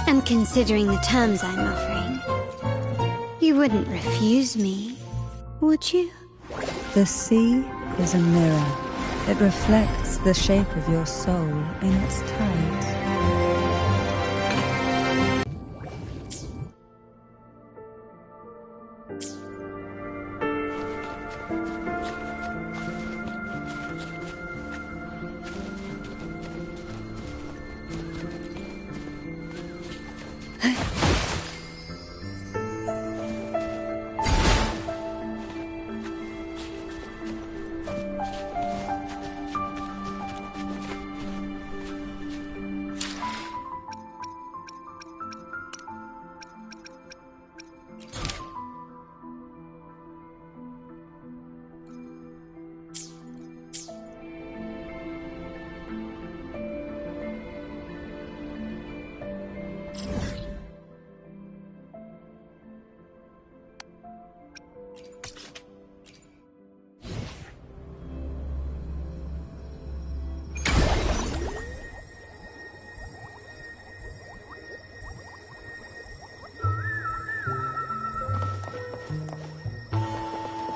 And considering the terms I'm offering, you wouldn't refuse me, would you? The sea is a mirror. It reflects the shape of your soul in its tides.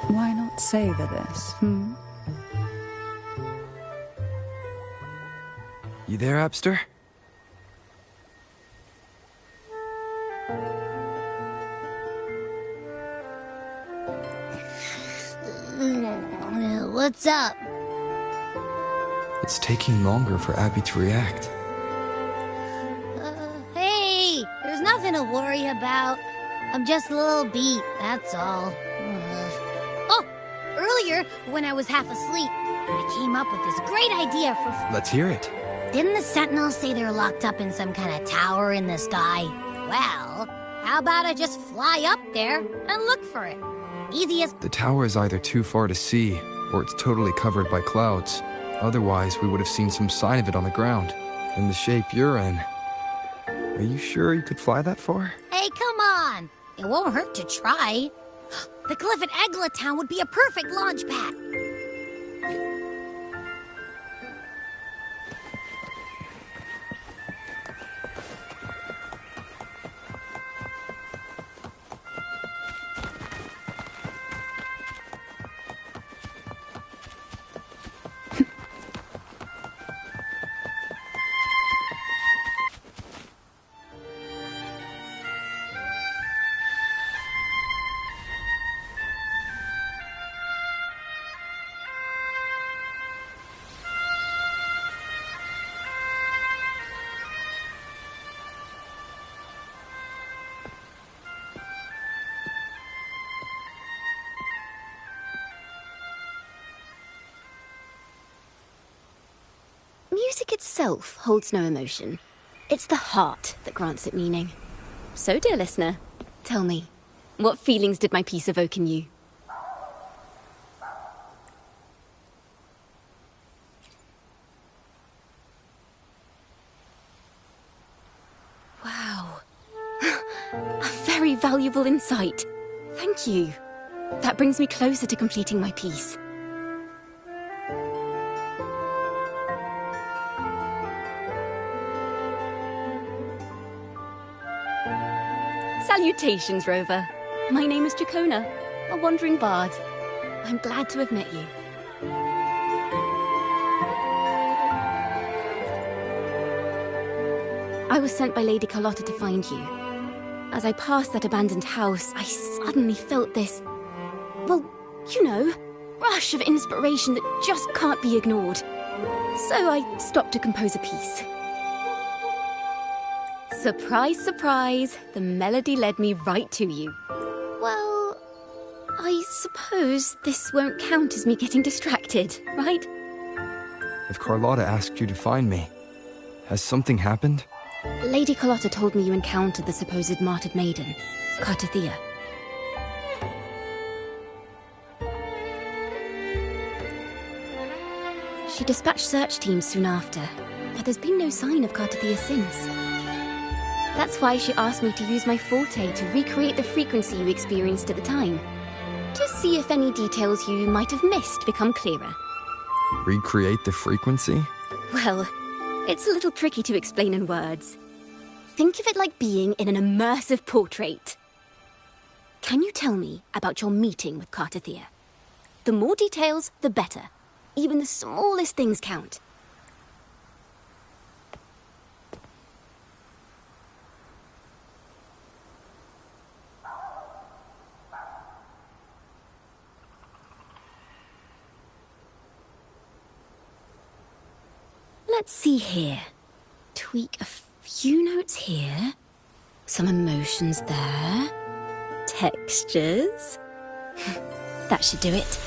Why not savor this, You there, Abster? What's up? It's taking longer for Abby to react. Hey, there's nothing to worry about. I'm just a little beat, that's all. Oh, earlier, when I was half asleep, I came up with this great idea for... Let's hear it. Didn't the Sentinels say they're locked up in some kind of tower in the sky? Well, how about I just fly up there and look for it? Easiest... The tower is either too far to see, or it's totally covered by clouds. Otherwise, we would have seen some sign of it on the ground. In the shape you're in. Are you sure you could fly that far? Hey, come on! It won't hurt to try. The cliff at Egla Town would be a perfect launch pad. Music itself holds no emotion. It's the heart that grants it meaning. So, dear listener, tell me, what feelings did my piece evoke in you? Wow. A very valuable insight. Thank you. That brings me closer to completing my piece. Salutations, Rover. My name is Dracona, a wandering bard. I'm glad to have met you. I was sent by Lady Carlotta to find you. As I passed that abandoned house, I suddenly felt this, well, you know, rush of inspiration that just can't be ignored. So I stopped to compose a piece. Surprise, surprise, the melody led me right to you. Well, I suppose this won't count as me getting distracted, right? If Carlotta asked you to find me, has something happened? Lady Carlotta told me you encountered the supposed martyred maiden, Cartathea. She dispatched search teams soon after, but there's been no sign of Cartathea since. That's why she asked me to use my forte to recreate the frequency you experienced at the time. To see if any details you might have missed become clearer. Recreate the frequency? Well, it's a little tricky to explain in words. Think of it like being in an immersive portrait. Can you tell me about your meeting with Kartathea? The more details, the better. Even the smallest things count. Let's see here. Tweak a few notes here. Some emotions there. Textures. That should do it.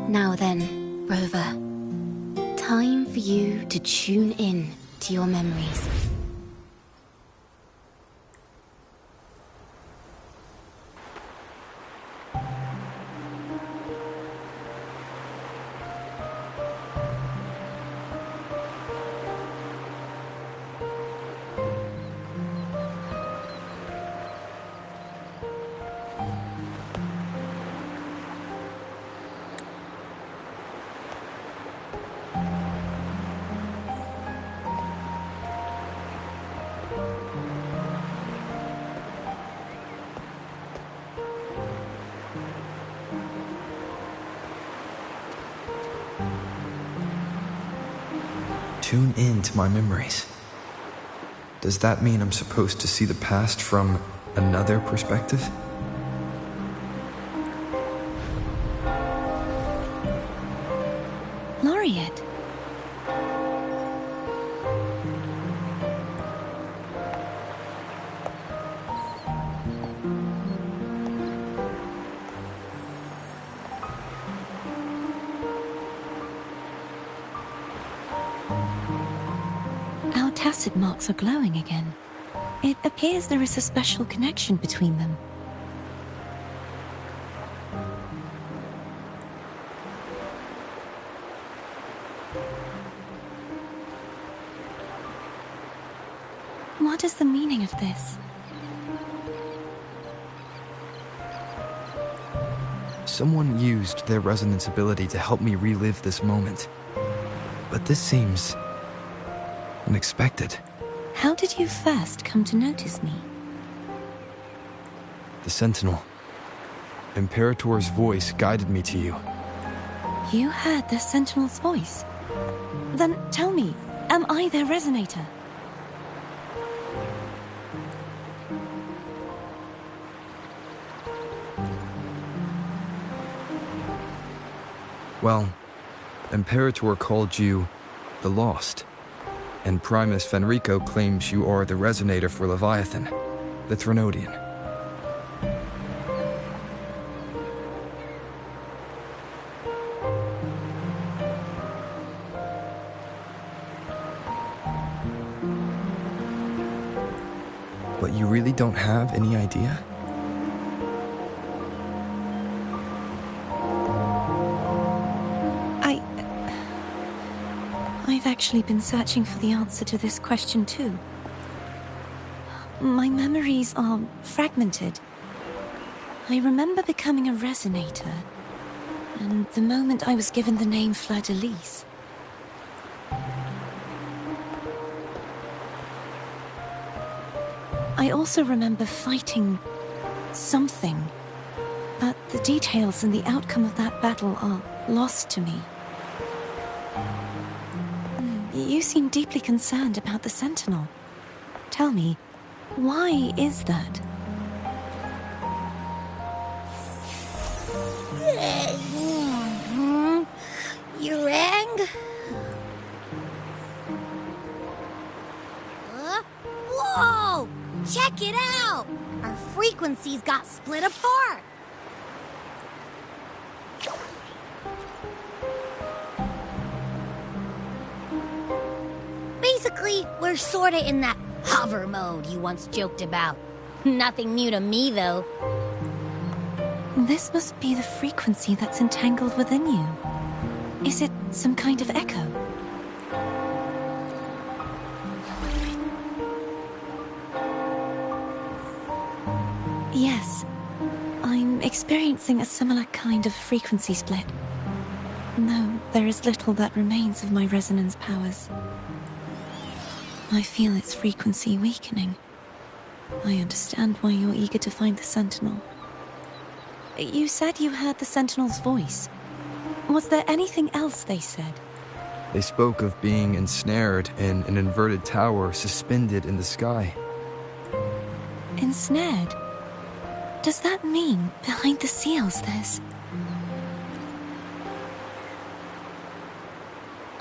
Now then, Rover. Time for you to tune in to your memories. Tune in to my memories. Does that mean I'm supposed to see the past from another perspective? Laureate. Our tacit marks are glowing again. It appears there is a special connection between them. What is the meaning of this? Someone used their resonance ability to help me relive this moment. But this seems unexpected. How did you first come to notice me? The Sentinel. Imperator's voice guided me to you. You heard the Sentinel's voice? Then tell me, am I their resonator? Well, Imperator called you the Lost, and Primus Fenrico claims you are the resonator for Leviathan, the Threnodian. But you really don't have any idea? I've actually been searching for the answer to this question too. My memories are fragmented. I remember becoming a resonator, and the moment I was given the name Fleur-de-Lis. I also remember fighting something, but the details and the outcome of that battle are lost to me. You seem deeply concerned about the Sentinel. Tell me, why is that? You rang? Whoa! Check it out! our frequencies got split apart. Basically, we're sorta in that hover mode you once joked about. Nothing new to me, though. This must be the frequency that's entangled within you. Is it some kind of echo? Yes, I'm experiencing a similar kind of frequency split. No, there is little that remains of my resonance powers. I feel its frequency weakening. I understand why you're eager to find the Sentinel. You said you heard the Sentinel's voice. Was there anything else they said? They spoke of being ensnared in an inverted tower suspended in the sky. Ensnared? Does that mean behind the seals there's...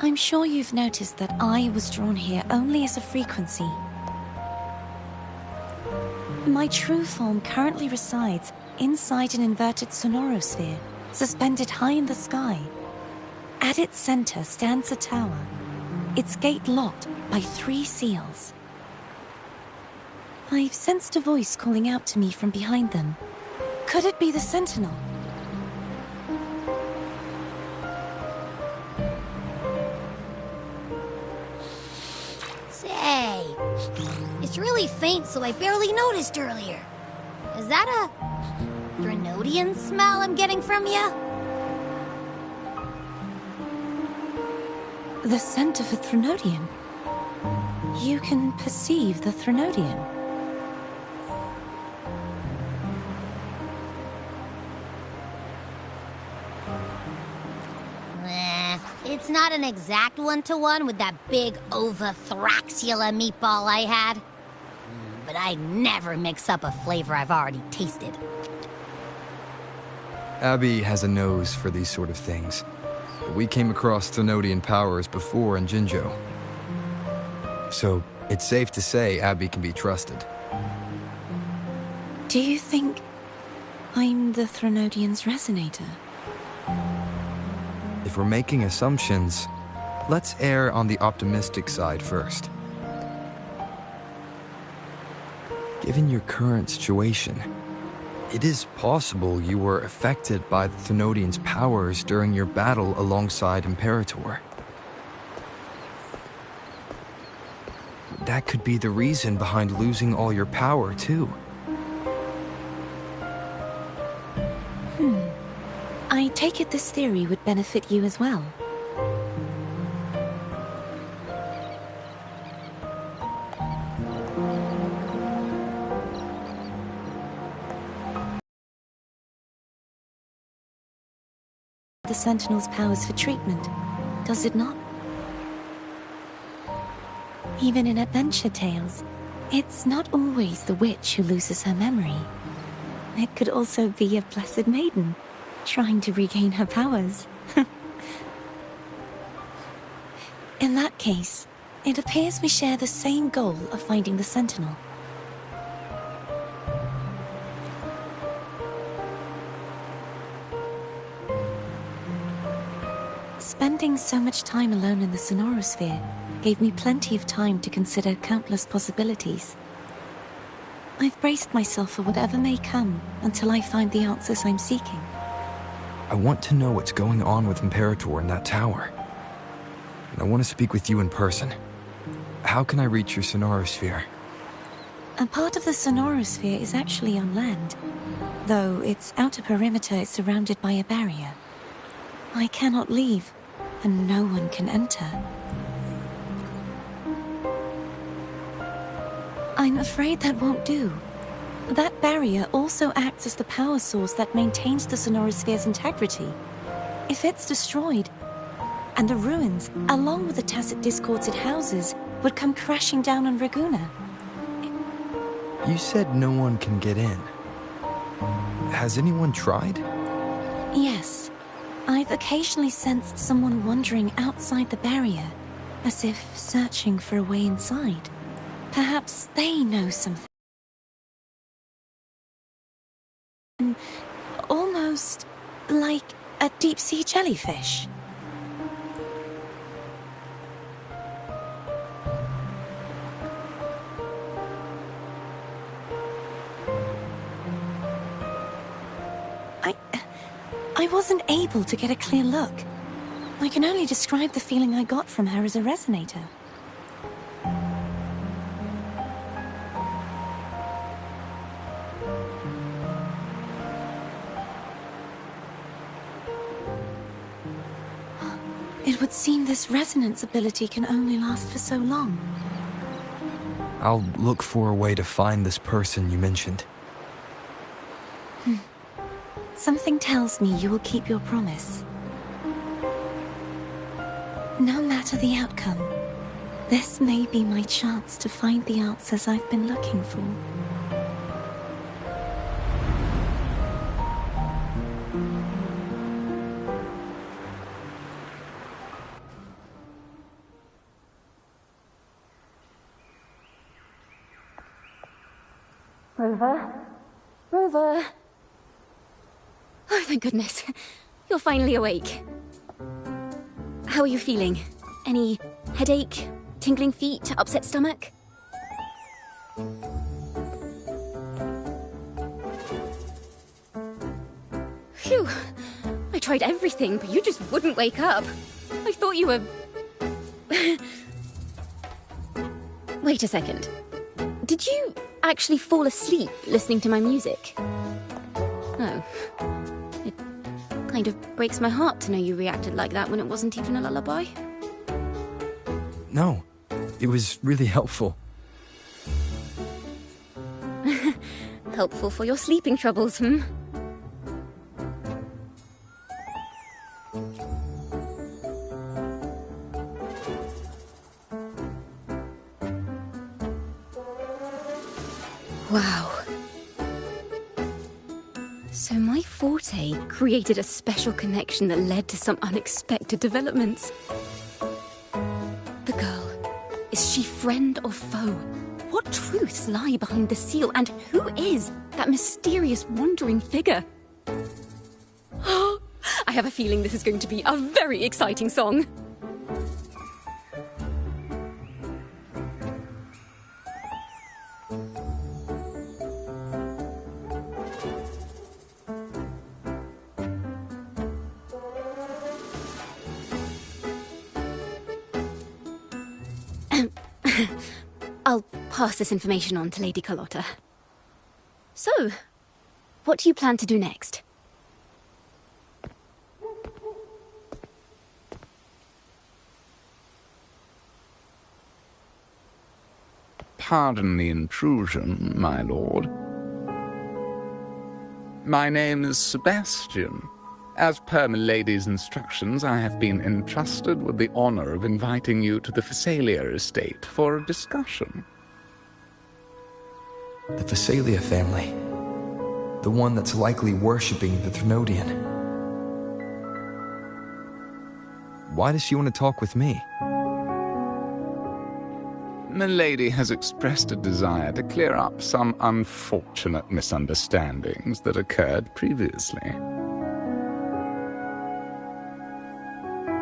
I'm sure you've noticed that I was drawn here only as a frequency. My true form currently resides inside an inverted sonorosphere, suspended high in the sky. At its center stands a tower, its gate locked by 3 seals. I've sensed a voice calling out to me from behind them. Could it be the Sentinel? Say, it's really faint, so I barely noticed earlier. Is that a Threnodian smell I'm getting from you? The scent of a Threnodian. You can perceive the Threnodian. It's not an exact one-to-one with that big Ovathraxula meatball I had. But I'd never mix up a flavor I've already tasted. Abby has a nose for these sort of things. We came across Threnodian powers before in Jinzhou. So, it's safe to say Abby can be trusted. Do you think I'm the Threnodian's resonator? If we're making assumptions, let's err on the optimistic side first. Given your current situation, it is possible you were affected by the Threnodian's powers during your battle alongside Imperator. That could be the reason behind losing all your power, too. I take it this theory would benefit you as well. The Sentinel's powers for treatment, does it not? Even in adventure tales, it's not always the witch who loses her memory. It could also be a blessed maiden, trying to regain her powers. In that case, it appears we share the same goal of finding the Sentinel. Spending so much time alone in the Sonorosphere gave me plenty of time to consider countless possibilities. I've braced myself for whatever may come until I find the answers I'm seeking. I want to know what's going on with Imperator in that tower. And I want to speak with you in person. How can I reach your Sonorosphere? A part of the Sonorosphere is actually on land, though its outer perimeter is surrounded by a barrier. I cannot leave, and no one can enter. I'm afraid that won't do. That barrier also acts as the power source that maintains the Sonorosphere's integrity. If it's destroyed, and the ruins, along with the tacit discords it houses, would come crashing down on Raguna. You said no one can get in. Has anyone tried? Yes. I've occasionally sensed someone wandering outside the barrier, as if searching for a way inside. Perhaps they know something. almost like a deep-sea jellyfish. I wasn't able to get a clear look. I can only describe the feeling I got from her as a resonator. It would seem this resonance ability can only last for so long. I'll look for a way to find this person you mentioned. Something tells me you will keep your promise. No matter the outcome, this may be my chance to find the answers I've been looking for. Rover? Rover? Oh, thank goodness. You're finally awake. How are you feeling? Any headache, tingling feet, upset stomach? Phew. I tried everything, but you just wouldn't wake up. I thought you were... Wait a second. Did you actually fall asleep listening to my music? Oh. It kind of breaks my heart to know you reacted like that when it wasn't even a lullaby. No, it was really helpful. Helpful for your sleeping troubles, hmm? Wow. So my forte created a special connection that led to some unexpected developments. The girl, is she friend or foe? What truths lie behind the seal, and who is that mysterious wandering figure? I have a feeling this is going to be a very exciting song. I'll pass this information on to Lady Carlotta. So, what do you plan to do next? Pardon the intrusion, my lord. My name is Sebastian. As per Milady's instructions, I have been entrusted with the honor of inviting you to the Phasalia estate for a discussion. The Phasalia family. The one that's likely worshipping the Thrnodian. Why does she want to talk with me? Milady has expressed a desire to clear up some unfortunate misunderstandings that occurred previously.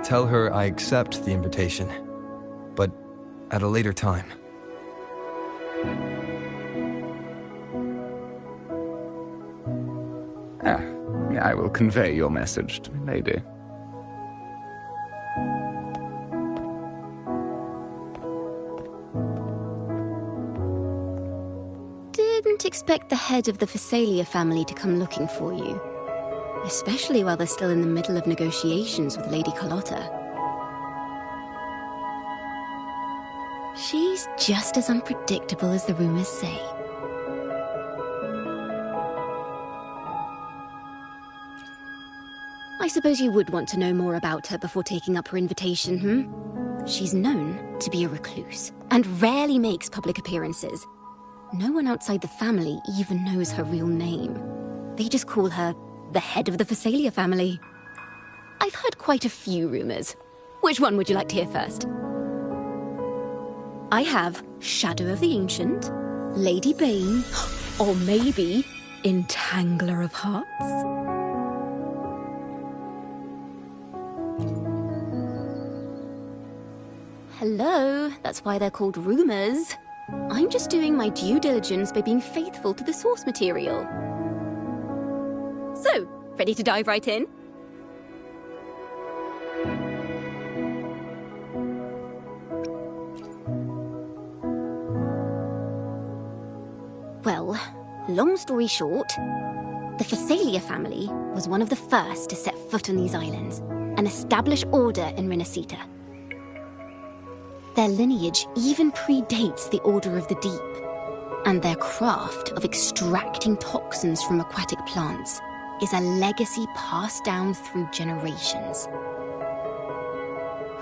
Tell her I accept the invitation, but at a later time. I will convey your message to Milady. Didn't expect the head of the Phasalia family to come looking for you. Especially while they're still in the middle of negotiations with Lady Carlotta. She's just as unpredictable as the rumors say. I suppose you would want to know more about her before taking up her invitation, hmm? She's known to be a recluse, and rarely makes public appearances. No one outside the family even knows her real name. They just call her the head of the Phasalia family. I've heard quite a few rumors. Which one would you like to hear first? I have Shadow of the Ancient, Lady Bane, or maybe entangler of hearts. Hello, that's why they're called rumors. I'm just doing my due diligence by being faithful to the source material. So, ready to dive right in? Well, long story short, the Phasalia family was one of the first to set foot on these islands and establish order in Renacita. Their lineage even predates the Order of the Deep, and their craft of extracting toxins from aquatic plants is a legacy passed down through generations.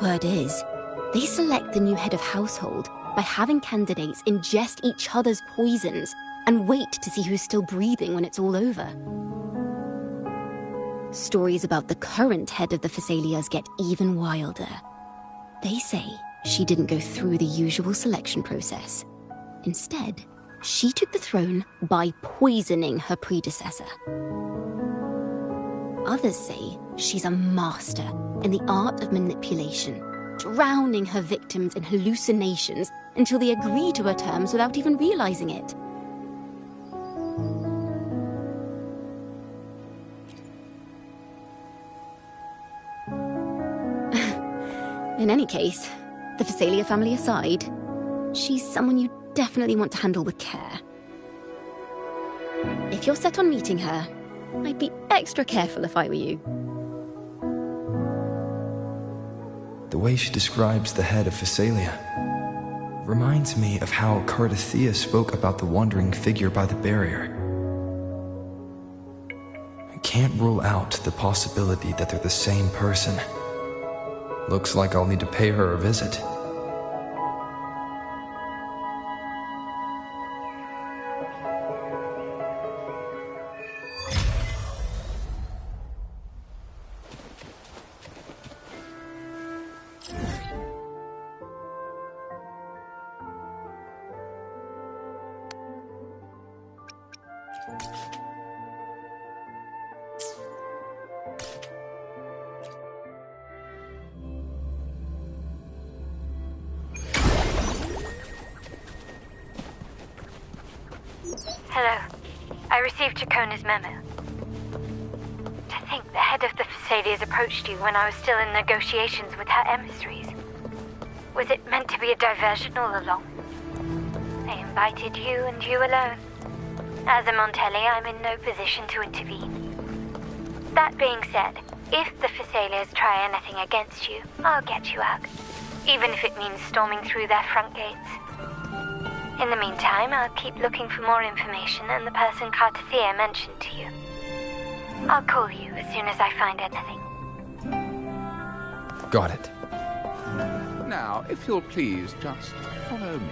Word is, they select the new head of household by having candidates ingest each other's poisons and wait to see who's still breathing when it's all over. Stories about the current head of the Phasalias get even wilder. They say she didn't go through the usual selection process. Instead, she took the throne by poisoning her predecessor. Others say she's a master in the art of manipulation, drowning her victims in hallucinations until they agree to her terms without even realizing it. In any case, the Phasalia family aside, she's someone you definitely want to handle with care. If you're set on meeting her, I'd be extra careful if I were you. The way she describes the head of Phasalia reminds me of how Cardathea spoke about the wandering figure by the barrier. I can't rule out the possibility that they're the same person. Looks like I'll need to pay her a visit. Hello. I received Chacona's memo. To think the head of the Phasalias approached you when I was still in negotiations with her emissaries. Was it meant to be a diversion all along? They invited you and you alone. As a Montelli, I'm in no position to intervene. That being said, if the Phasalias try anything against you, I'll get you out. Even if it means storming through their front gates. In the meantime, I'll keep looking for more information and the person Cardathea mentioned to you. I'll call you as soon as I find anything. Got it. Now, if you'll please just follow me.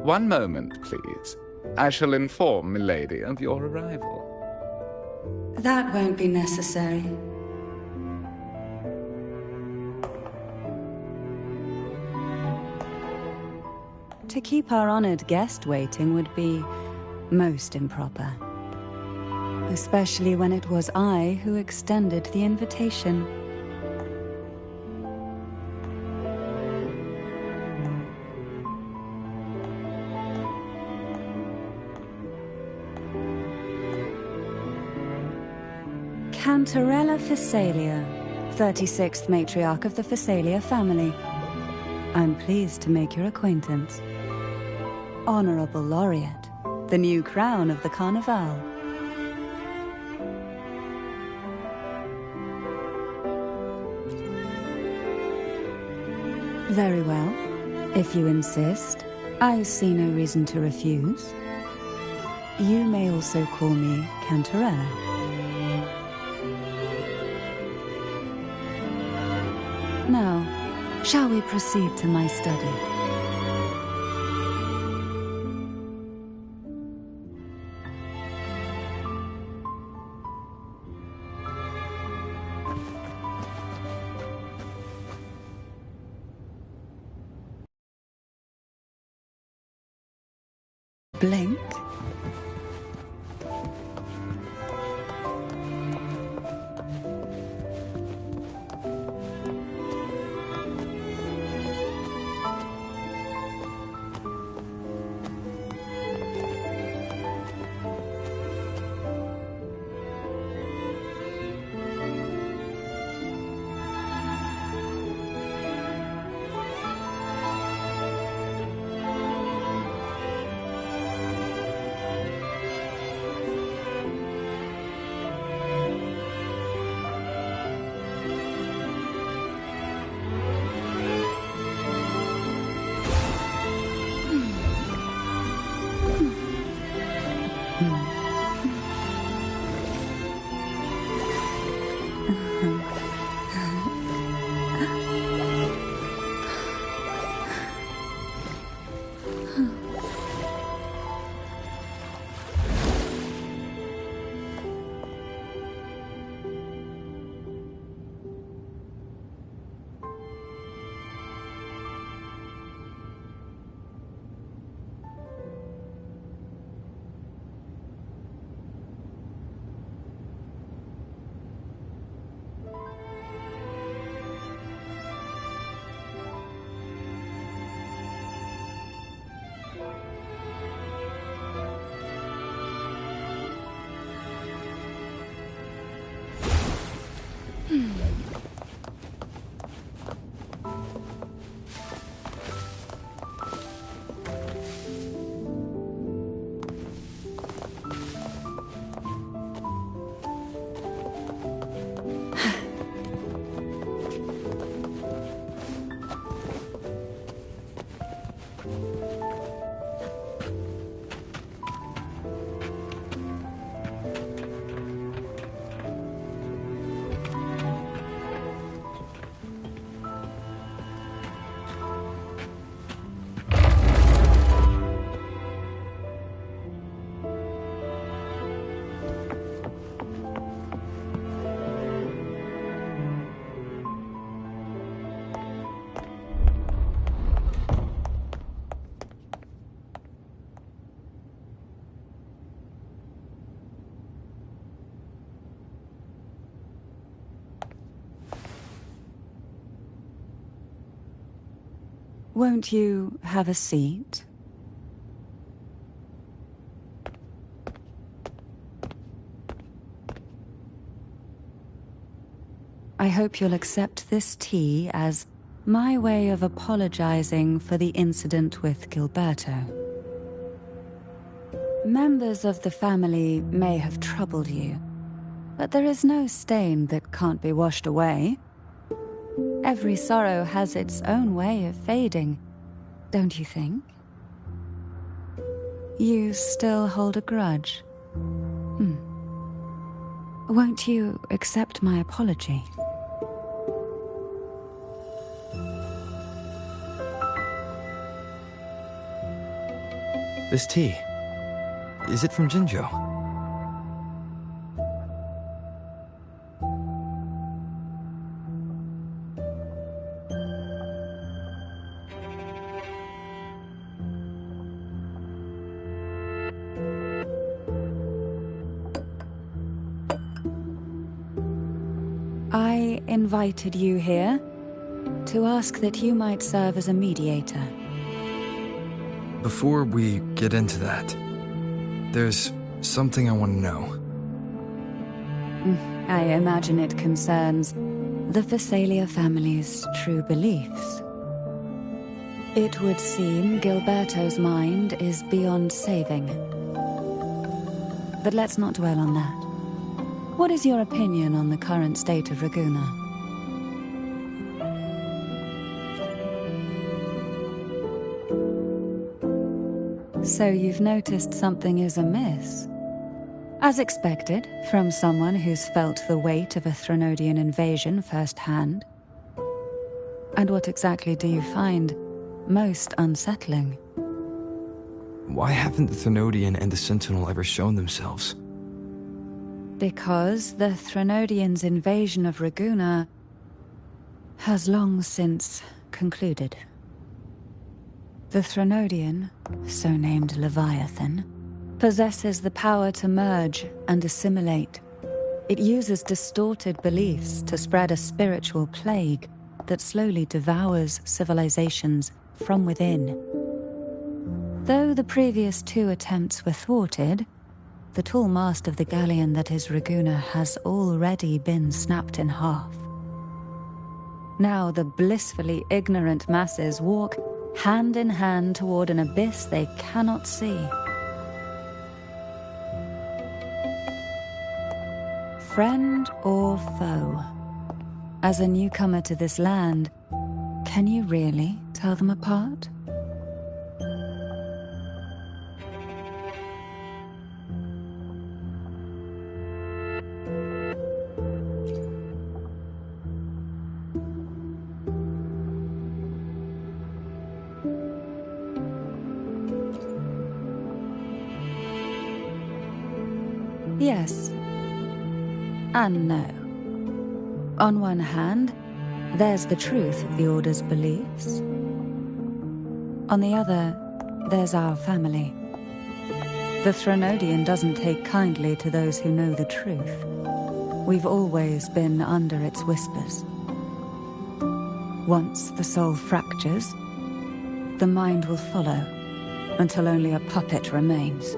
One moment, please. I shall inform Milady of your arrival. That won't be necessary. To keep our honored guest waiting would be most improper. Especially when it was I who extended the invitation. Cantarella Phasalia, 36th matriarch of the Phasalia family. I'm pleased to make your acquaintance. Honorable Laureate, the new crown of the Carnival. Very well. If you insist, I see no reason to refuse. You may also call me Cantarella. Now, shall we proceed to my study? Blink? Won't you have a seat? I hope you'll accept this tea as my way of apologizing for the incident with Gilberto. Members of the family may have troubled you, but there is no stain that can't be washed away. Every sorrow has its own way of fading, don't you think? You still hold a grudge? Won't you accept my apology? This tea, is it from Jinzhou? I invited you here to ask that you might serve as a mediator. Before we get into that, there's something I want to know. I imagine it concerns the Phasalia family's true beliefs. It would seem Gilberto's mind is beyond saving. But let's not dwell on that. What is your opinion on the current state of Ragusa? So you've noticed something is amiss. As expected, from someone who's felt the weight of a Threnodian invasion firsthand. And what exactly do you find most unsettling? Why haven't the Threnodian and the Sentinel ever shown themselves? Because the Threnodians' invasion of Ragusa has long since concluded. The Threnodian, so named Leviathan, possesses the power to merge and assimilate. It uses distorted beliefs to spread a spiritual plague that slowly devours civilizations from within. Though the previous 2 attempts were thwarted, the tall mast of the galleon that is Ragusa has already been snapped in half. Now the blissfully ignorant masses walk hand in hand toward an abyss they cannot see. Friend or foe? As a newcomer to this land, can you really tell them apart? Yes. And no. On one hand, there's the truth of the Order's beliefs. On the other, there's our family. The Threnodian doesn't take kindly to those who know the truth. We've always been under its whispers. Once the soul fractures, the mind will follow, until only a puppet remains.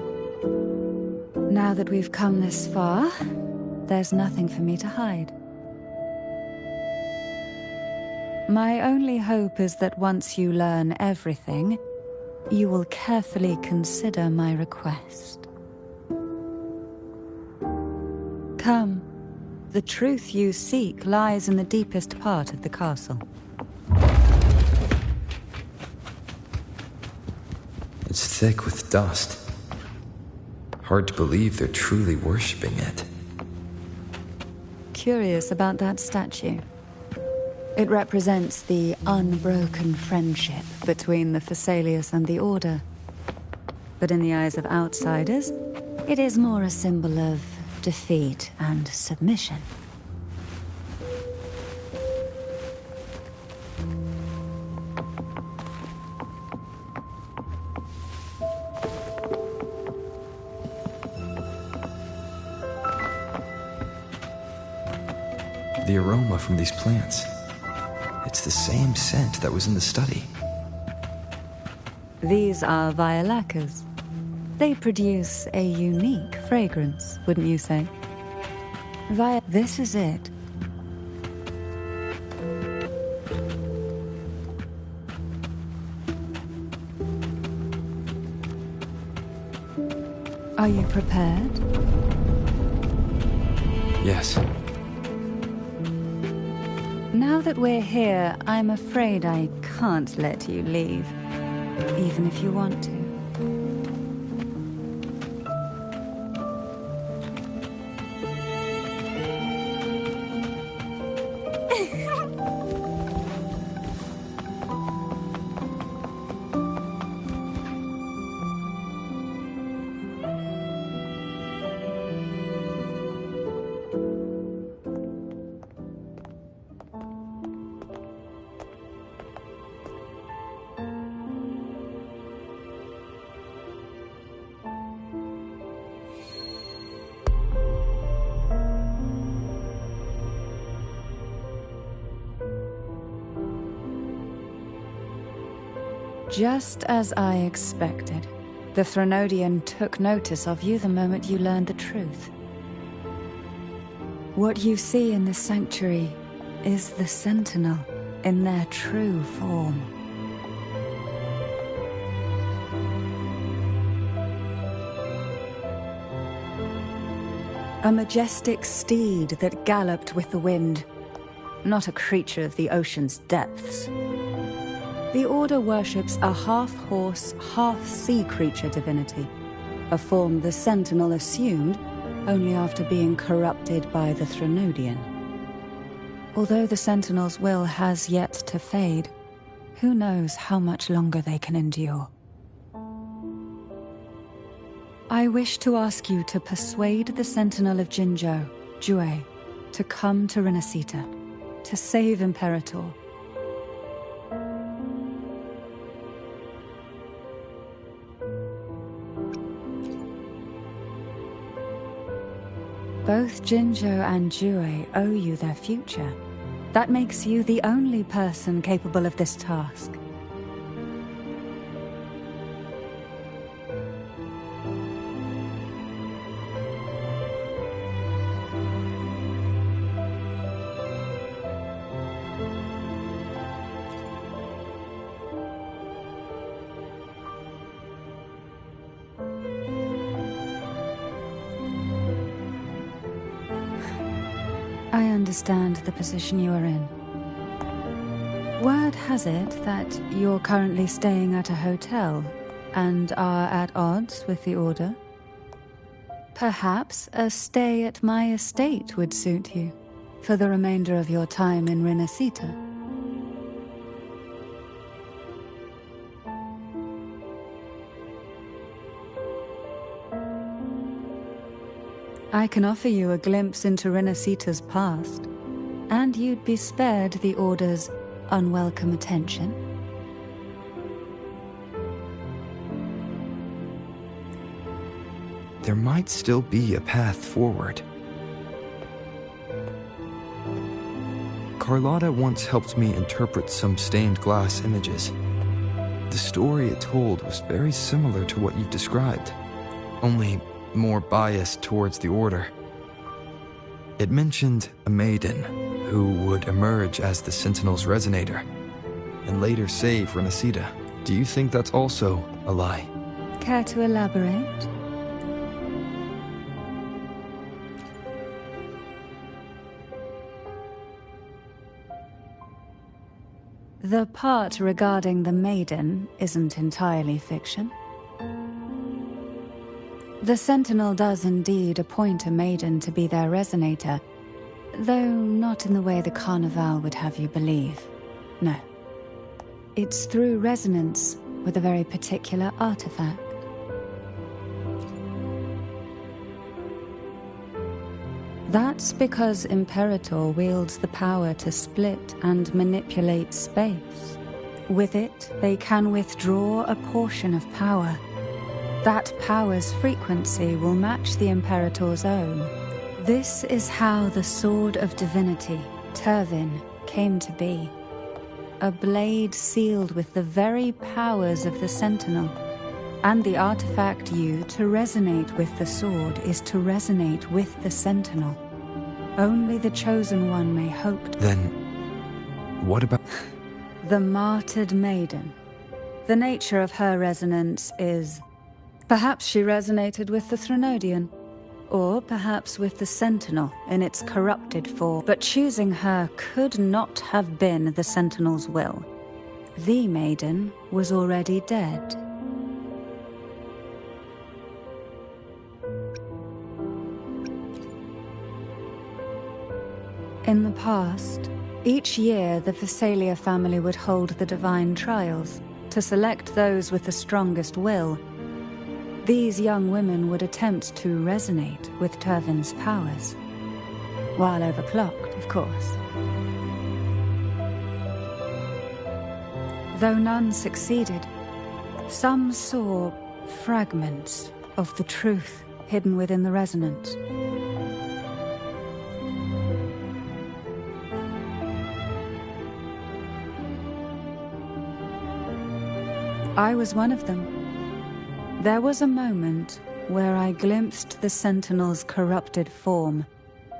Now that we've come this far, there's nothing for me to hide. My only hope is that once you learn everything, you will carefully consider my request. Come. The truth you seek lies in the deepest part of the castle. It's thick with dust. Hard to believe they're truly worshipping it. Curious about that statue. It represents the unbroken friendship between the Phasaelius and the Order. But in the eyes of outsiders, it is more a symbol of defeat and submission. The aroma from these plants. It's the same scent that was in the study. These are violacas. They produce a unique fragrance, wouldn't you say? This is it. Are you prepared? Yes. Now that we're here, I'm afraid I can't let you leave, even if you want to. Just as I expected, the Threnodian took notice of you the moment you learned the truth. What you see in the sanctuary is the Sentinel in their true form. A majestic steed that galloped with the wind, not a creature of the ocean's depths. The Order worships a half-horse, half-sea creature divinity, a form the Sentinel assumed only after being corrupted by the Threnodian. Although the Sentinel's will has yet to fade, who knows how much longer they can endure. I wish to ask you to persuade the Sentinel of Jinzhou, Jue, to come to Renacita, to save Imperator. Both Jinzhou and Jue owe you their future. That makes you the only person capable of this task. I understand the position you are in. Word has it that you're currently staying at a hotel and are at odds with the Order. Perhaps a stay at my estate would suit you for the remainder of your time in Renacita. I can offer you a glimpse into Renacita's past, and you'd be spared the Order's unwelcome attention. There might still be a path forward. Carlotta once helped me interpret some stained glass images. The story it told was very similar to what you've described, only more biased towards the Order. It mentioned a maiden who would emerge as the Sentinel's resonator and later save Renacita. Do you think that's also a lie? Care to elaborate? The part regarding the maiden isn't entirely fiction. The Sentinel does indeed appoint a maiden to be their resonator, though not in the way the Carnival would have you believe. No. It's through resonance with a very particular artifact. That's because Imperator wields the power to split and manipulate space. With it, they can withdraw a portion of power. That power's frequency will match the Imperator's own. This is how the Sword of Divinity, Turvin, came to be. A blade sealed with the very powers of the Sentinel. And the artifact to resonate with the sword is to resonate with the Sentinel. Only the Chosen One may hope to... Then, what about... The martyred maiden. The nature of her resonance is... Perhaps she resonated with the Threnodian, or perhaps with the Sentinel in its corrupted form. But choosing her could not have been the Sentinel's will. The maiden was already dead. In the past, each year the Phasalia family would hold the Divine Trials to select those with the strongest will. These young women would attempt to resonate with Turvin's powers, while overclocked, of course. Though none succeeded, some saw fragments of the truth hidden within the resonance. I was one of them. There was a moment where I glimpsed the Sentinel's corrupted form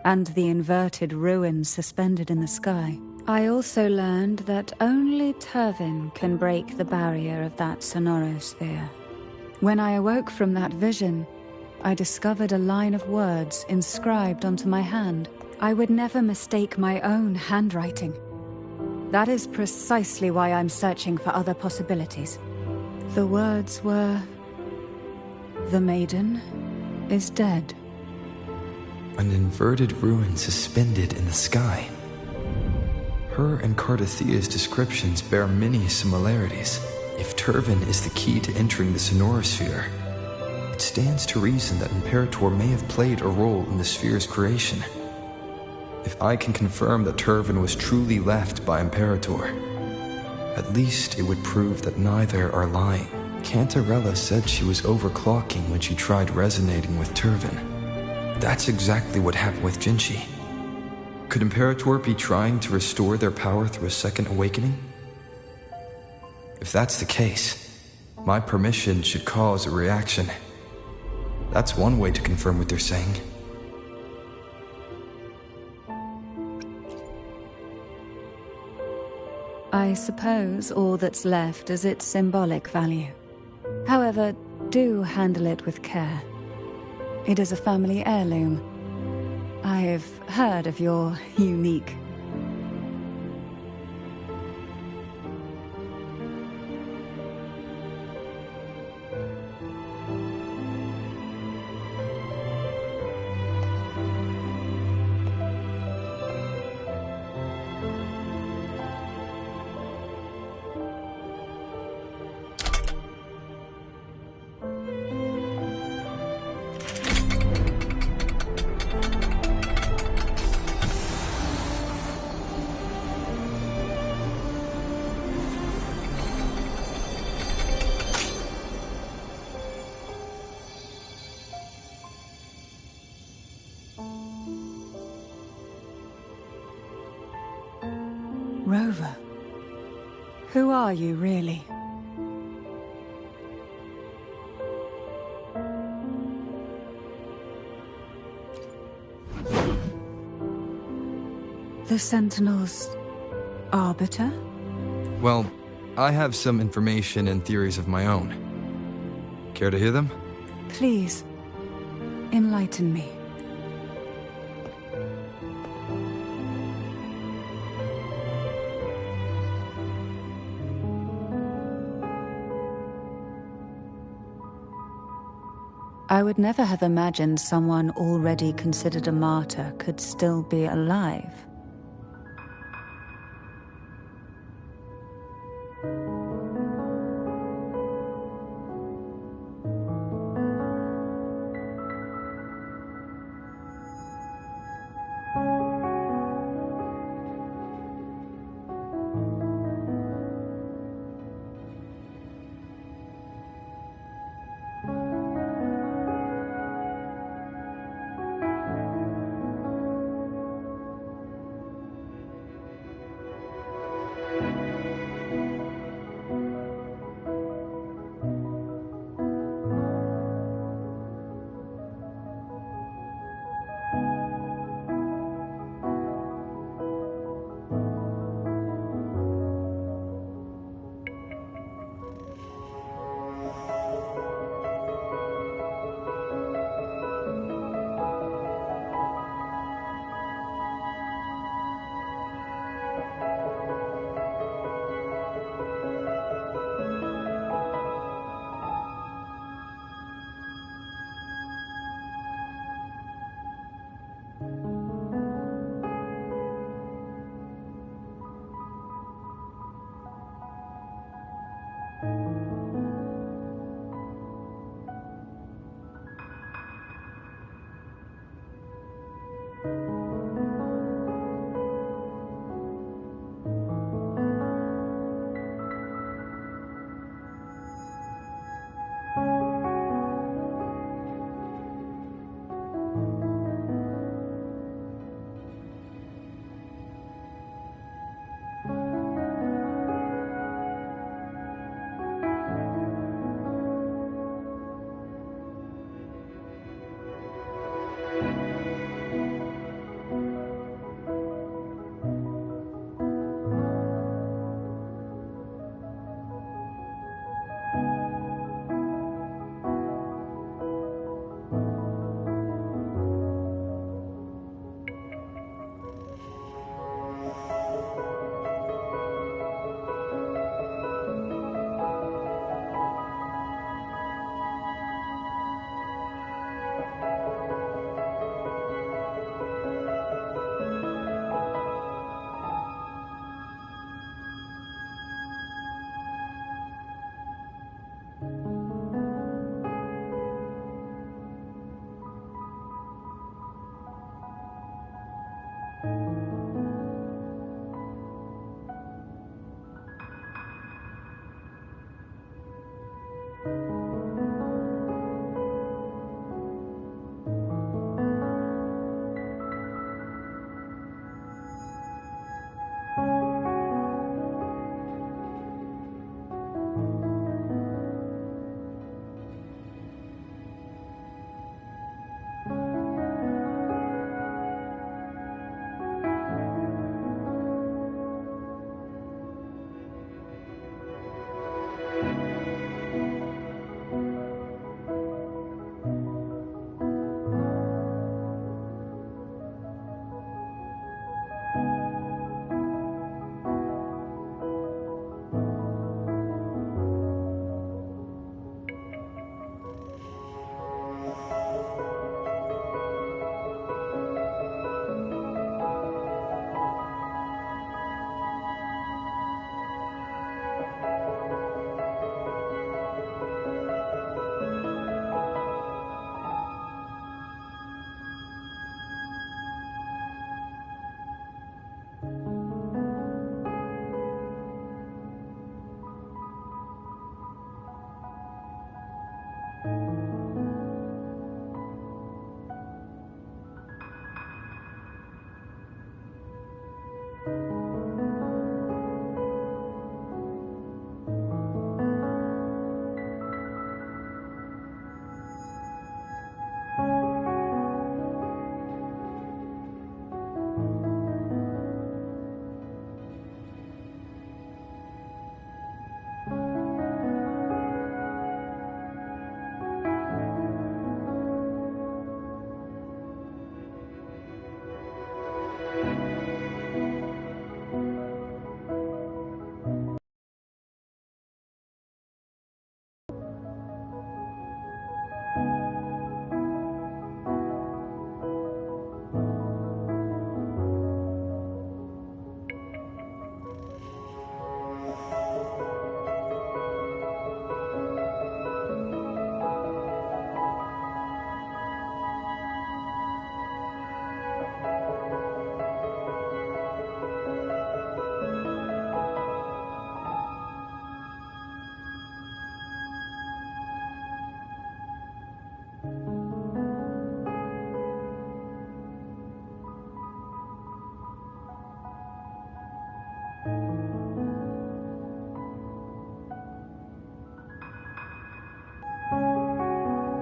and the inverted ruins suspended in the sky. I also learned that only Turvin can break the barrier of that sonorosphere. When I awoke from that vision, I discovered a line of words inscribed onto my hand. I would never mistake my own handwriting. That is precisely why I'm searching for other possibilities. The words were... The maiden is dead. An inverted ruin suspended in the sky. Her and Cardathea's descriptions bear many similarities. If Turvin is the key to entering the Sonorosphere, it stands to reason that Imperator may have played a role in the sphere's creation. If I can confirm that Turvin was truly left by Imperator, at least it would prove that neither are lying. Cantarella said she was overclocking when she tried resonating with Turvin. That's exactly what happened with Jinchi. Could Imperator be trying to restore their power through a second awakening? If that's the case, my permission should cause a reaction. That's one way to confirm what they're saying. I suppose all that's left is its symbolic value. However, do handle it with care. It is a family heirloom. I've heard of your unique... Rover. Who are you, really? The Sentinel's arbiter? Well, I have some information and theories of my own. Care to hear them? Please, enlighten me. I would never have imagined someone already considered a martyr could still be alive.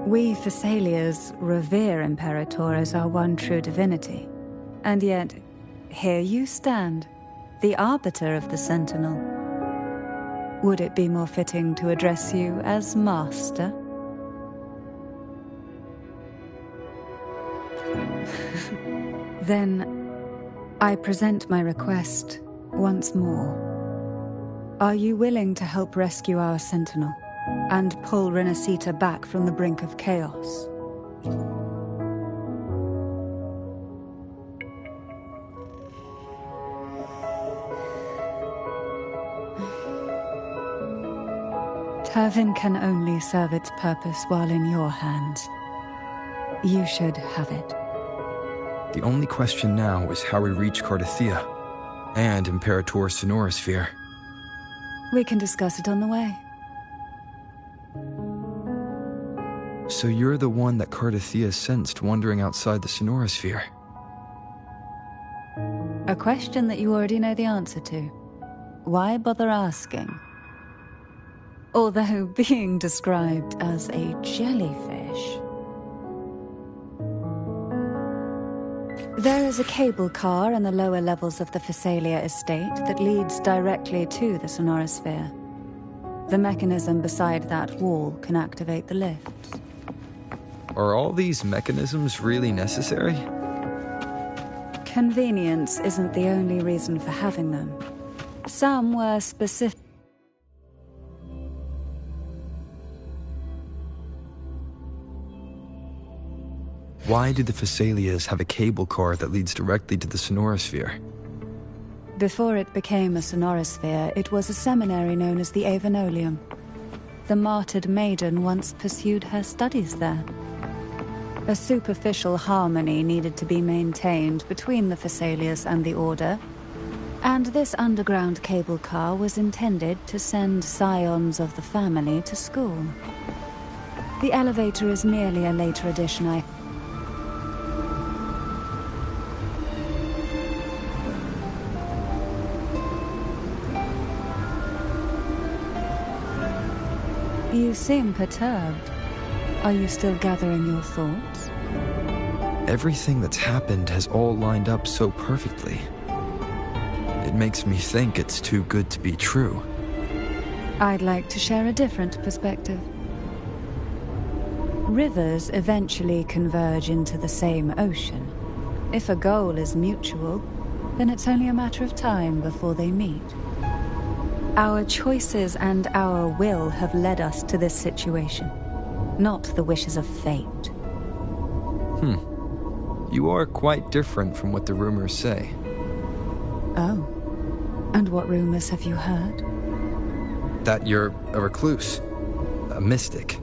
We Thessalians revere Imperator as our one true divinity. And yet, here you stand, the arbiter of the Sentinel. Would it be more fitting to address you as Master? Then, I present my request once more. Are you willing to help rescue our Sentinel and pull Renacita back from the brink of chaos? Turvin can only serve its purpose while in your hands. You should have it. The only question now is how we reach Cardathia and Imperator Sonorosphere. We can discuss it on the way. So you're the one that Cardathia sensed wandering outside the Sonorosphere? A question that you already know the answer to. Why bother asking? Although being described as a jellyfish. There is a cable car in the lower levels of the Physalia estate that leads directly to the Sonorosphere. The mechanism beside that wall can activate the lifts. Are all these mechanisms really necessary? Convenience isn't the only reason for having them. Some were specific. Why do the Physalias have a cable car that leads directly to the Sonorosphere? Before it became a Sonorosphere, it was a seminary known as the Avenolium. The martyred maiden once pursued her studies there. A superficial harmony needed to be maintained between the Physalias and the Order, and this underground cable car was intended to send scions of the family to school. The elevator is merely a later addition, You seem perturbed. Are you still gathering your thoughts? Everything that's happened has all lined up so perfectly. It makes me think it's too good to be true. I'd like to share a different perspective. Rivers eventually converge into the same ocean. If a goal is mutual, then it's only a matter of time before they meet. Our choices and our will have led us to this situation, not the wishes of fate. You are quite different from what the rumors say. Oh. And what rumors have you heard? That you're a recluse, a mystic,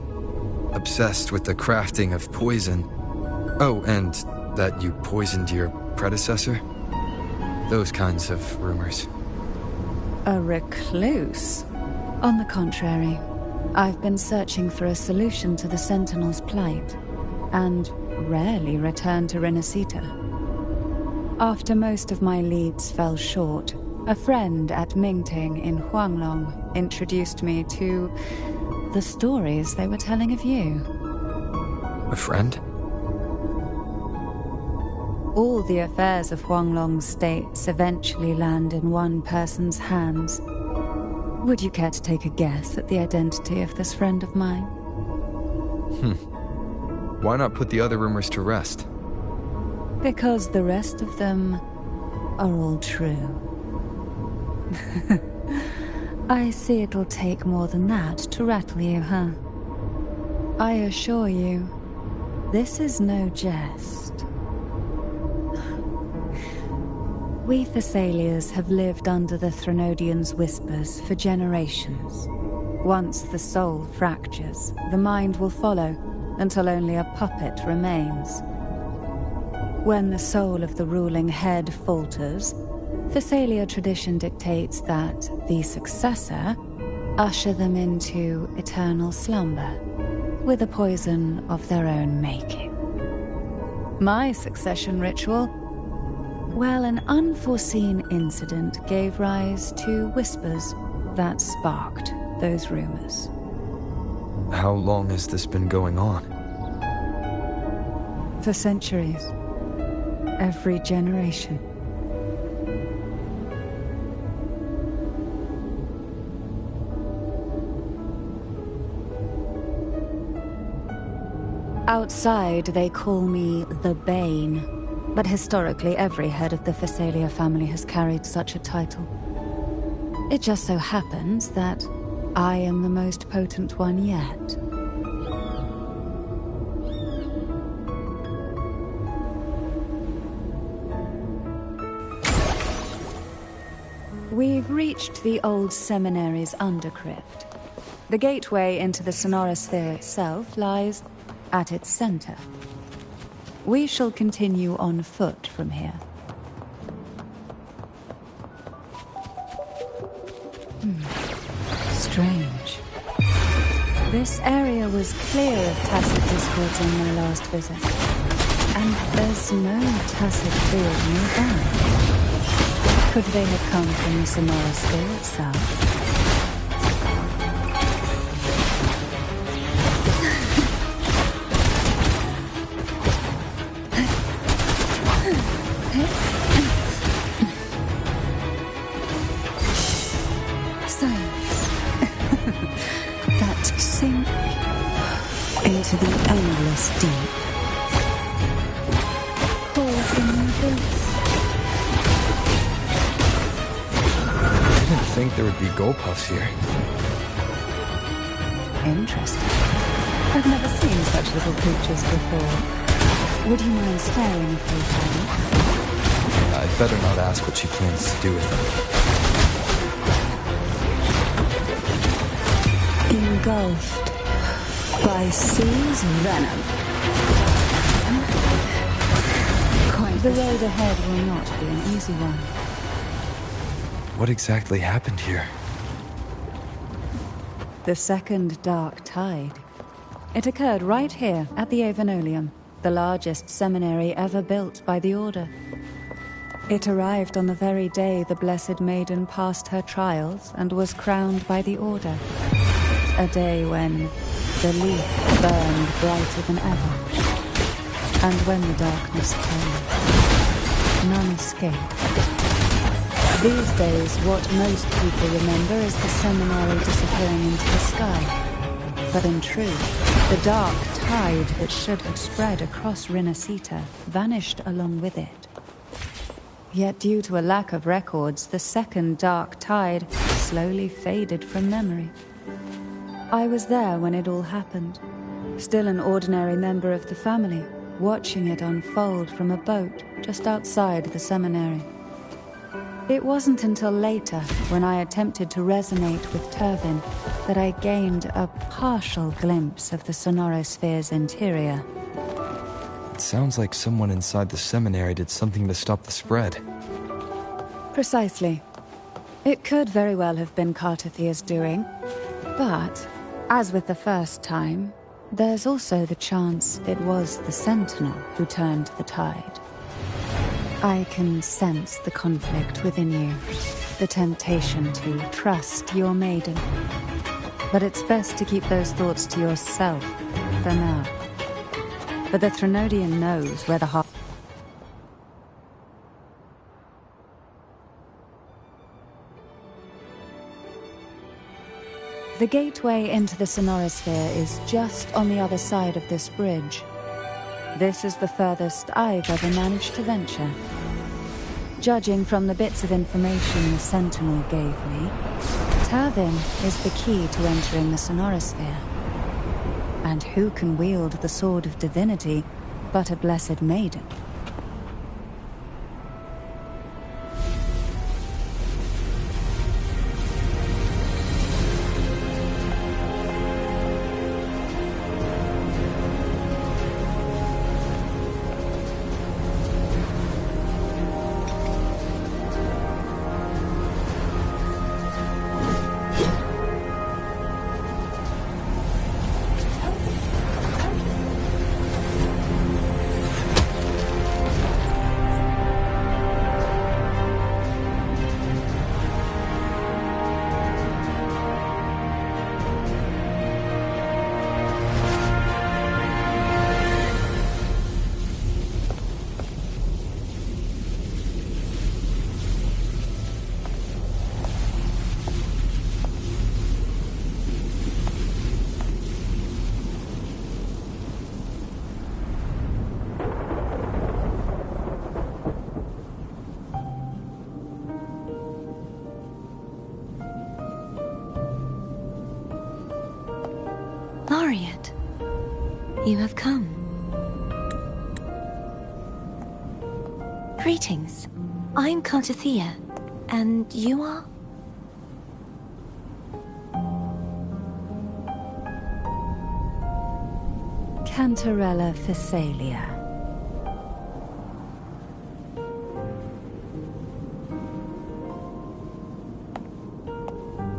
obsessed with the crafting of poison. Oh, and that you poisoned your predecessor? Those kinds of rumors. A recluse? On the contrary, I've been searching for a solution to the Sentinel's plight, and rarely return to Renacita. After most of my leads fell short, a friend at Mingting in Huanglong introduced me to the stories they were telling of you. A friend? All the affairs of Huanglong states eventually land in one person's hands. Would you care to take a guess at the identity of this friend of mine? Why not put the other rumors to rest? Because the rest of them are all true. I see it'll take more than that to rattle you, huh? I assure you, this is no jest. We Thessalians have lived under the Threnodians' whispers for generations. Once the soul fractures, the mind will follow, until only a puppet remains. When the soul of the ruling head falters, Thessalia tradition dictates that the successor usher them into eternal slumber, with a poison of their own making. My succession ritual? Well, an unforeseen incident gave rise to whispers that sparked those rumors. How long has this been going on? For centuries. Every generation. Outside, they call me the Bane, but historically every head of the Thessalia family has carried such a title. It just so happens that I am the most potent one yet. We've reached the old seminary's undercrypt. The gateway into the Sonorosphere itself lies at its center. We shall continue on foot from here. Strange. This area was clear of Tacet discords on my last visit. And there's no Tacet field nearby. Could they have come from the Sonorosphere itself? Silence. That sink into the endless deep. Caught in the abyss. I didn't think there would be Gulpuffs here. Interesting. I've never seen such little creatures before. Would you mind staring if they can? I'd better not ask what she plans to do with them. Engulfed by sea's venom. The road ahead will not be an easy one. What exactly happened here? The second dark tide. It occurred right here at the Avenolium, the largest seminary ever built by the Order. It arrived on the very day the Blessed Maiden passed her trials and was crowned by the Order. A day when the leaf burned brighter than ever. And when the darkness came, none escaped. These days, what most people remember is the seminary disappearing into the sky. But in truth, the dark tide that should have spread across Rinascita vanished along with it. Yet due to a lack of records, the second dark tide slowly faded from memory. I was there when it all happened, still an ordinary member of the family, watching it unfold from a boat just outside the seminary. It wasn't until later, when I attempted to resonate with Turvin, that I gained a partial glimpse of the Sonorosphere's interior. It sounds like someone inside the seminary did something to stop the spread. Precisely. It could very well have been Kartathia's doing, but, as with the first time, there's also the chance it was the Sentinel who turned the tide. I can sense the conflict within you, the temptation to trust your maiden. But it's best to keep those thoughts to yourself for now. But the Threnodian knows where the heart... The gateway into the Sonorosphere is just on the other side of this bridge. This is the furthest I've ever managed to venture. Judging from the bits of information the Sentinel gave me, Tervin is the key to entering the Sonorosphere. And who can wield the Sword of Divinity but a Blessed Maiden? Laureate, you have come. Greetings. I'm Cartathea, and you are? Cantarella Physalia.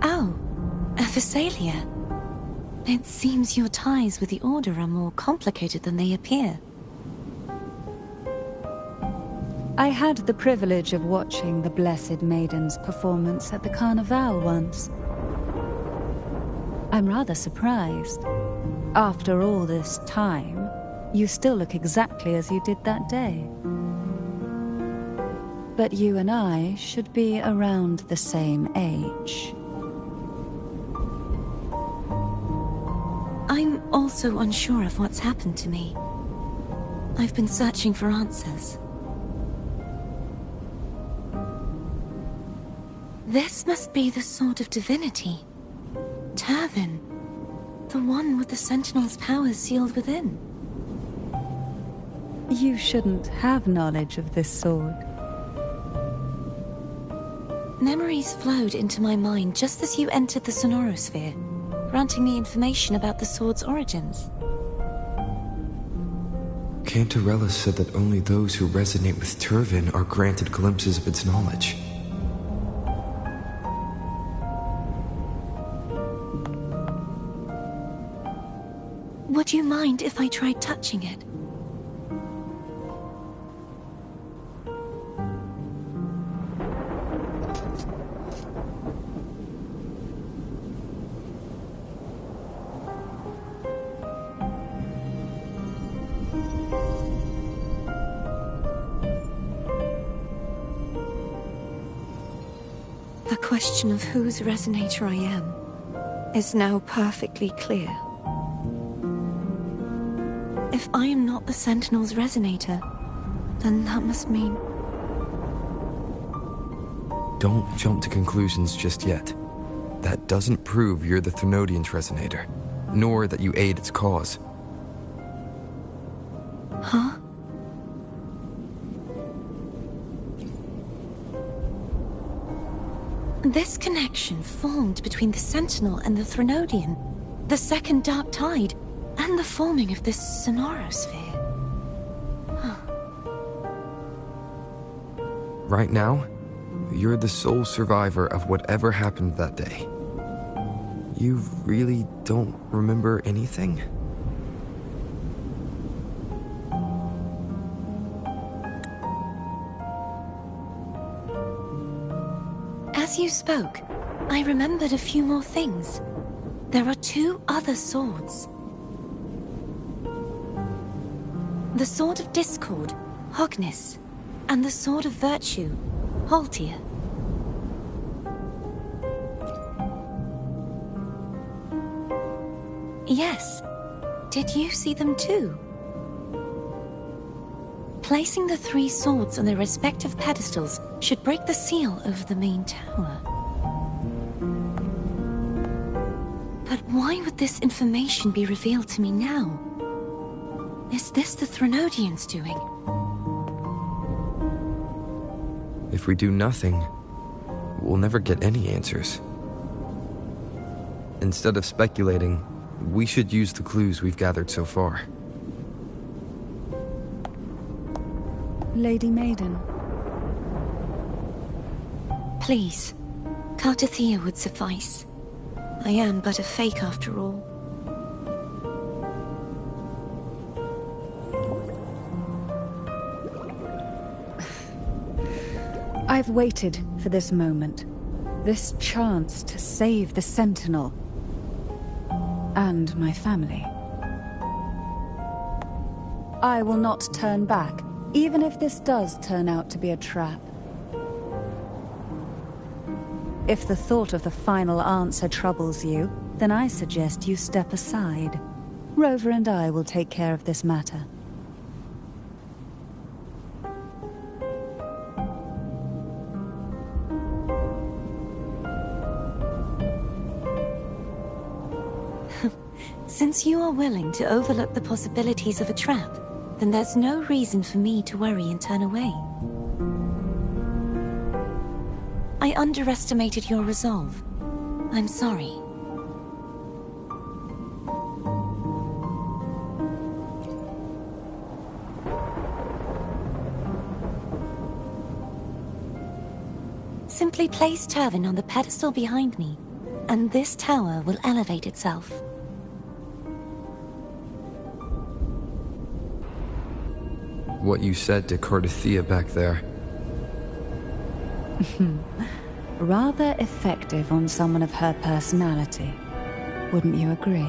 Oh, a Physalia. It seems your ties with the Order are more complicated than they appear. I had the privilege of watching the Blessed Maiden's performance at the Carnival once. I'm rather surprised. After all this time, you still look exactly as you did that day. But you and I should be around the same age. I'm also unsure of what's happened to me. I've been searching for answers. This must be the Sword of Divinity. Tervin. The one with the Sentinel's powers sealed within. You shouldn't have knowledge of this sword. Memories flowed into my mind just as you entered the Sonorosphere, granting me information about the sword's origins. Cantarella said that only those who resonate with Tervin are granted glimpses of its knowledge. Would you mind if I tried touching it? The question of whose resonator I am is now perfectly clear. If I am not the Sentinel's resonator, then that must mean... Don't jump to conclusions just yet. That doesn't prove you're the Threnodian's resonator, nor that you aid its cause. Huh? This connection formed between the Sentinel and the Threnodian, the second Dark Tide, and the forming of this Sonorosphere. Huh. Right now, you're the sole survivor of whatever happened that day. You really don't remember anything? As you spoke, I remembered a few more things. There are 2 other swords. The Sword of Discord, Hognis, and the Sword of Virtue, Haltir. Yes. Did you see them too? Placing the 3 swords on their respective pedestals should break the seal over the main tower. But why would this information be revealed to me now? Is this the Threnodians doing? If we do nothing, we'll never get any answers. Instead of speculating, we should use the clues we've gathered so far. Lady Maiden. Please, Cartathea would suffice. I am but a fake after all. I've waited for this moment. This chance to save the Sentinel. And my family. I will not turn back, even if this does turn out to be a trap. If the thought of the final answer troubles you, then I suggest you step aside. Rover and I will take care of this matter. Since you are willing to overlook the possibilities of a trap, then there's no reason for me to worry and turn away. I underestimated your resolve. I'm sorry. Simply place Turvin on the pedestal behind me, and this tower will elevate itself. What you said to Cartathea back there. Rather effective on someone of her personality. Wouldn't you agree?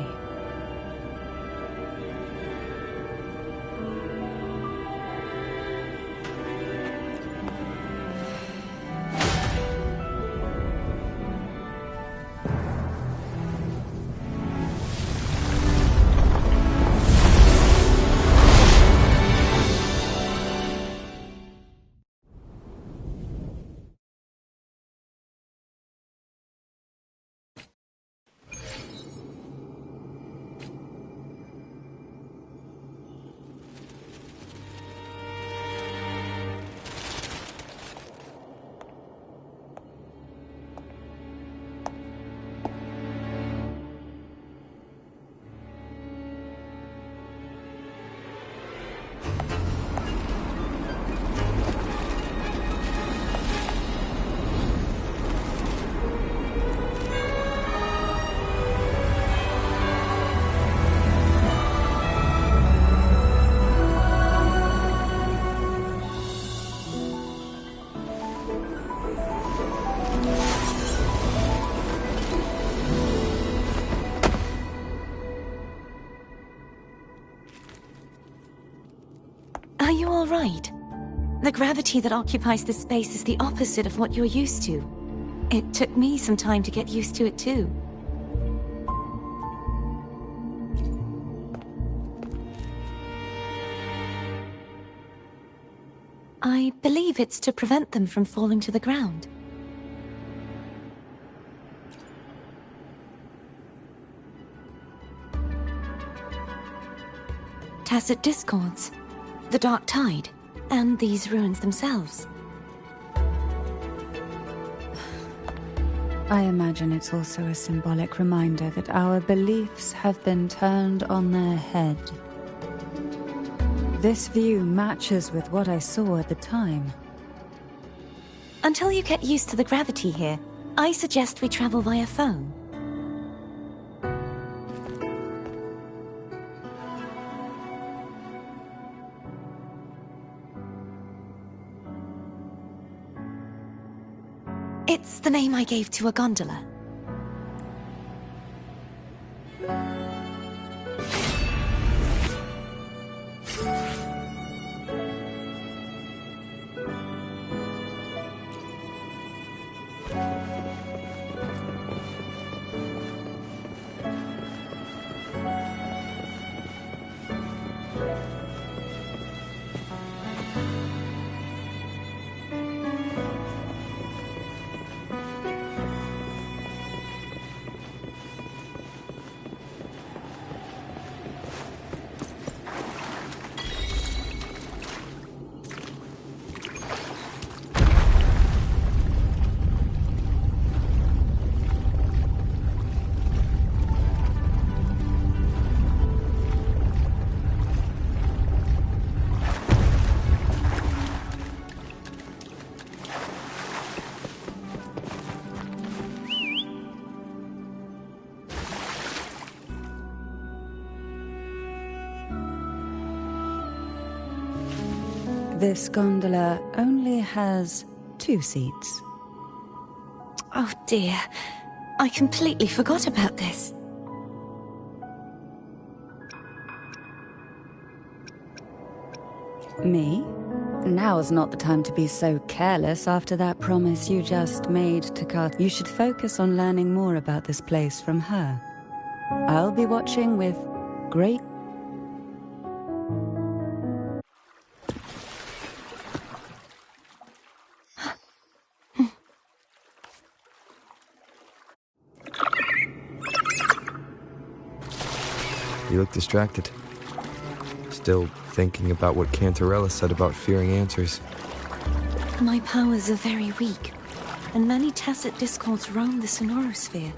Are you all right? The gravity that occupies this space is the opposite of what you're used to. It took me some time to get used to it too. I believe it's to prevent them from falling to the ground. Tacit discords, the Dark Tide, and these ruins themselves. I imagine it's also a symbolic reminder that our beliefs have been turned on their head. This view matches with what I saw at the time. Until you get used to the gravity here, I suggest we travel via phone. It's the name I gave to a gondola. This gondola only has 2 seats. Oh dear, I completely forgot about this. Me? Now's not the time to be so careless after that promise you just made to Kat. You should focus on learning more about this place from her. I'll be watching with great... You look distracted. Still thinking about what Cantarella said about fearing answers. My powers are very weak, and many tacit discords roam the Sonorosphere.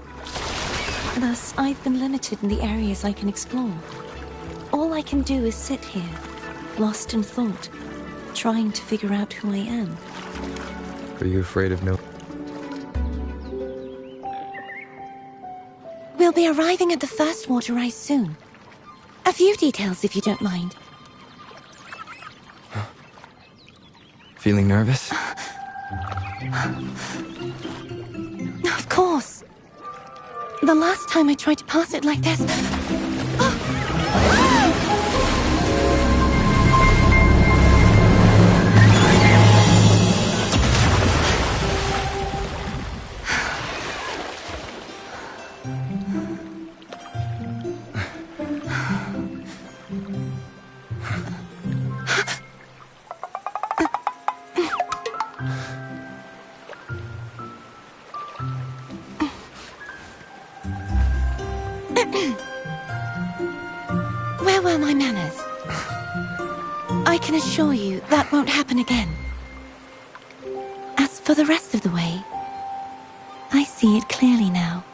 Thus, I've been limited in the areas I can explore. All I can do is sit here, lost in thought, trying to figure out who I am. Are you afraid of no... We'll be arriving at the first water rise soon. A few details, if you don't mind. Feeling nervous? Of course. The last time I tried to pass it like this... Where were my manners? I can assure you that won't happen again. As for the rest of the way, I see it clearly now.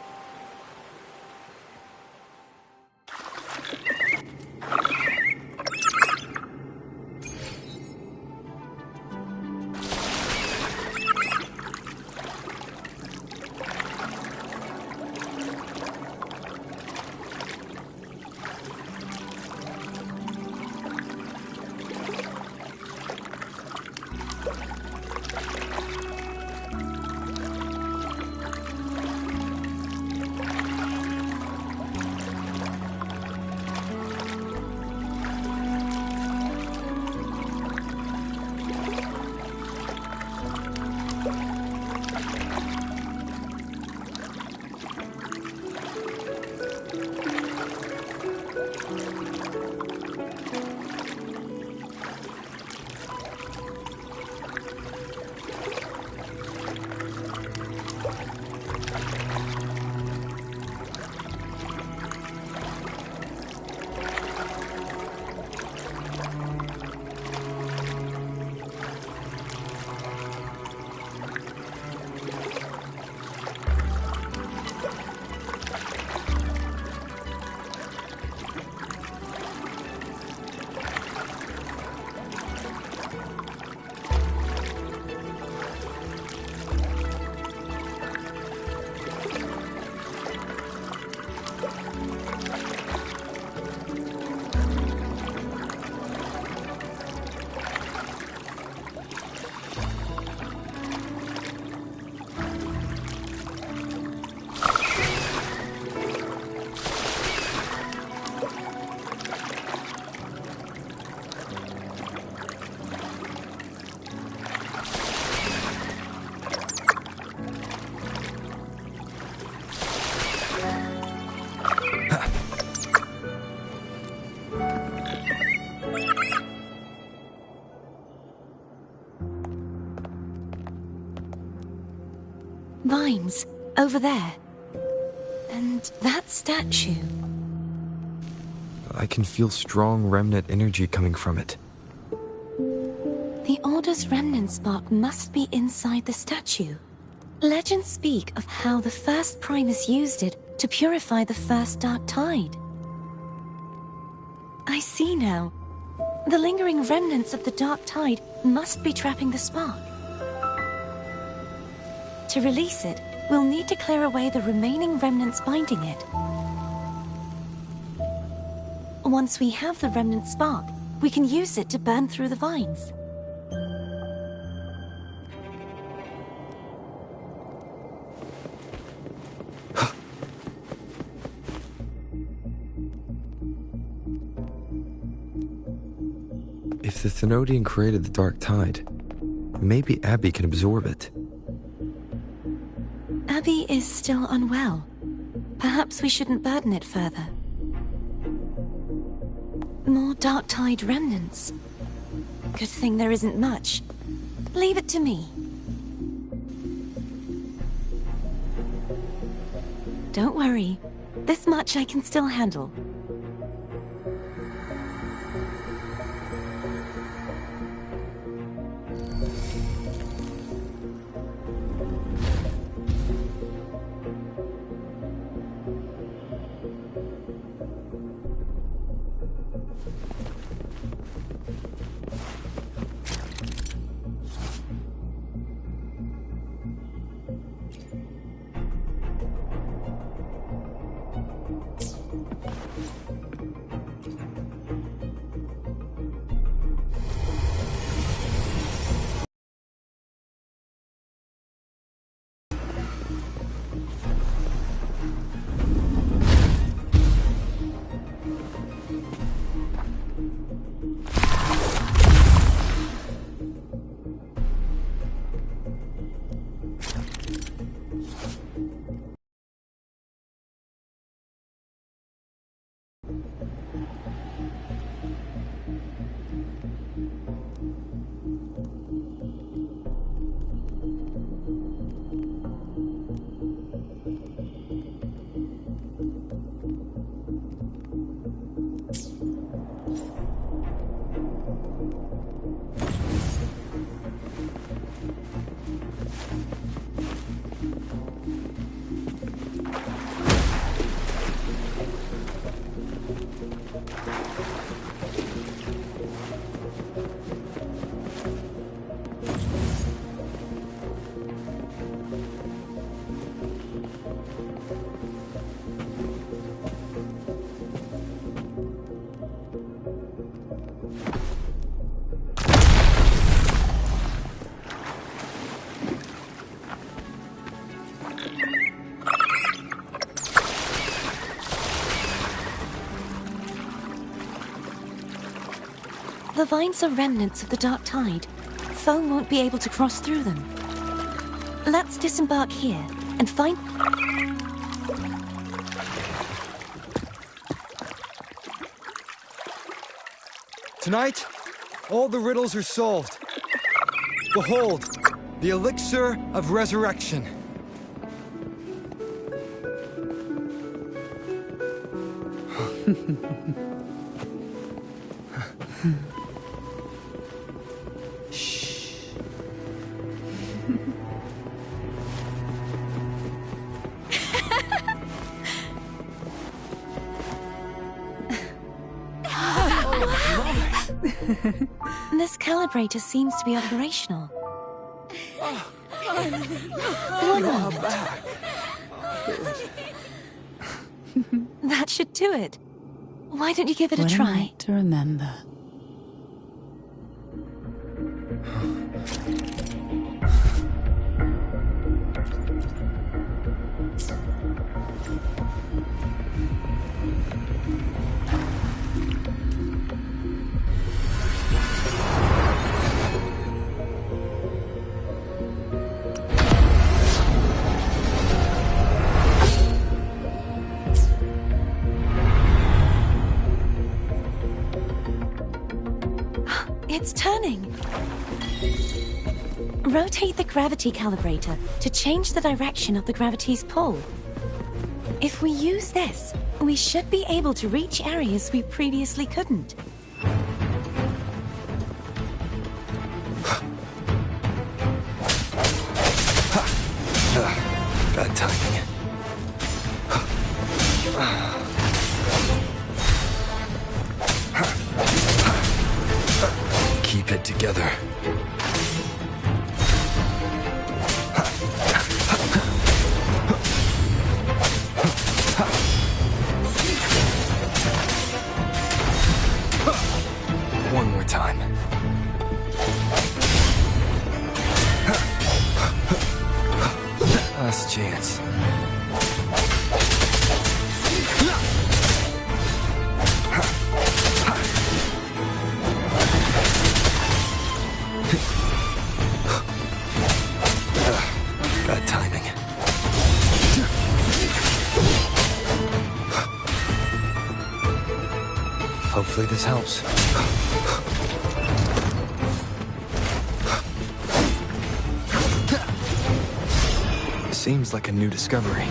Vines, over there. And that statue. I can feel strong remnant energy coming from it. The Order's remnant spark must be inside the statue. Legends speak of how the first Primus used it to purify the first Dark Tide. I see now. The lingering remnants of the Dark Tide must be trapping the spark. To release it, we'll need to clear away the remaining remnants binding it. Once we have the remnant spark, we can use it to burn through the vines. If the Thenodian created the Dark Tide, maybe Abby can absorb it. Abby is still unwell. Perhaps we shouldn't burden it further. More Dark Tide remnants. Good thing there isn't much. Leave it to me. Don't worry. This much I can still handle. The vines are remnants of the Dark Tide. Foe won't be able to cross through them. Let's disembark here and find... Tonight, all the riddles are solved. Behold, the elixir of resurrection. This calibrator seems to be operational. That should do it. Why don't you give it a try? What a night to remember. It's turning. Rotate the gravity calibrator to change the direction of the gravity's pull. If we use this, we should be able to reach areas we previously couldn't. Bad timing. Keep it together. One more time. Last chance. Bad timing. Hopefully this helps. Seems like a new discovery.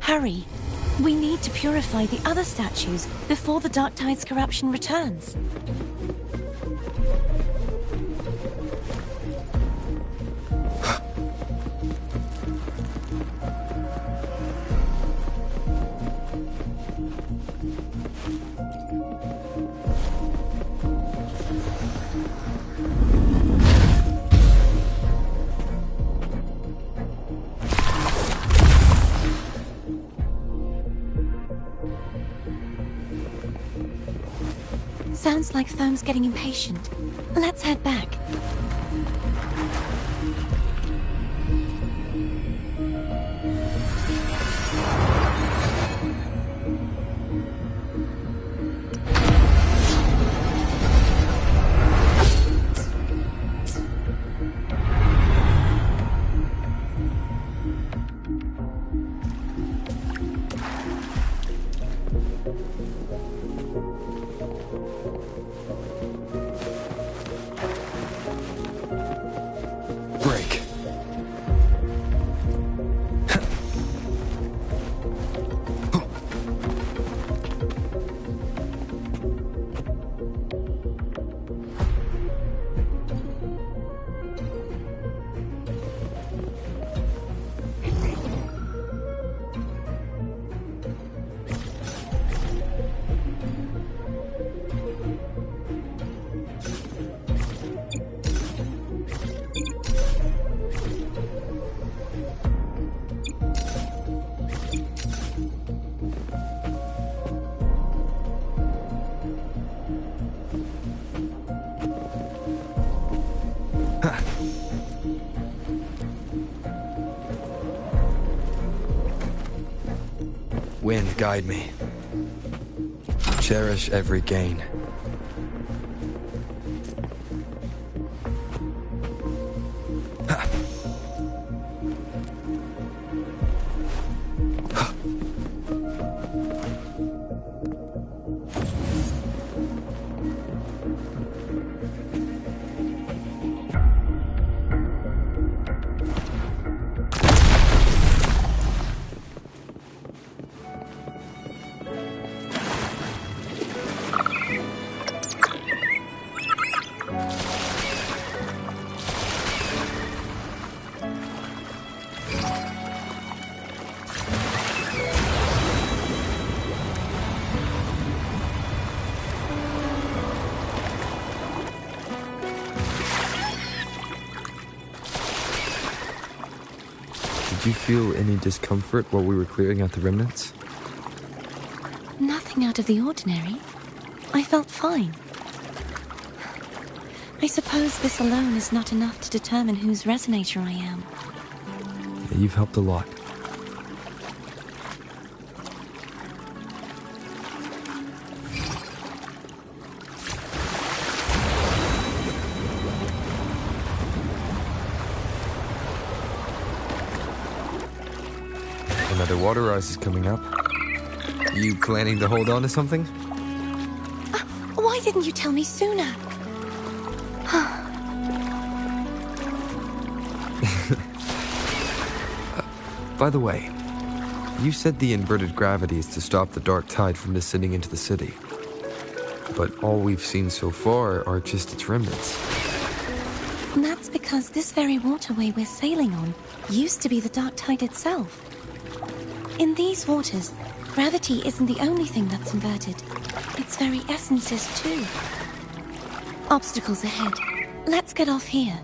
Hurry! We need to purify the other statues before the Dark Tide's corruption returns. Sounds like Thome's getting impatient. Let's head back. Break. Wind, guide me. Cherish every gain. Did you feel any discomfort while we were clearing out the remnants? Nothing out of the ordinary. I felt fine. I suppose this alone is not enough to determine whose resonator I am. Yeah, you've helped a lot. Another water rise is coming up. You planning to hold on to something? Why didn't you tell me sooner? By the way, you said the inverted gravity is to stop the dark tide from descending into the city. But all we've seen so far are just its remnants. And that's because this very waterway we're sailing on used to be the dark tide itself. In these waters, gravity isn't the only thing that's inverted. Its very essence is too. Obstacles ahead. Let's get off here.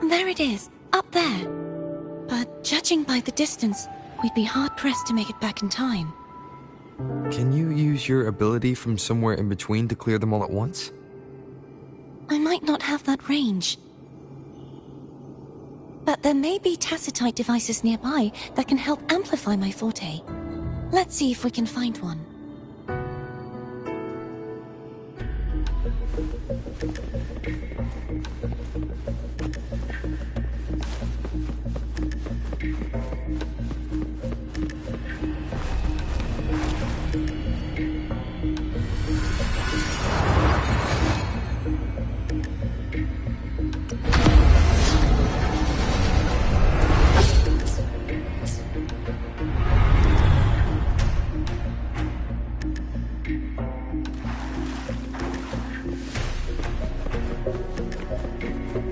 There it is, up there. But judging by the distance, we'd be hard-pressed to make it back in time. Can you use your ability from somewhere in between to clear them all at once? I might not have that range. But there may be tacitite devices nearby that can help amplify my forte. Let's see if we can find one.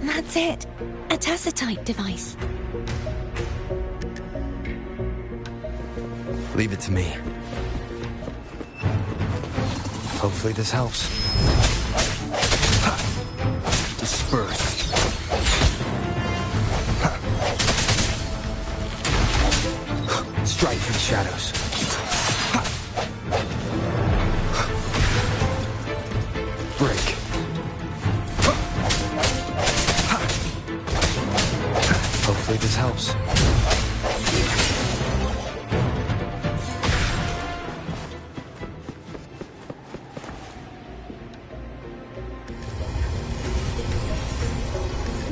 That's it. A tacitite device. Leave it to me. Hopefully this helps. Disperse. Strike for the shadows. Break. Hopefully this helps.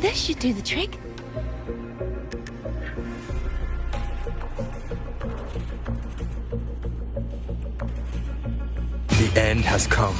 This should do the trick. The end has come.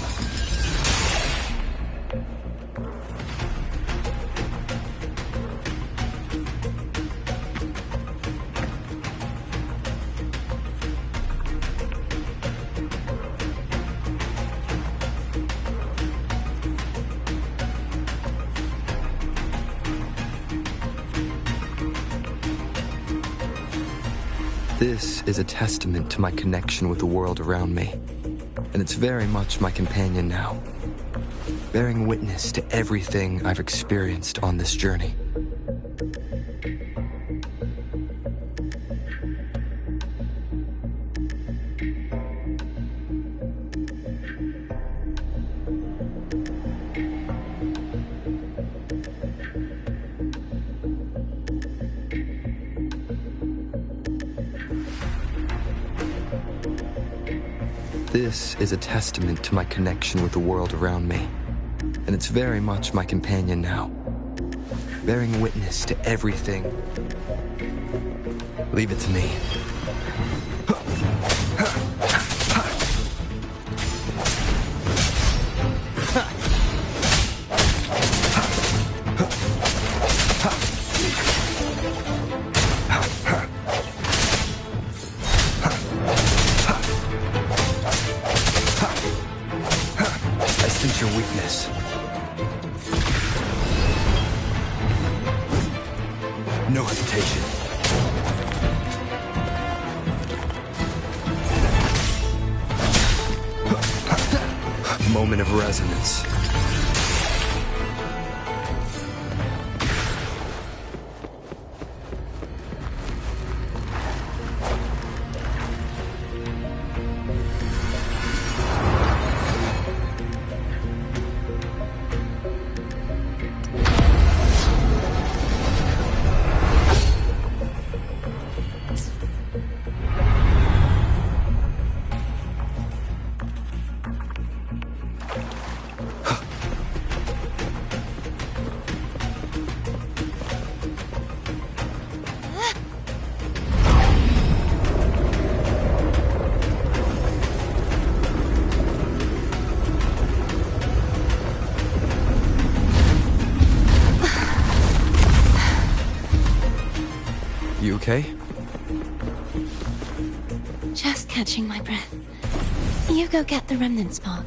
This is a testament to my connection with the world around me, and it's very much my companion now, bearing witness to everything I've experienced on this journey. This is a testament to my connection with the world around me, and it's very much my companion now, bearing witness to everything. Leave it to me. Your weakness. No hesitation. Moment of resonance. okay? Just catching my breath. You go get the remnant spark.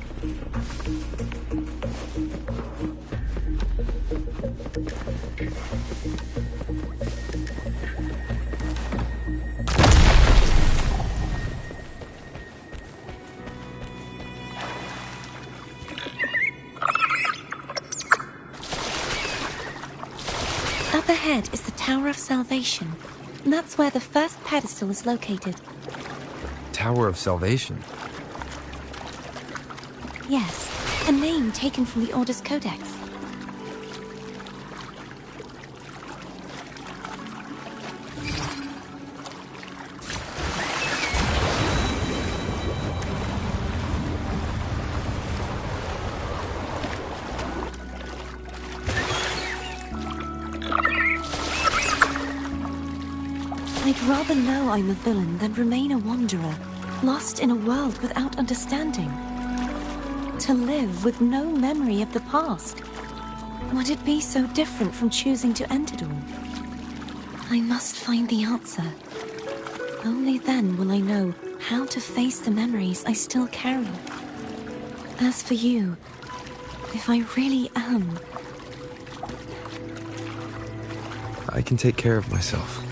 Up ahead is the Tower of Salvation. That's where the first pedestal is located. Tower of Salvation? Yes, a name taken from the Order's Codex. I'd rather know I'm a villain than remain a wanderer, lost in a world without understanding. To live with no memory of the past. Would it be so different from choosing to end it all? I must find the answer. Only then will I know how to face the memories I still carry. As for you, if I really am... I can take care of myself.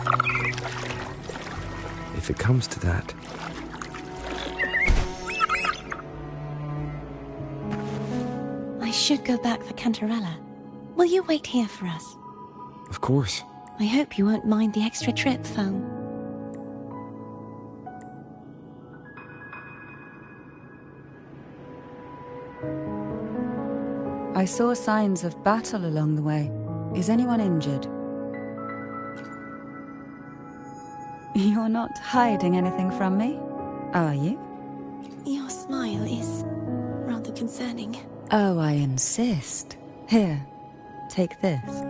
If it comes to that. I should go back for Cantarella. Will you wait here for us? Of course. I hope you won't mind the extra trip, Foe. I saw signs of battle along the way. Is anyone injured? You're not hiding anything from me, are you? Your smile is rather concerning. Oh, I insist. Here, take this.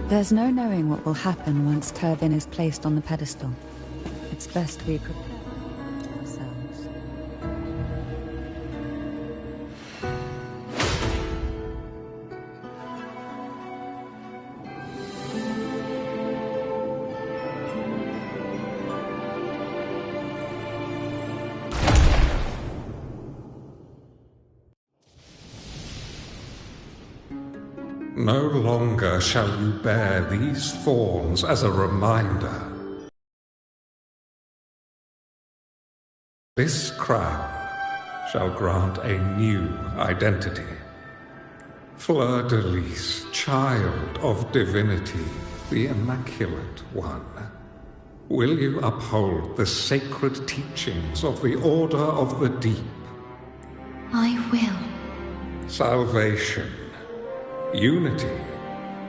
There's no knowing what will happen once Turvin is placed on the pedestal. It's best we prepare ourselves. No longer shall you bear these thorns as a reminder. This crown shall grant a new identity. Fleur-de-Lis, child of divinity, the Immaculate One. Will you uphold the sacred teachings of the Order of the Deep? I will. Salvation, unity,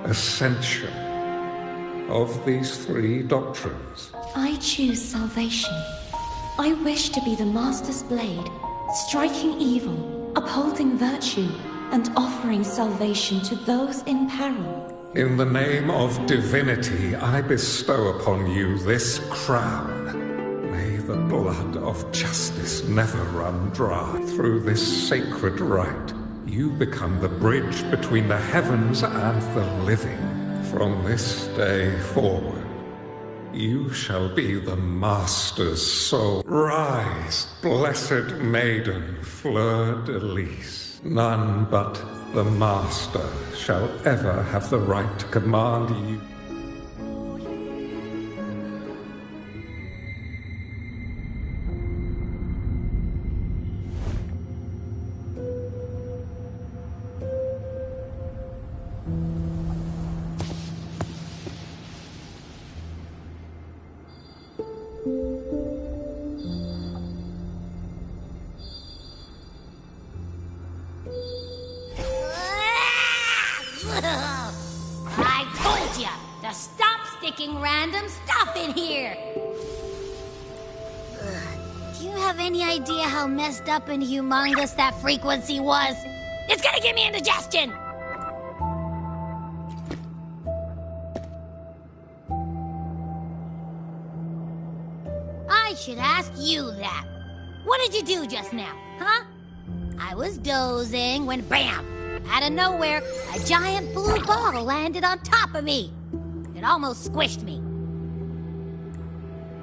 ascension. Of these three doctrines, I choose salvation. I wish to be the Master's blade, striking evil, upholding virtue, and offering salvation to those in peril. in the name of divinity, I bestow upon you this crown. May the blood of justice never run dry. Through this sacred rite, you become the bridge between the heavens and the living. From this day forward, you shall be the Master's soul. Rise, blessed maiden Fleur-de-Lis. None but the Master shall ever have the right to command you. I told ya to stop sticking random stuff in here! Do you have any idea how messed up and humongous that frequency was? It's gonna give me indigestion! I should ask you that. What did you do just now, huh? I was dozing when BAM! Out of nowhere, a giant blue ball landed on top of me. It almost squished me.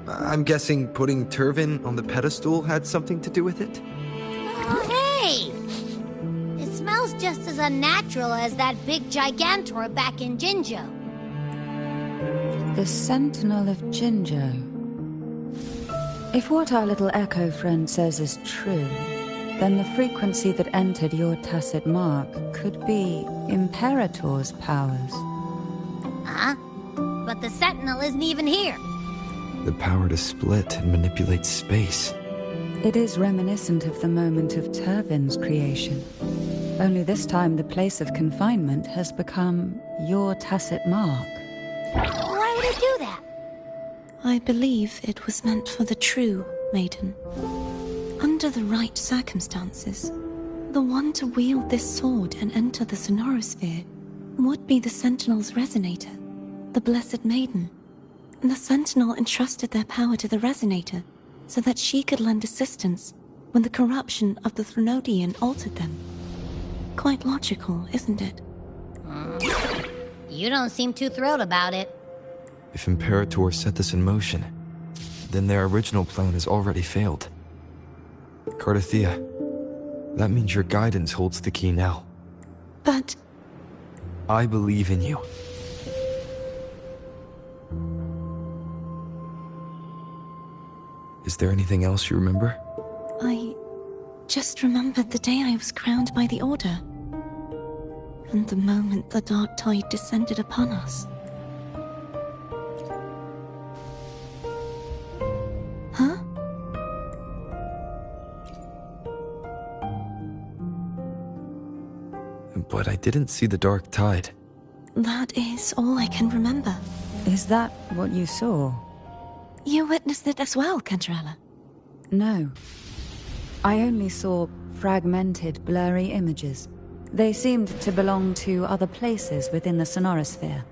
I'm guessing putting Turvin on the pedestal had something to do with it? Oh, hey! It smells just as unnatural as that big Gigantor back in Jinzhou. The Sentinel of Jinzhou. If what our little echo friend says is true, then the frequency that entered your tacit mark could be Imperator's powers. Huh? But the Sentinel isn't even here. The power to split and manipulate space. It is reminiscent of the moment of Turvin's creation. Only this time the place of confinement has become your tacit mark. Why would it do that? I believe it was meant for the true maiden. Under the right circumstances, the one to wield this sword and enter the Sonorosphere would be the Sentinel's Resonator, the Blessed Maiden. The Sentinel entrusted their power to the Resonator so that she could lend assistance when the corruption of the Threnodian altered them. Quite logical, isn't it? You don't seem too thrilled about it. If Imperator set this in motion, then their original plan has already failed. Cardathea, that means your guidance holds the key now. But I believe in you. Is there anything else you remember? I just remembered the day I was crowned by the Order. And the moment the dark tide descended upon us. Huh? But I didn't see the dark tide. That is all I can remember. Is that what you saw? You witnessed it as well, Cantarella? No. I only saw fragmented, blurry images. They seemed to belong to other places within the Sonorosphere.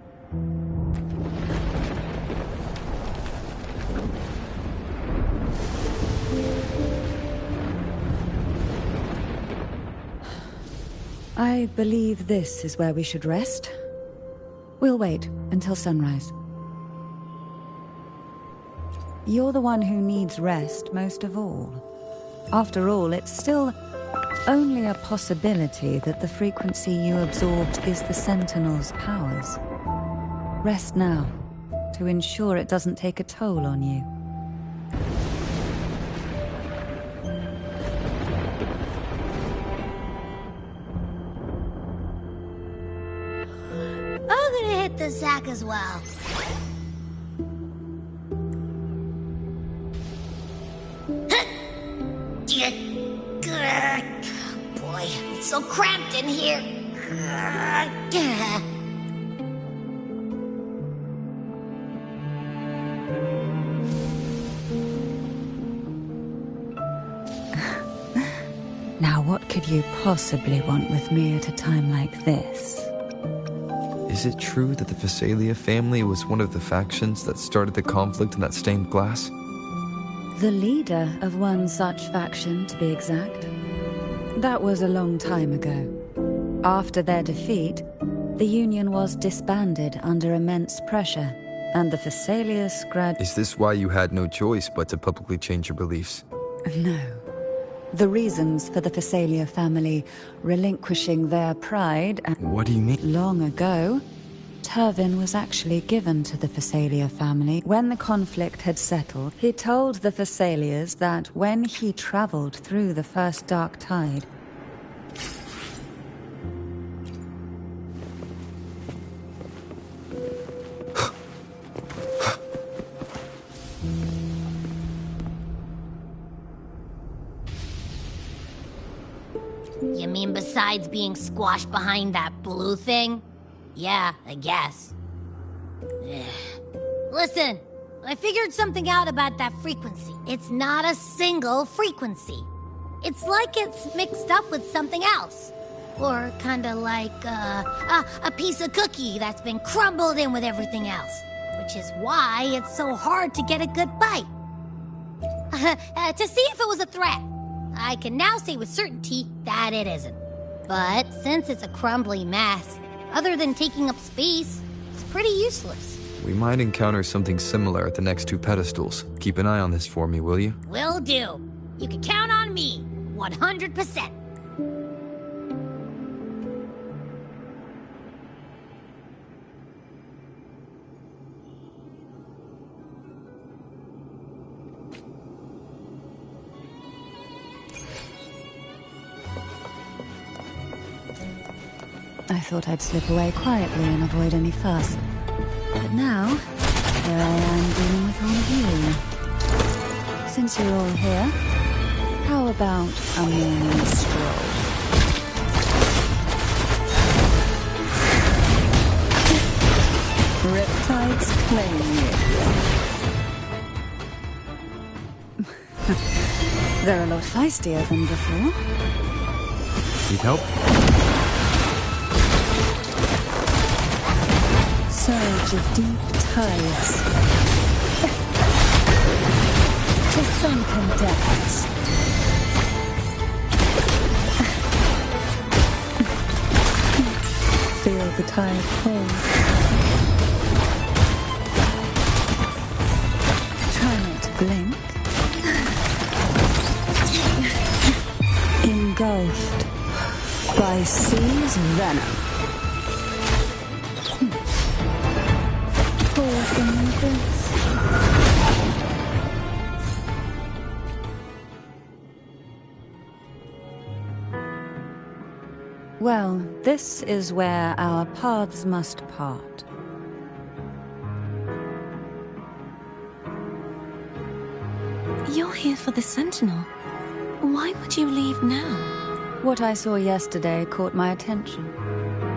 I believe this is where we should rest. We'll wait until sunrise. You're the one who needs rest most of all. After all, it's still only a possibility that the frequency you absorbed is the Sentinel's powers. Rest now, to ensure it doesn't take a toll on you. I'm gonna hit the sack as well. Boy, it's so cramped in here. Now what could you possibly want with me at a time like this? Is it true that the Phasalia family was one of the factions that started the conflict in that stained glass? The leader of one such faction, to be exact. That was a long time ago. After their defeat, the Union was disbanded under immense pressure, and the Phasalia's Is this why you had no choice but to publicly change your beliefs? No. The reasons for the Phasalia family relinquishing their pride and... What do you mean? Long ago, Turvin was actually given to the Phasalia family. When the conflict had settled, he told the Phasalias that when he traveled through the first dark tide, You mean besides being squashed behind that blue thing? Yeah, I guess. Listen, I figured something out about that frequency. It's not a single frequency. It's like it's mixed up with something else. Or kinda like a piece of cookie that's been crumbled in with everything else. Which is why it's so hard to get a good bite. To see if it was a threat. I can now say with certainty that it isn't. But since it's a crumbly mess, other than taking up space, it's pretty useless. We might encounter something similar at the next two pedestals. Keep an eye on this for me, will you? Will do. You can count on me, 100%. I thought I'd slip away quietly and avoid any fuss. But now, here I am dealing with all of you. Since you're all here, how about a morning stroll? Riptides claim you. They're a lot feistier than before. Need help? Surge of deep tides to sunken depths. Feel the tide pull. Try not to blink. Engulfed by sea's venom. Well, this is where our paths must part. You're here for the Sentinel. Why would you leave now? What I saw yesterday caught my attention.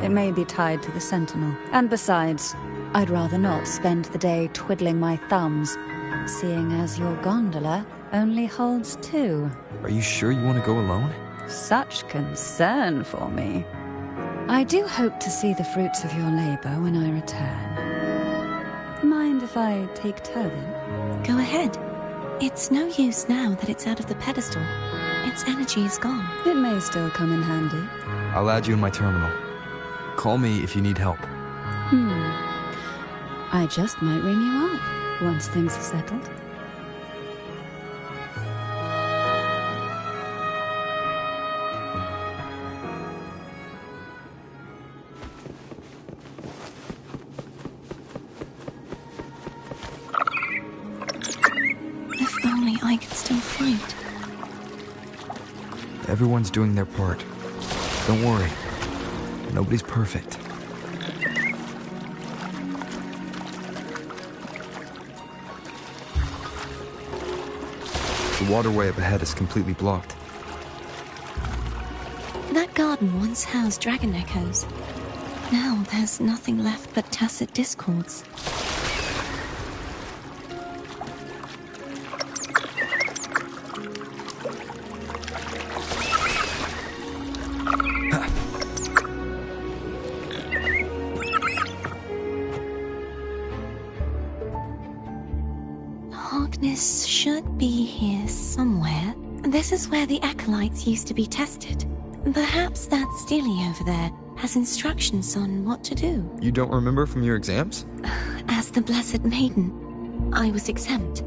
It may be tied to the Sentinel. And besides, I'd rather not spend the day twiddling my thumbs, seeing as your gondola only holds two. Are you sure you want to go alone? Such concern for me. I do hope to see the fruits of your labor when I return. Mind if I take Turvin? Go ahead. It's no use now that it's out of the pedestal. Its energy is gone. It may still come in handy. I'll add you in my terminal. Call me if you need help. I just might ring you up once things are settled. Everyone's doing their part. Don't worry. Nobody's perfect. The waterway up ahead is completely blocked. That garden once housed dragon echoes. Now there's nothing left but tacit discords. Hogness should be here somewhere. This is where the acolytes used to be tested. Perhaps that Steely over there has instructions on what to do. You don't remember from your exams? As the Blessed Maiden, I was exempt.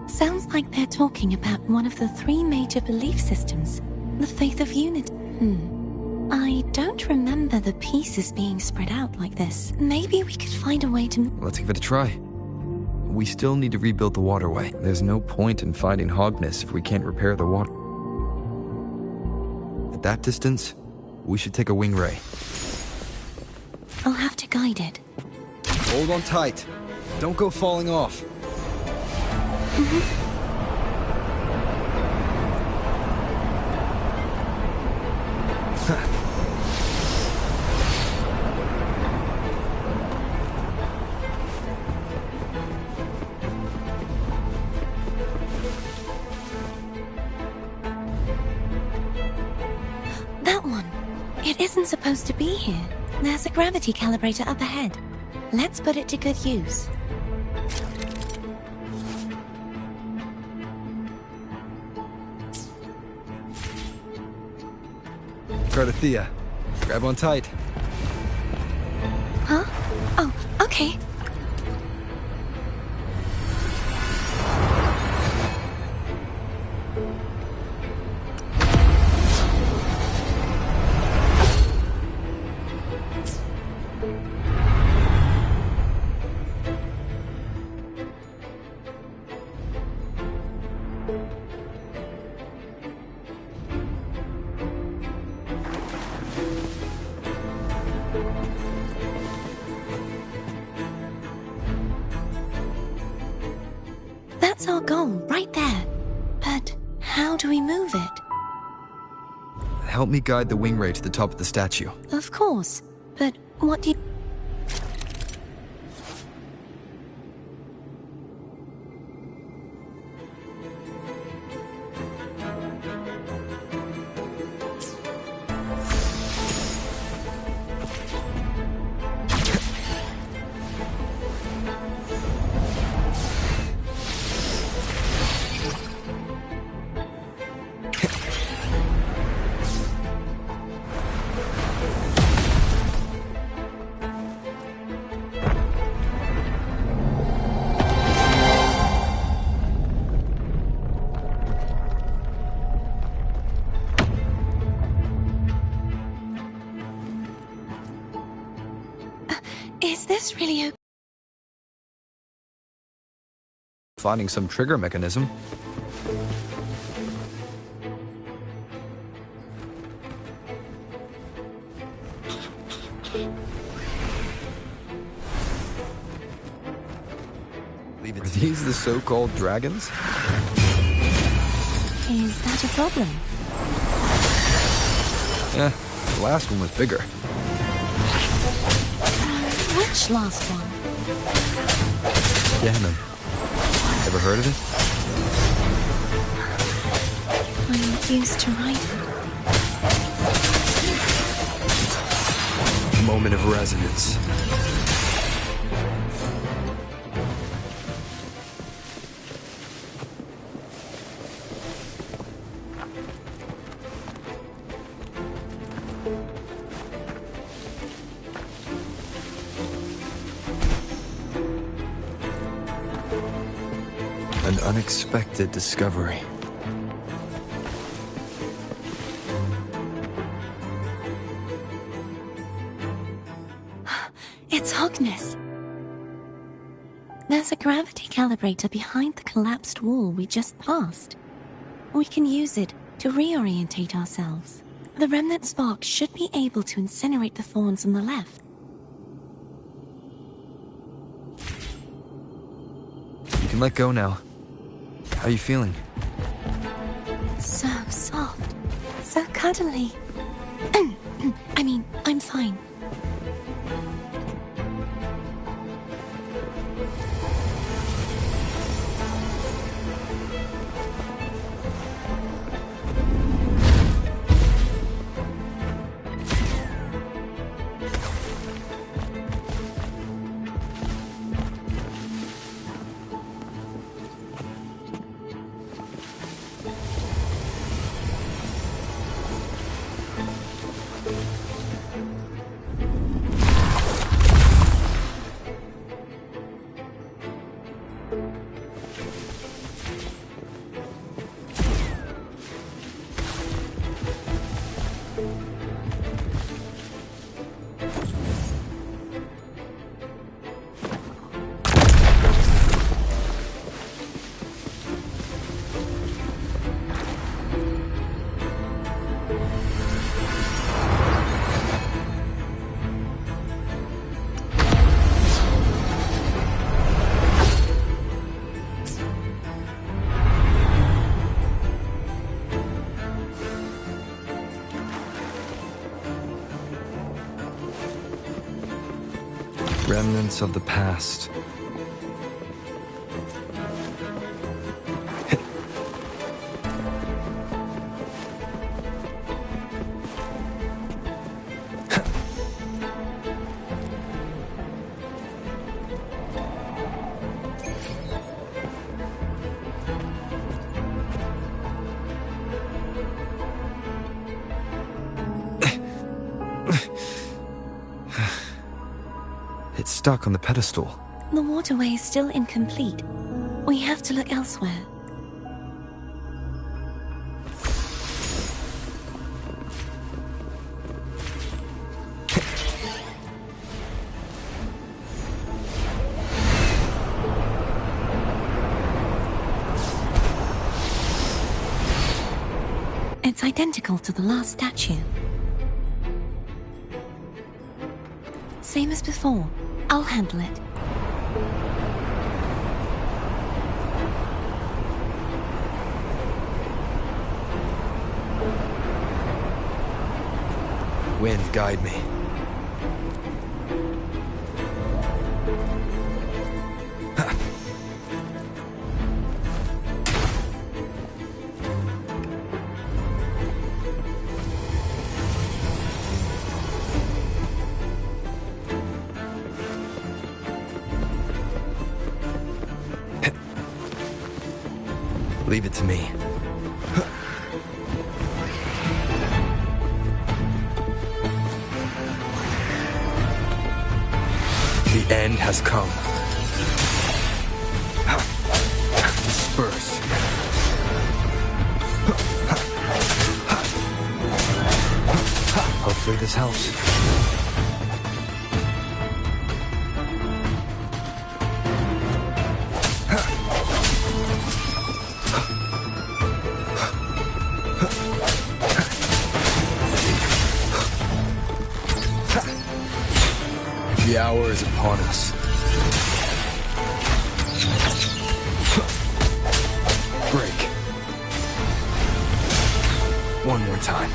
Sounds like they're talking about one of the 3 major belief systems, the faith of unity. I don't remember the pieces being spread out like this. Maybe we could find a way to... Let's give it a try. We still need to rebuild the waterway. There's no point in fighting Hogness if we can't repair the water. At that distance, we should take a wing ray. I'll have to guide it. Hold on tight. Don't go falling off. That one. It isn't supposed to be here. There's a gravity calibrator up ahead. Let's put it to good use. Cardothea, grab on tight. Huh? Oh, okay. That's our goal, right there. But how do we move it? Help me guide the wing ray to the top of the statue. Of course. But what do you... Is this really okay? Finding some trigger mechanism. Are these the so-called dragons? Is that a problem? Yeah, the last one was bigger. Which last one? Ganon. Ever heard of it? I'm not used to riding. Moment of resonance. An unexpected discovery. It's Hogness. Ignis! There's a gravity calibrator behind the collapsed wall we just passed. We can use it to reorientate ourselves. The remnant spark should be able to incinerate the thorns on the left. You can let go now. How are you feeling? So soft. So cuddly. I mean, I'm fine. Remnants of the past. It's stuck on the pedestal. The waterway is still incomplete. We have to look elsewhere. It's identical to the last statue. Same as before. I'll handle it. Wind, guide me. Leave it to me. The end has come. Disperse. Hopefully this helps. The hour is upon us. Break. One more time.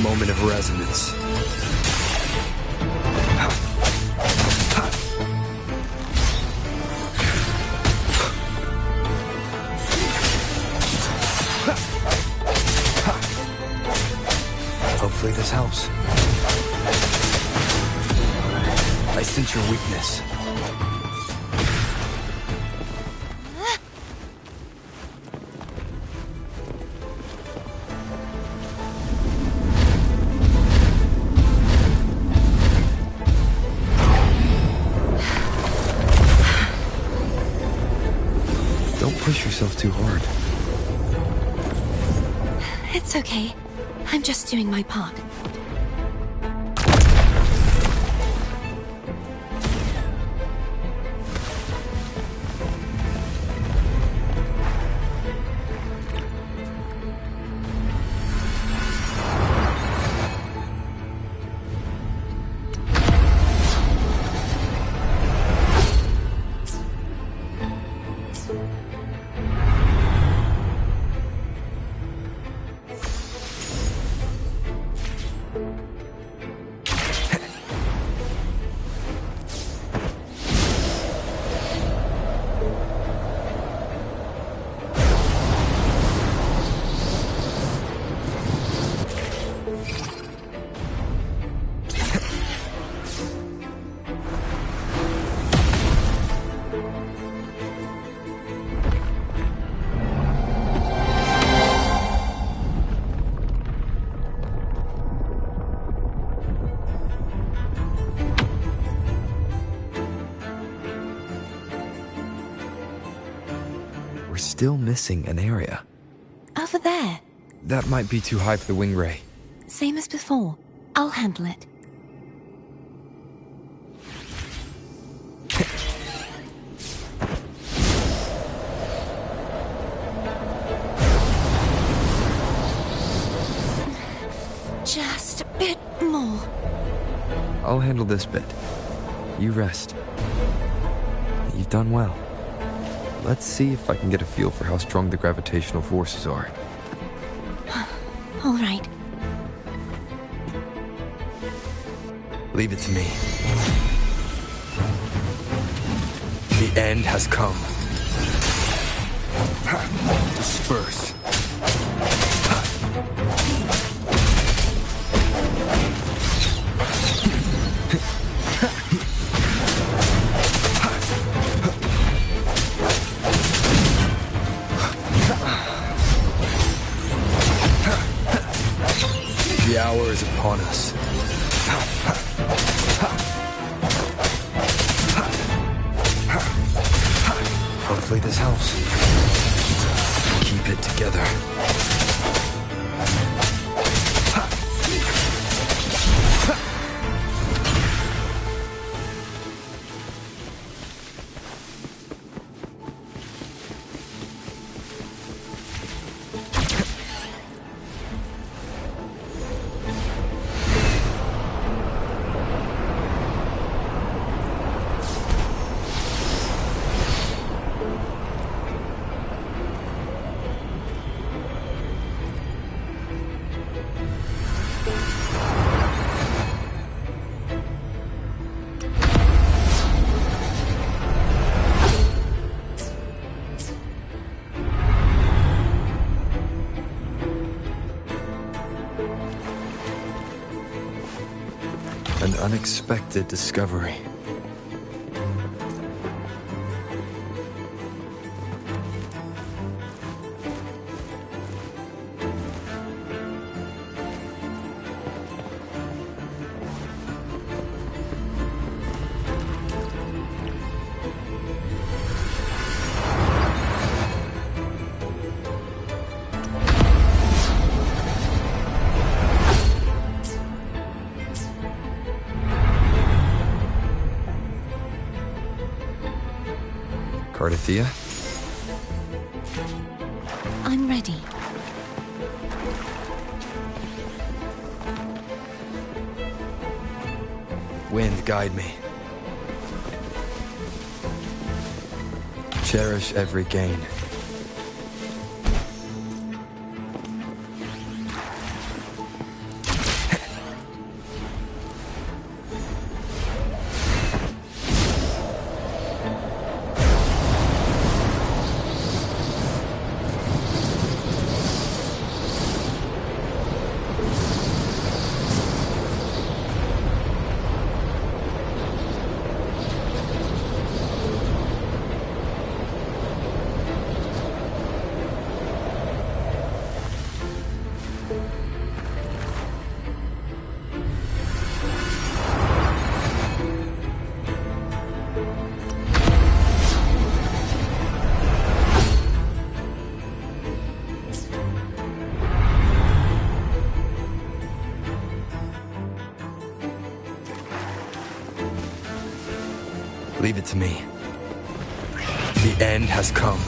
Moment of resonance. Hopefully this helps. I sense your weakness. Don't push yourself too hard. It's okay. I'm just doing my part. Still missing an area. Over there. That might be too high for the wing ray. Same as before. I'll handle it. Just a bit more. I'll handle this bit. You rest. You've done well. Let's see if I can get a feel for how strong the gravitational forces are. All right. Leave it to me. The end has come. Disperse. The hour is upon us. Hopefully this helps. Keep it together. An unexpected discovery. Cardathia? I'm ready. Wind, guide me. Cherish every gain. Leave it to me. The end has come.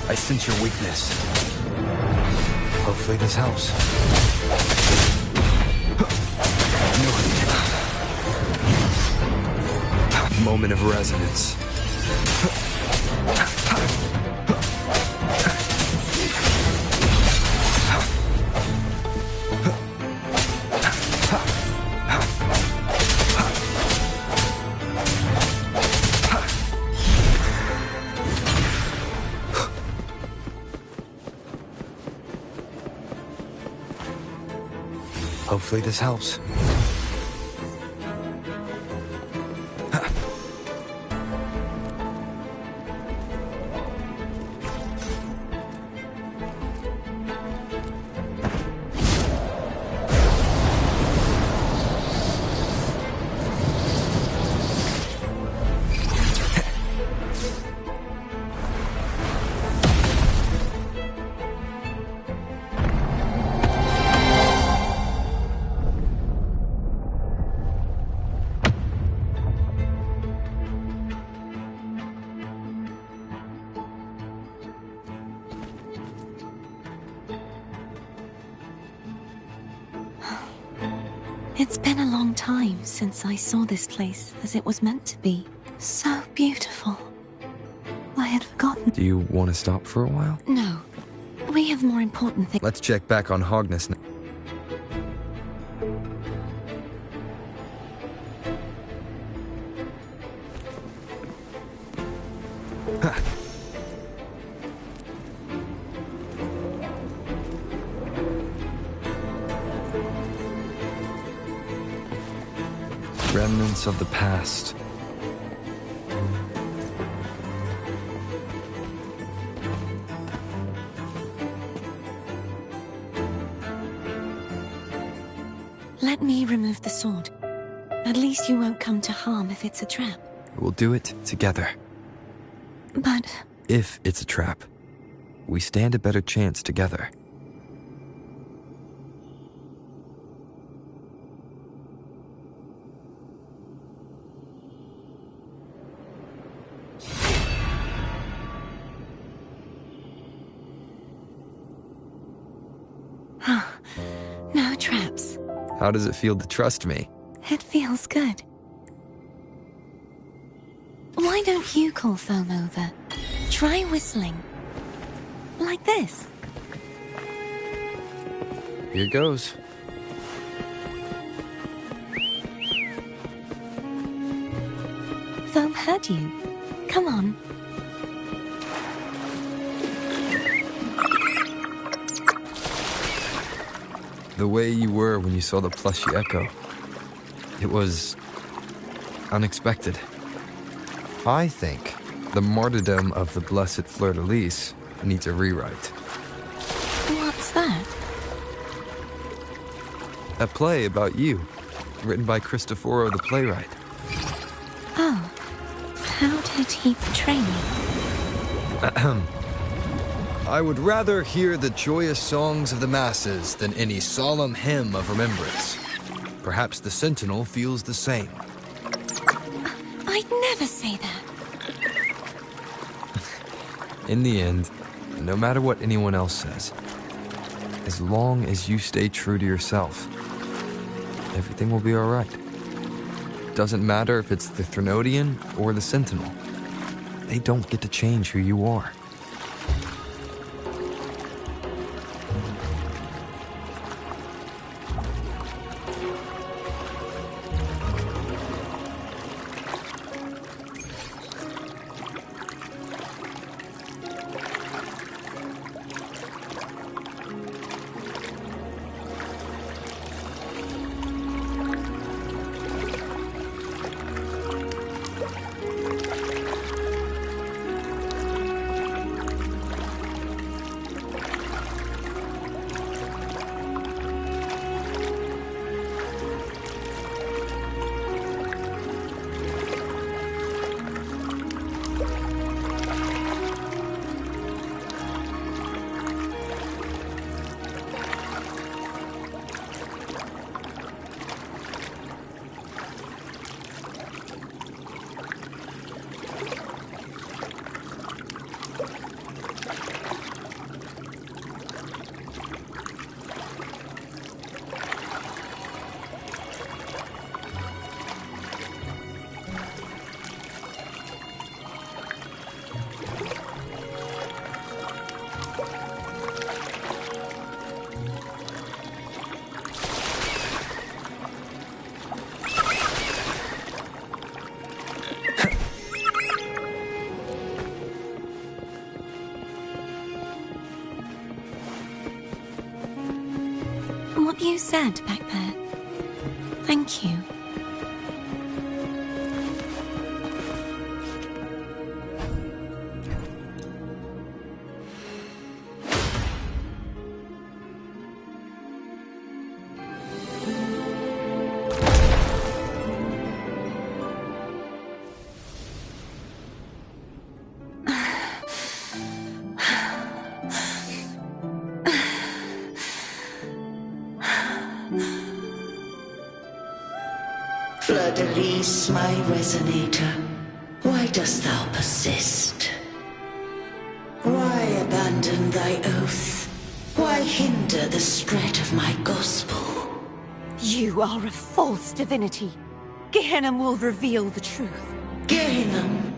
I sense your weakness. Hopefully this helps. Moment of resonance. Hopefully this helps. It's been a long time since I saw this place as it was meant to be. So beautiful. I had forgotten. Do you want to stop for a while? No. We have more important things. Let's check back on Hogness now. Remnants of the past. Let me remove the sword. At least you won't come to harm if it's a trap. We'll do it together. But... If it's a trap, we stand a better chance together. No traps. How does it feel to trust me? It feels good. Why don't you call Foam over? Try whistling. Like this. Here goes. Foam heard you. Come on. The way you were when you saw the plushy echo. It was... unexpected. I think the martyrdom of the Blessed Fleur-de-Lis needs a rewrite. What's that? A play about you, written by Cristoforo the playwright. Oh. How did he portray me? I would rather hear the joyous songs of the masses than any solemn hymn of remembrance. Perhaps the Sentinel feels the same. I'd never say that. In the end, no matter what anyone else says, as long as you stay true to yourself, everything will be all right. Doesn't matter if it's the Threnodian or the Sentinel. They don't get to change who you are. what you said back there. Thank you. Fleur-de-Lis, my resonator, why dost thou persist? Why abandon thy oath? Why hinder the spread of my gospel? You are a false divinity. Gehenna will reveal the truth. Gehenna,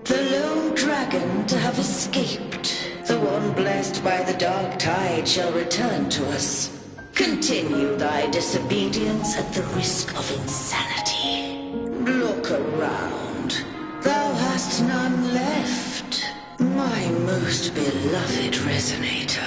the lone dragon to have escaped. The one blessed by the dark tide shall return to us. Continue thy disobedience at the risk of insanity. Look around. Thou hast none left. My most beloved resonator.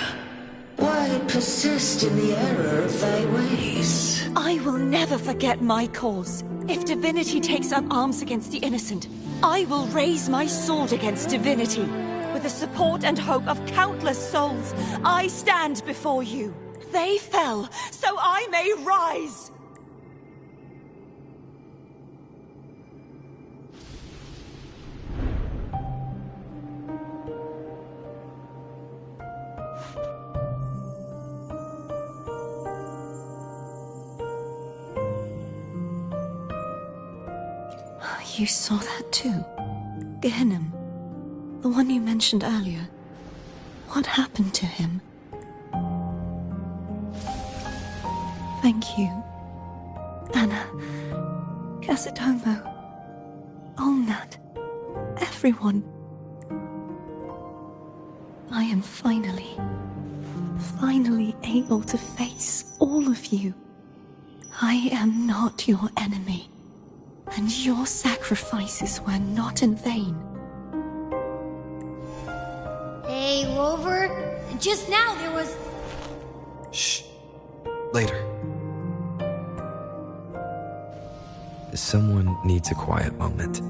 Why persist in the error of thy ways? I will never forget my cause. If divinity takes up arms against the innocent, I will raise my sword against divinity. With the support and hope of countless souls, I stand before you. They fell, so I may rise! You saw that too? Gehenna, the one you mentioned earlier. What happened to him? Thank you. Anna, Casidomo, Olnat, everyone. I am finally able to face all of you. I am not your enemy, and your sacrifices were not in vain. Hey, Rover, just now there was... Shh. Later. Someone needs a quiet moment.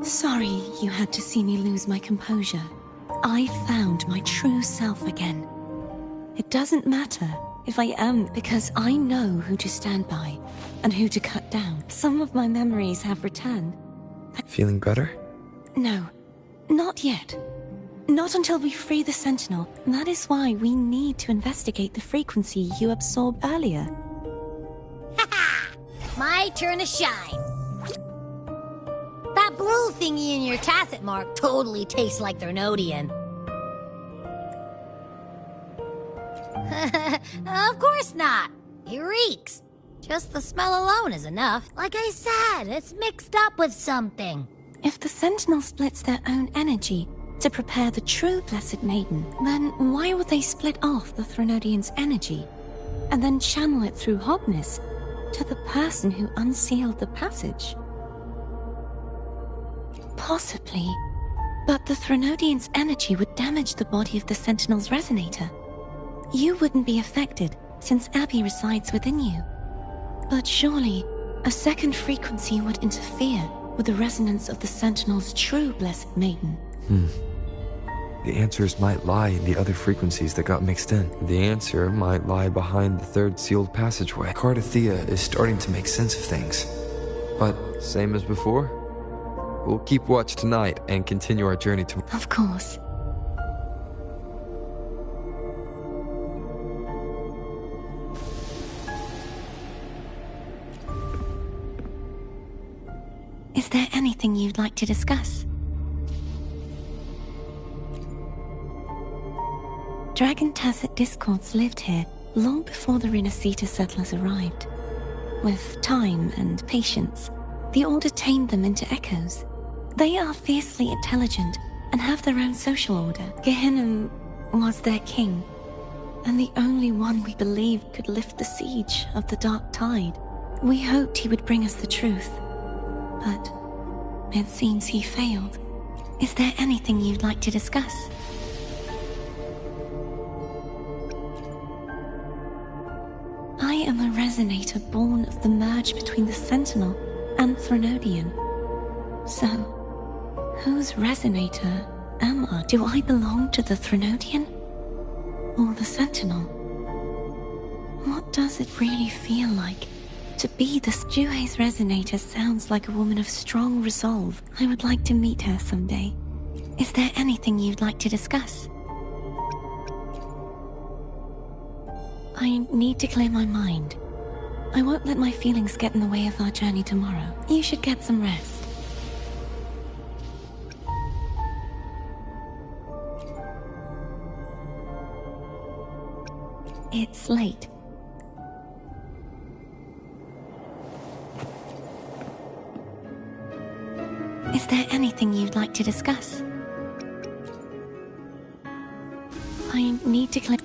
Sorry you had to see me lose my composure. I found my true self again. It doesn't matter if I am, because I know who to stand by and who to cut down. Some of my memories have returned. Feeling better? No, not yet. Not until we free the Sentinel. That is why we need to investigate the frequency you absorbed earlier. Ha-ha! My turn to shine. That blue thingy in your tacit mark totally tastes like Threnodian. Of course not. It reeks. Just the smell alone is enough. Like I said, it's mixed up with something. If the Sentinel splits their own energy to prepare the true Blessed Maiden, then why would they split off the Threnodian's energy and then channel it through Hobnis to the person who unsealed the passage? Possibly, but the Threnodian's energy would damage the body of the Sentinel's resonator. You wouldn't be affected, since Abby resides within you. But surely, a second frequency would interfere with the resonance of the Sentinel's true Blessed Maiden. The answers might lie in the other frequencies that got mixed in. The answer might lie behind the third sealed passageway. Cardathea is starting to make sense of things. But, same as before, we'll keep watch tonight and continue our journey to... Of course. Is there anything you'd like to discuss? Dragon Tacet discords lived here long before the Renacita settlers arrived. With time and patience, the Order tamed them into echoes. They are fiercely intelligent and have their own social order. Gehenna was their king, and the only one we believed could lift the siege of the Dark Tide. We hoped he would bring us the truth, but it seems he failed. Is there anything you'd like to discuss? resonator born of the merge between the Sentinel and Threnodian. So, whose resonator am I? Do I belong to the Threnodian? Or the Sentinel? What does it really feel like to be the Jue's resonator? Sounds like a woman of strong resolve. I would like to meet her someday. Is there anything you'd like to discuss? I need to clear my mind. I won't let my feelings get in the way of our journey tomorrow. You should get some rest. It's late. Is there anything you'd like to discuss? I need to clear...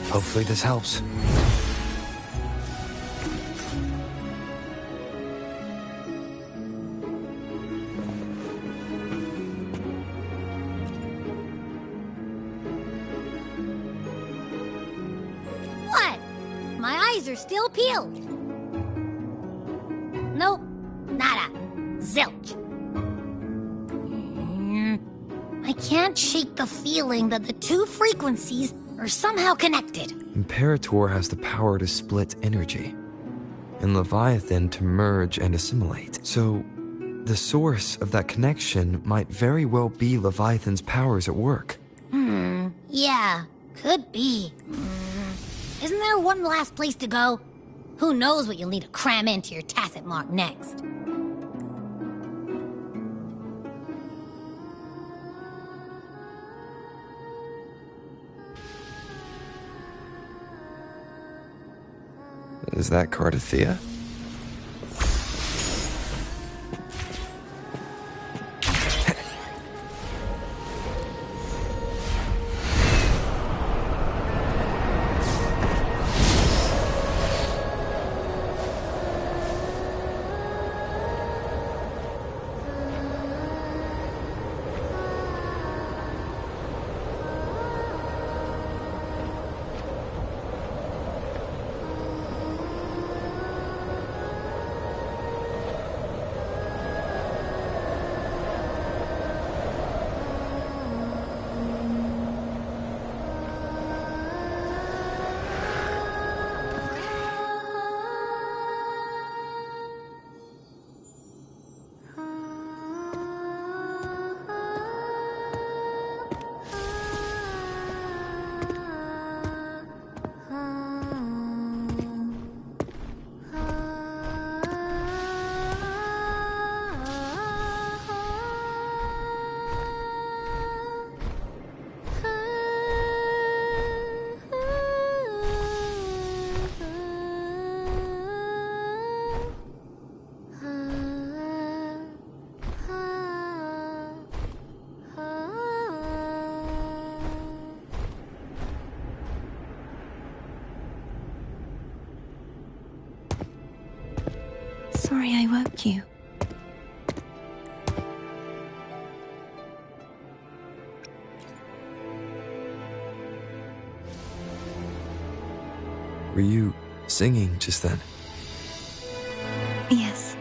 Hopefully this helps. What? My eyes are still peeled. Nope. Nada. Zilch. I can't shake the feeling that the two frequencies are somehow connected. Imperator has the power to split energy, and Leviathan to merge and assimilate. So, the source of that connection might very well be Leviathan's powers at work. Yeah, could be. Isn't there one last place to go? Who knows what you'll need to cram into your tacit mark next? Is that Cardathea? Sorry I woke you. Were you singing just then? Yes.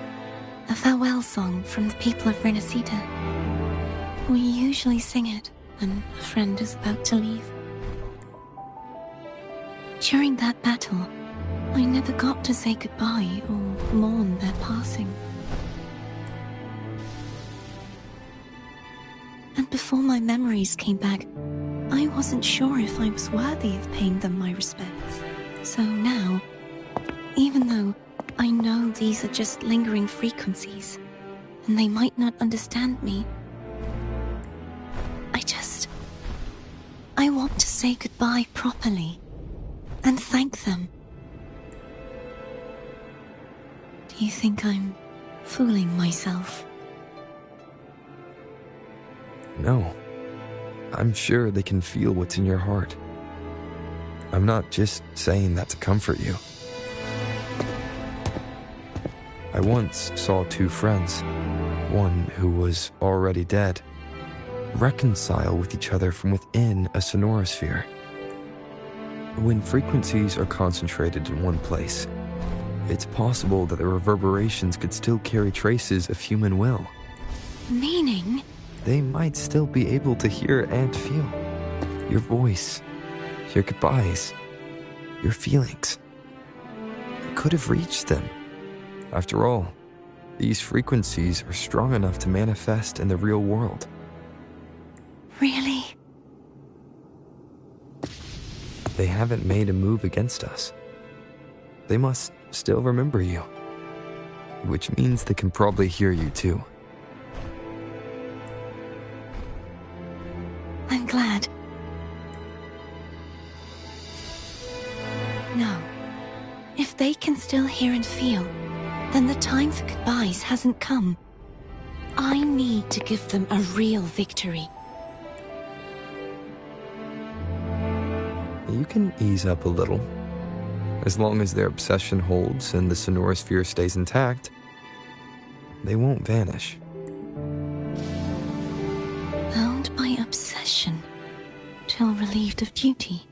A farewell song from the people of Renacita. We usually sing it when a friend is about to leave. During that battle, I never got to say goodbye or mourn their passing. And before my memories came back, I wasn't sure if I was worthy of paying them my respects. So now, even though I know these are just lingering frequencies, and they might not understand me, I want to say goodbye properly and thank them. Do you think I'm fooling myself? No. I'm sure they can feel what's in your heart. I'm not just saying that to comfort you. I once saw two friends, one who was already dead, reconcile with each other from within a sonorosphere. When frequencies are concentrated in one place, it's possible that the reverberations could still carry traces of human will. Meaning? They might still be able to hear and feel your voice, your goodbyes, your feelings. It could have reached them. After all, these frequencies are strong enough to manifest in the real world. Really? They haven't made a move against us. They must still remember you, which means they can probably hear you too. I'm glad. No. If they can still hear and feel, then the time for goodbyes hasn't come. I need to give them a real victory. You can ease up a little. As long as their obsession holds and the sonorosphere stays intact, they won't vanish. Bound by obsession, till relieved of duty.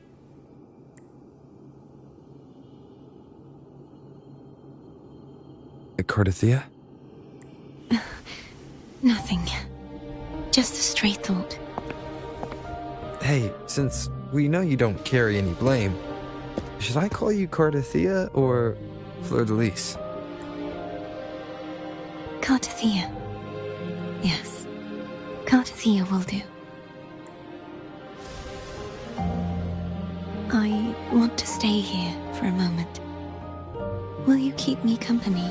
Cardathia? Nothing. Just a stray thought. Hey, since we know you don't carry any blame, should I call you Cardathia or Fleur-de-Lis? Cardathia. Yes. Cardathia will do. I want to stay here for a moment. Will you keep me company?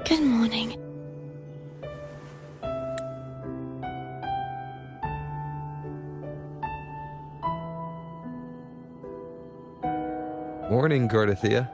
Good morning. Morning, Cardathia.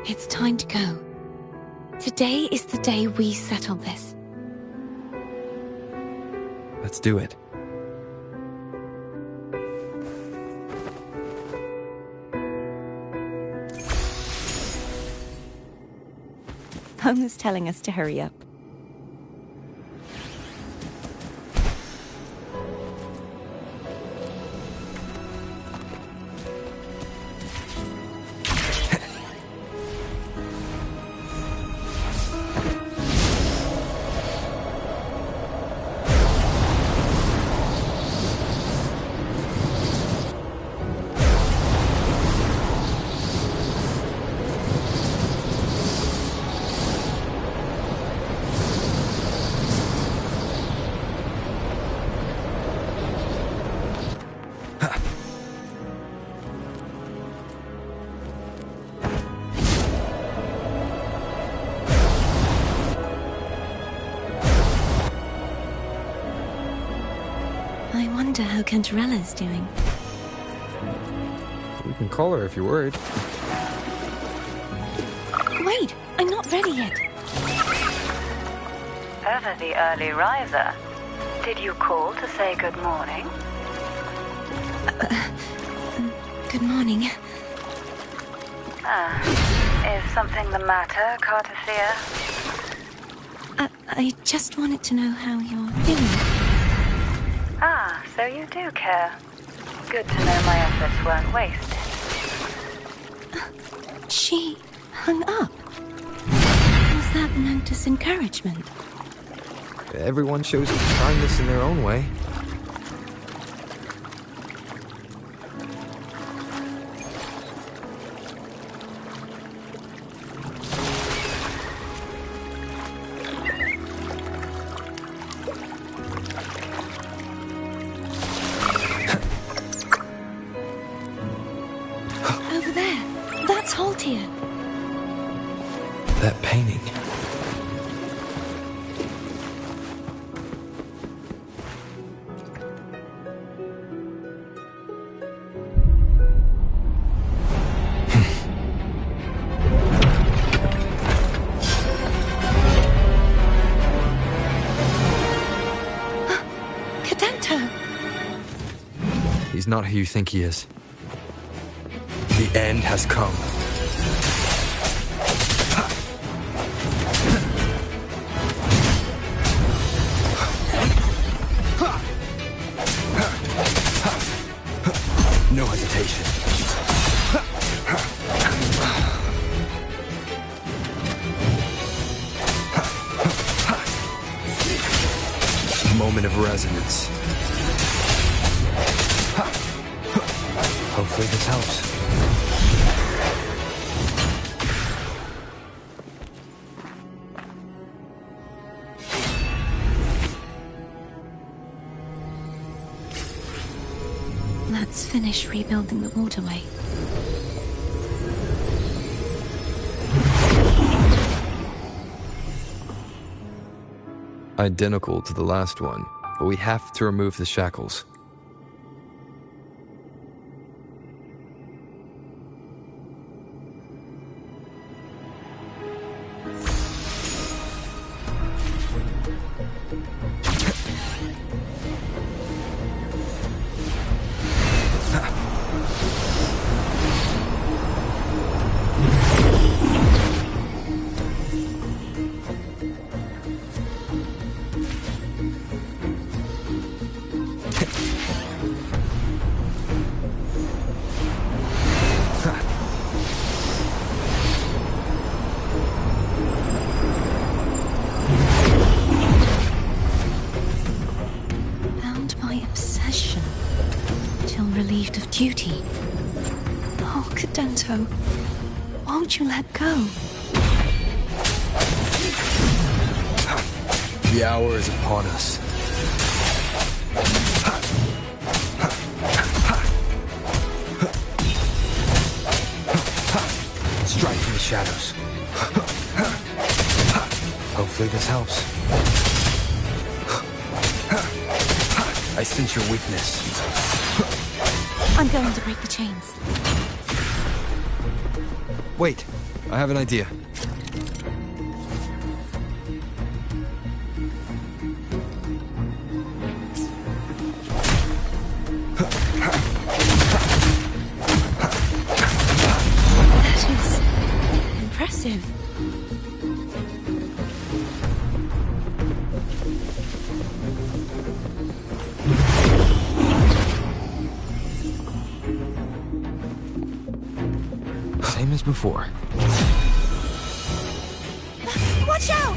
It's time to go. Today is the day we settle this. Let's do it. Home is telling us to hurry up. I wonder how Cantarella's doing. We can call her if you're worried. Wait, I'm not ready yet. Ever the early riser. Did you call to say good morning? Good morning. Is something the matter, Cartathea? I just wanted to know how you're doing. So you do care. Good to know my efforts weren't wasted. She hung up. Was that meant as encouragement? Everyone shows kindness in their own way. Over there. That's Haltia. That painting. Cadento! He's not who you think he is. The end has come. No hesitation. Moment of resonance. Hopefully this helps. Let's finish rebuilding the waterway. Identical to the last one, but we have to remove the shackles. Relieved of duty. Oh, Cadento, won't you let go? The hour is upon us. Strike from the shadows. Hopefully this helps. I sense your weakness. I'm going to break the chains. Wait, I have an idea. That is impressive. Same as before. Watch out!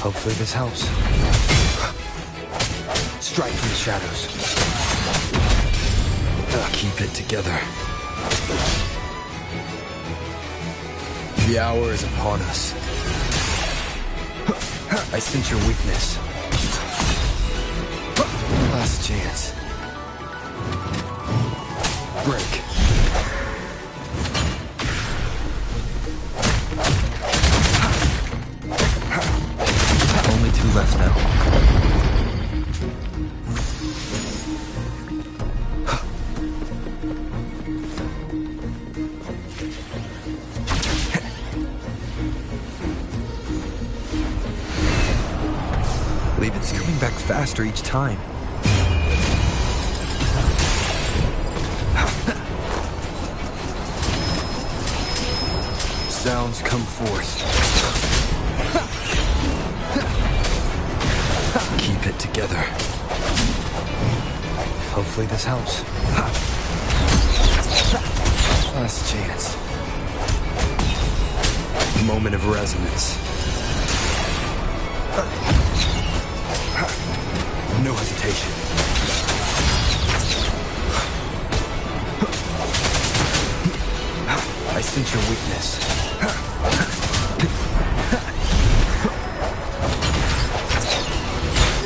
Hopefully this helps. Strike from the shadows. Keep it together. The hour is upon us. I sense your weakness. Last chance. Break. faster each time. Sounds come forth. Keep it together. Hopefully this helps. Last chance. Moment of resonance. No hesitation. I sense your weakness.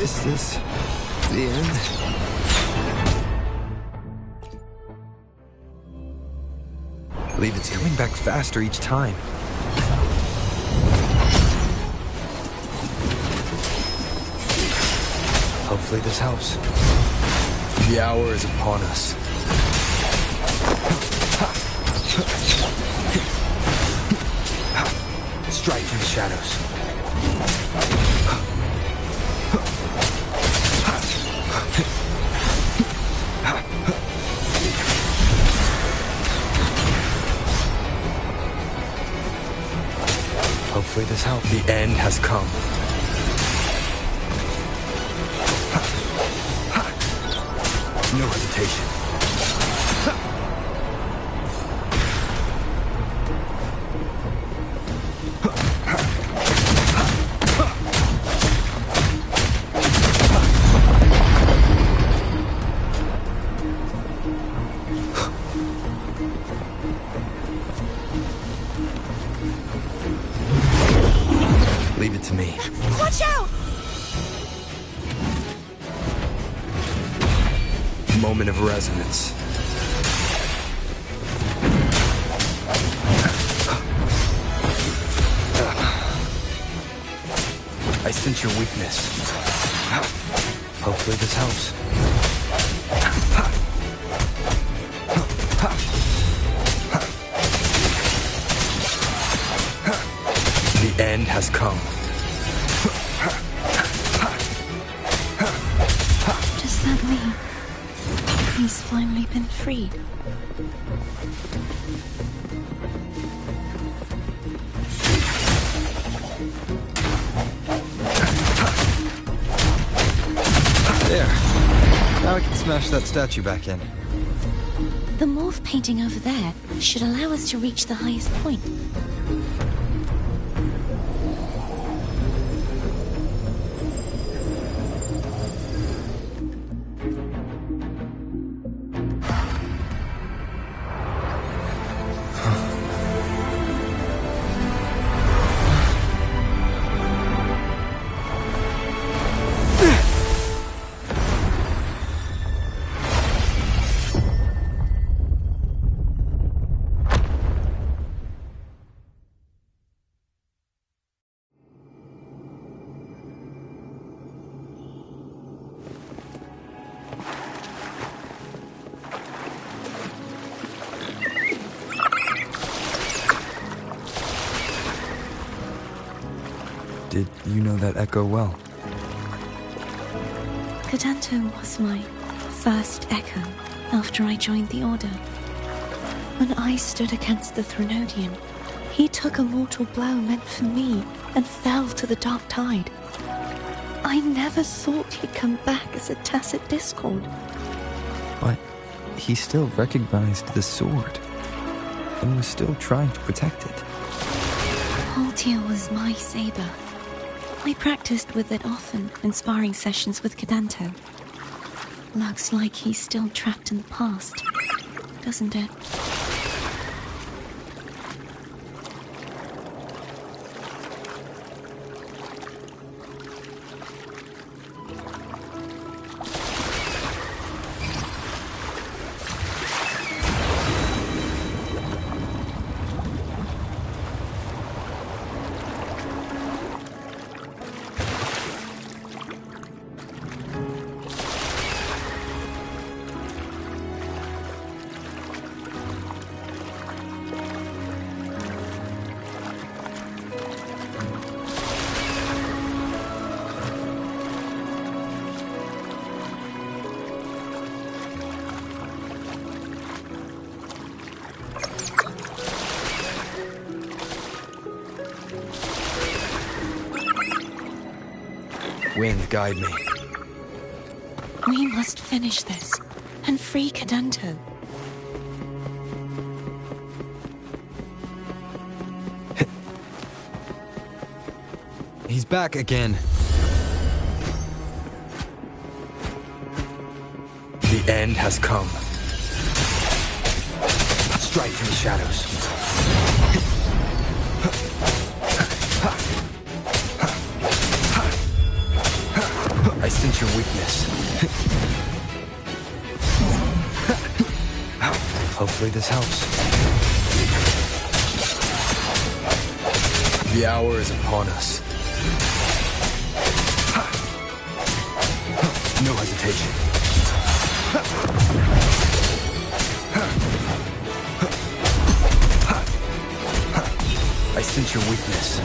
Is this the end? Leave it coming back faster each time. Hopefully this helps. The hour is upon us. Strike through the shadows. Hopefully this helps. The end has come. No hesitation. Leave it to me. Watch out! Moment of resonance. I sense your weakness. Hopefully this helps. The end has come. Does that mean he's finally been freed? There. Now I can smash that statue back in. The morph painting over there should allow us to reach the highest point. Did you know that echo well? Cadanto was my first echo after I joined the Order. When I stood against the Threnodian, he took a mortal blow meant for me and fell to the Dark Tide. I never thought he'd come back as a tacit discord. But he still recognized the sword and was still trying to protect it. Haltia was my saber. I practiced with it often in sparring sessions with Cadanto. Looks like he's still trapped in the past, doesn't it? wind guide me. We must finish this and free Cadanto. He's back again. The end has come. Strike from the shadows. I sense your weakness. Hopefully this helps. The hour is upon us. No hesitation. I sense your weakness.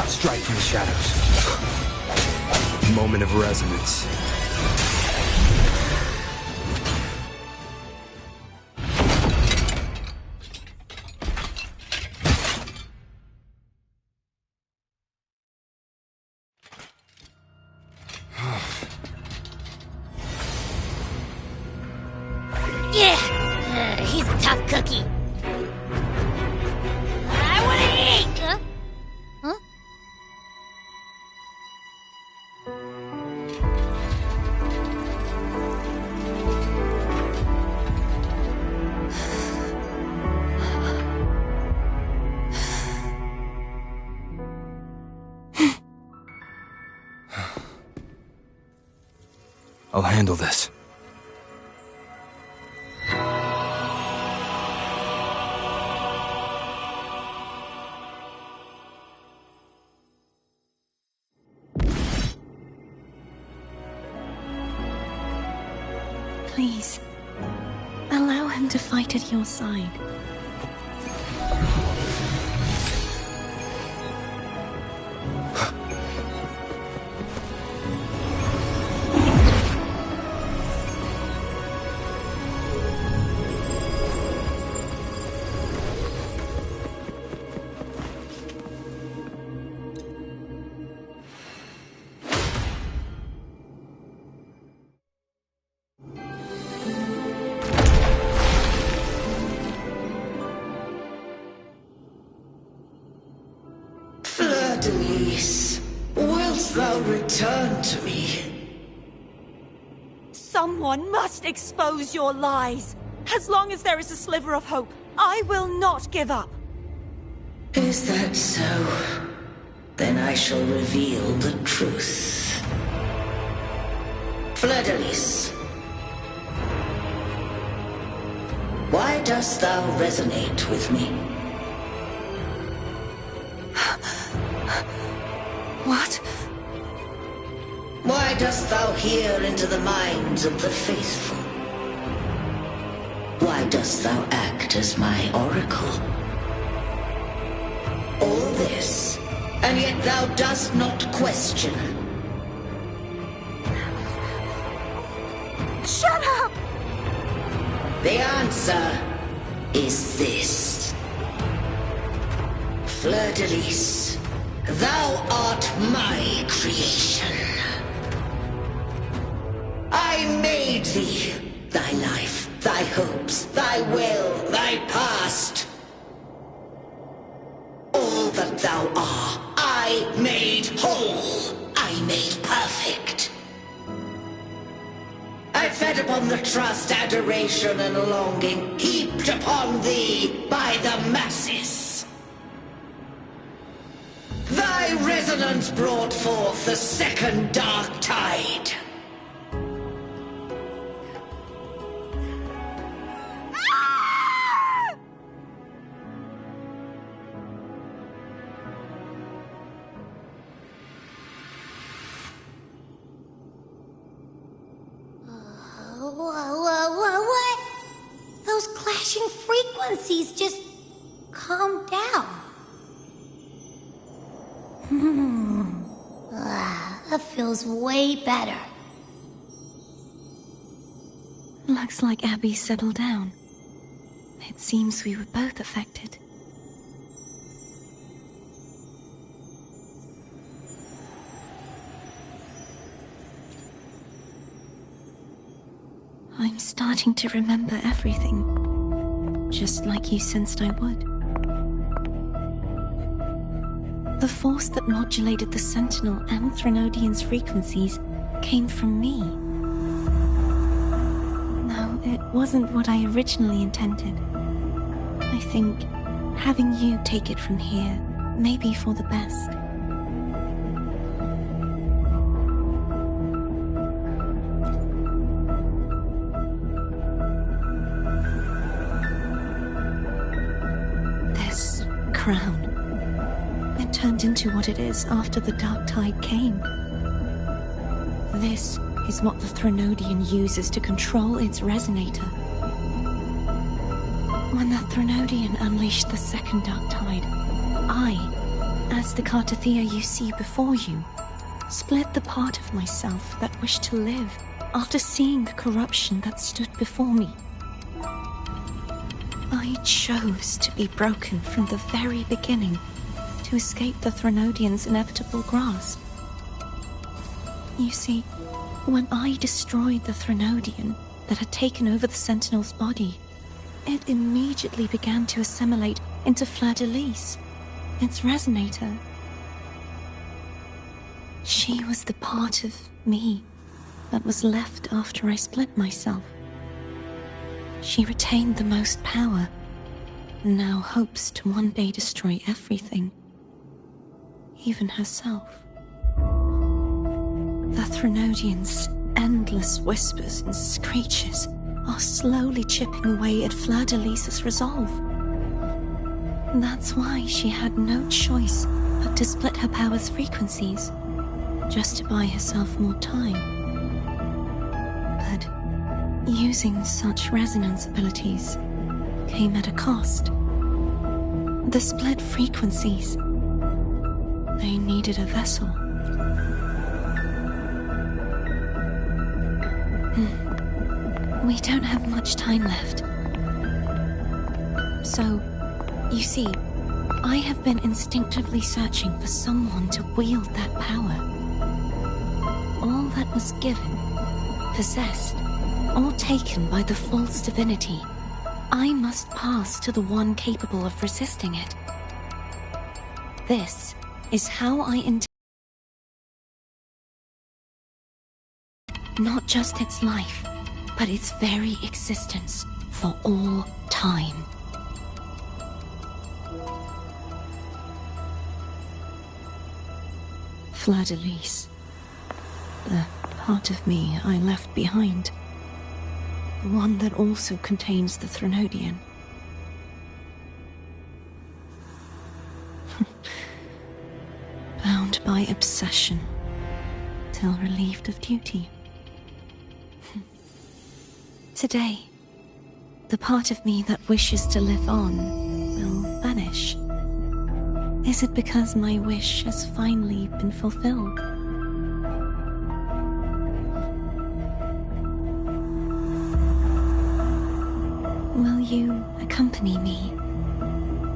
Strike from the shadows. Moment of resonance. He's a tough cookie. I want to eat! Huh? I'll handle this. Please, allow him to fight at your side. Fleur-de-Lis, wilt thou return to me? Someone must expose your lies. As long as there is a sliver of hope, I will not give up. Is that so? Then I shall reveal the truth. Fleur-de-Lis, why dost thou resonate with me? What? Why dost thou hear into the minds of the faithful? Why dost thou act as my oracle? All this, and yet thou dost not question. Shut up! The answer is this. Fleur-de-Lis, thou art my creation. I made thee, thy life, thy hopes, thy will, thy past. All that thou art, I made whole, I made perfect. I fed upon the trust, adoration, and longing heaped upon thee by the masses. Thy resonance brought forth the second dark tide. What? Those clashing frequencies just calm down. That feels way better. Looks like Abby settled down. It seems we were both affected. I'm starting to remember everything, just like you sensed I would. The force that modulated the Sentinel and Threnodian's frequencies came from me. No, it wasn't what I originally intended. I think having you take it from here may be for the best. This crown, it turned into what it is after the Dark Tide came. This is what the Threnodian uses to control its resonator. When the Threnodian unleashed the second Dark Tide, I, as the Cartothea you see before you, split the part of myself that wished to live after seeing the corruption that stood before me. I chose to be broken from the very beginning to escape the Threnodian's inevitable grasp. You see, when I destroyed the Threnodian that had taken over the Sentinel's body, it immediately began to assimilate into Fleur-de-Lys, its resonator. She was the part of me that was left after I split myself. She retained the most power, and now hopes to one day destroy everything, even herself. The Threnodian's endless whispers and screeches are slowly chipping away at Fleur-de-Lys's resolve. That's why she had no choice but to split her power's frequencies, just to buy herself more time. But using such resonance abilities came at a cost. The split frequencies, they needed a vessel. We don't have much time left. So, you see, I have been instinctively searching for someone to wield that power. All that was given, possessed, or taken by the false divinity, I must pass to the one capable of resisting it. This is how I intend not just its life, but its very existence for all time. Fleur-de-Lys, the part of me I left behind, the one that also contains the Threnodian. Bound by obsession, till relieved of duty. Today, the part of me that wishes to live on will vanish. Is it because my wish has finally been fulfilled? Will you accompany me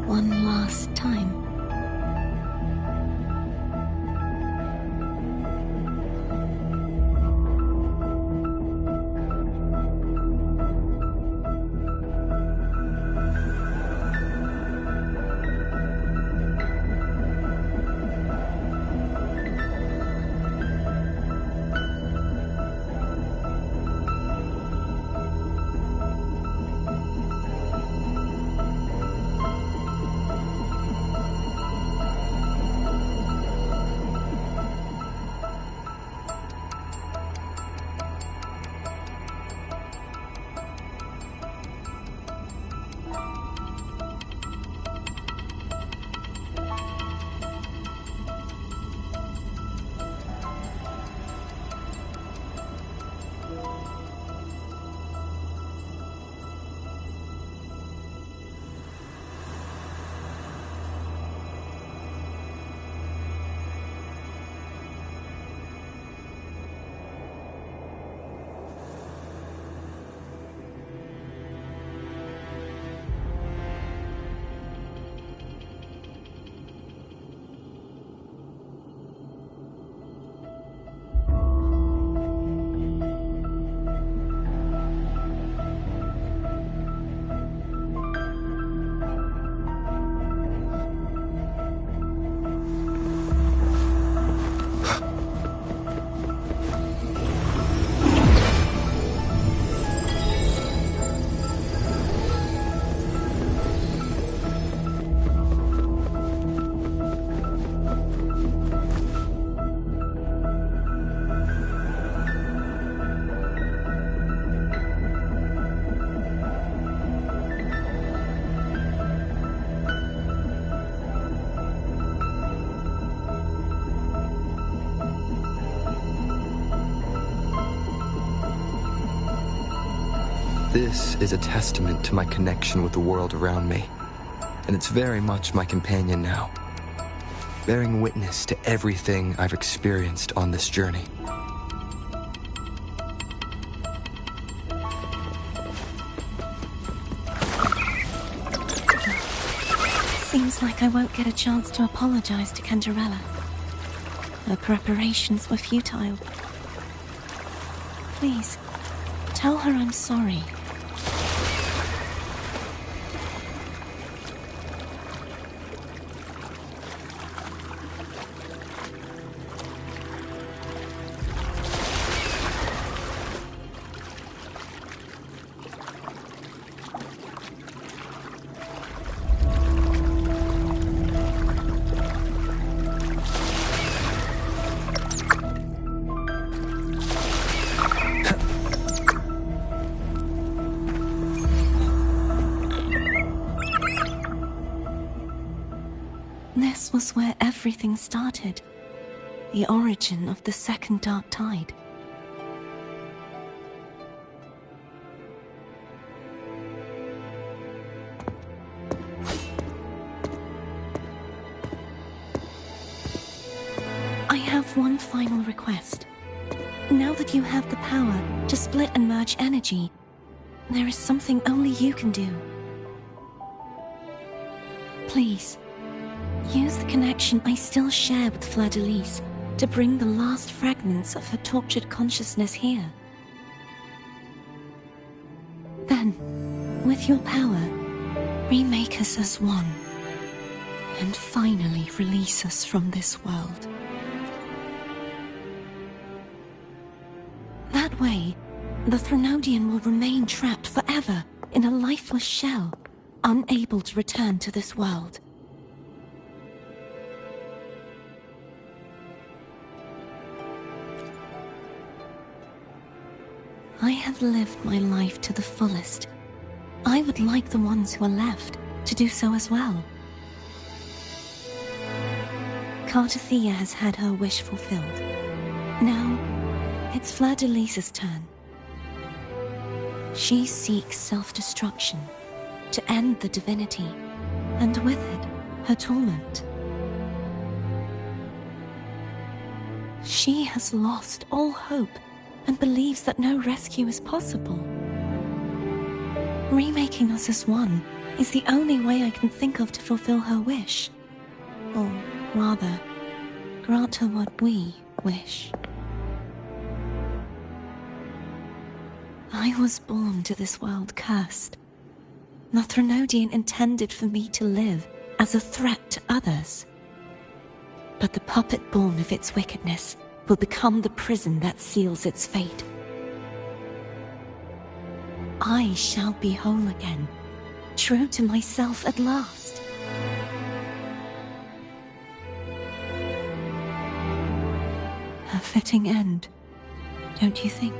one last time? This is a testament to my connection with the world around me, and it's very much my companion now, bearing witness to everything I've experienced on this journey. Seems like I won't get a chance to apologize to Cantarella. Her preparations were futile. Please, tell her I'm sorry. This was where everything started. The origin of the second Dark Tide. I have one final request. Now that you have the power to split and merge energy, there is something only you can do. Please, use the connection I still share with Fleur-de-Lis to bring the last fragments of her tortured consciousness here. Then, with your power, remake us as one, and finally release us from this world. That way, the Threnodian will remain trapped forever in a lifeless shell, unable to return to this world. I have lived my life to the fullest. I would like the ones who are left to do so as well. Cartathea has had her wish fulfilled. Now, it's Fleur-de-Lis's turn. She seeks self-destruction to end the divinity, and with it, her torment. She has lost all hope and believes that no rescue is possible. Remaking us as one is the only way I can think of to fulfill her wish. Or rather, grant her what we wish. I was born to this world cursed. The Threnodian intended for me to live as a threat to others. But the puppet born of its wickedness will become the prison that seals its fate. I shall be whole again, true to myself at last. A fitting end, don't you think?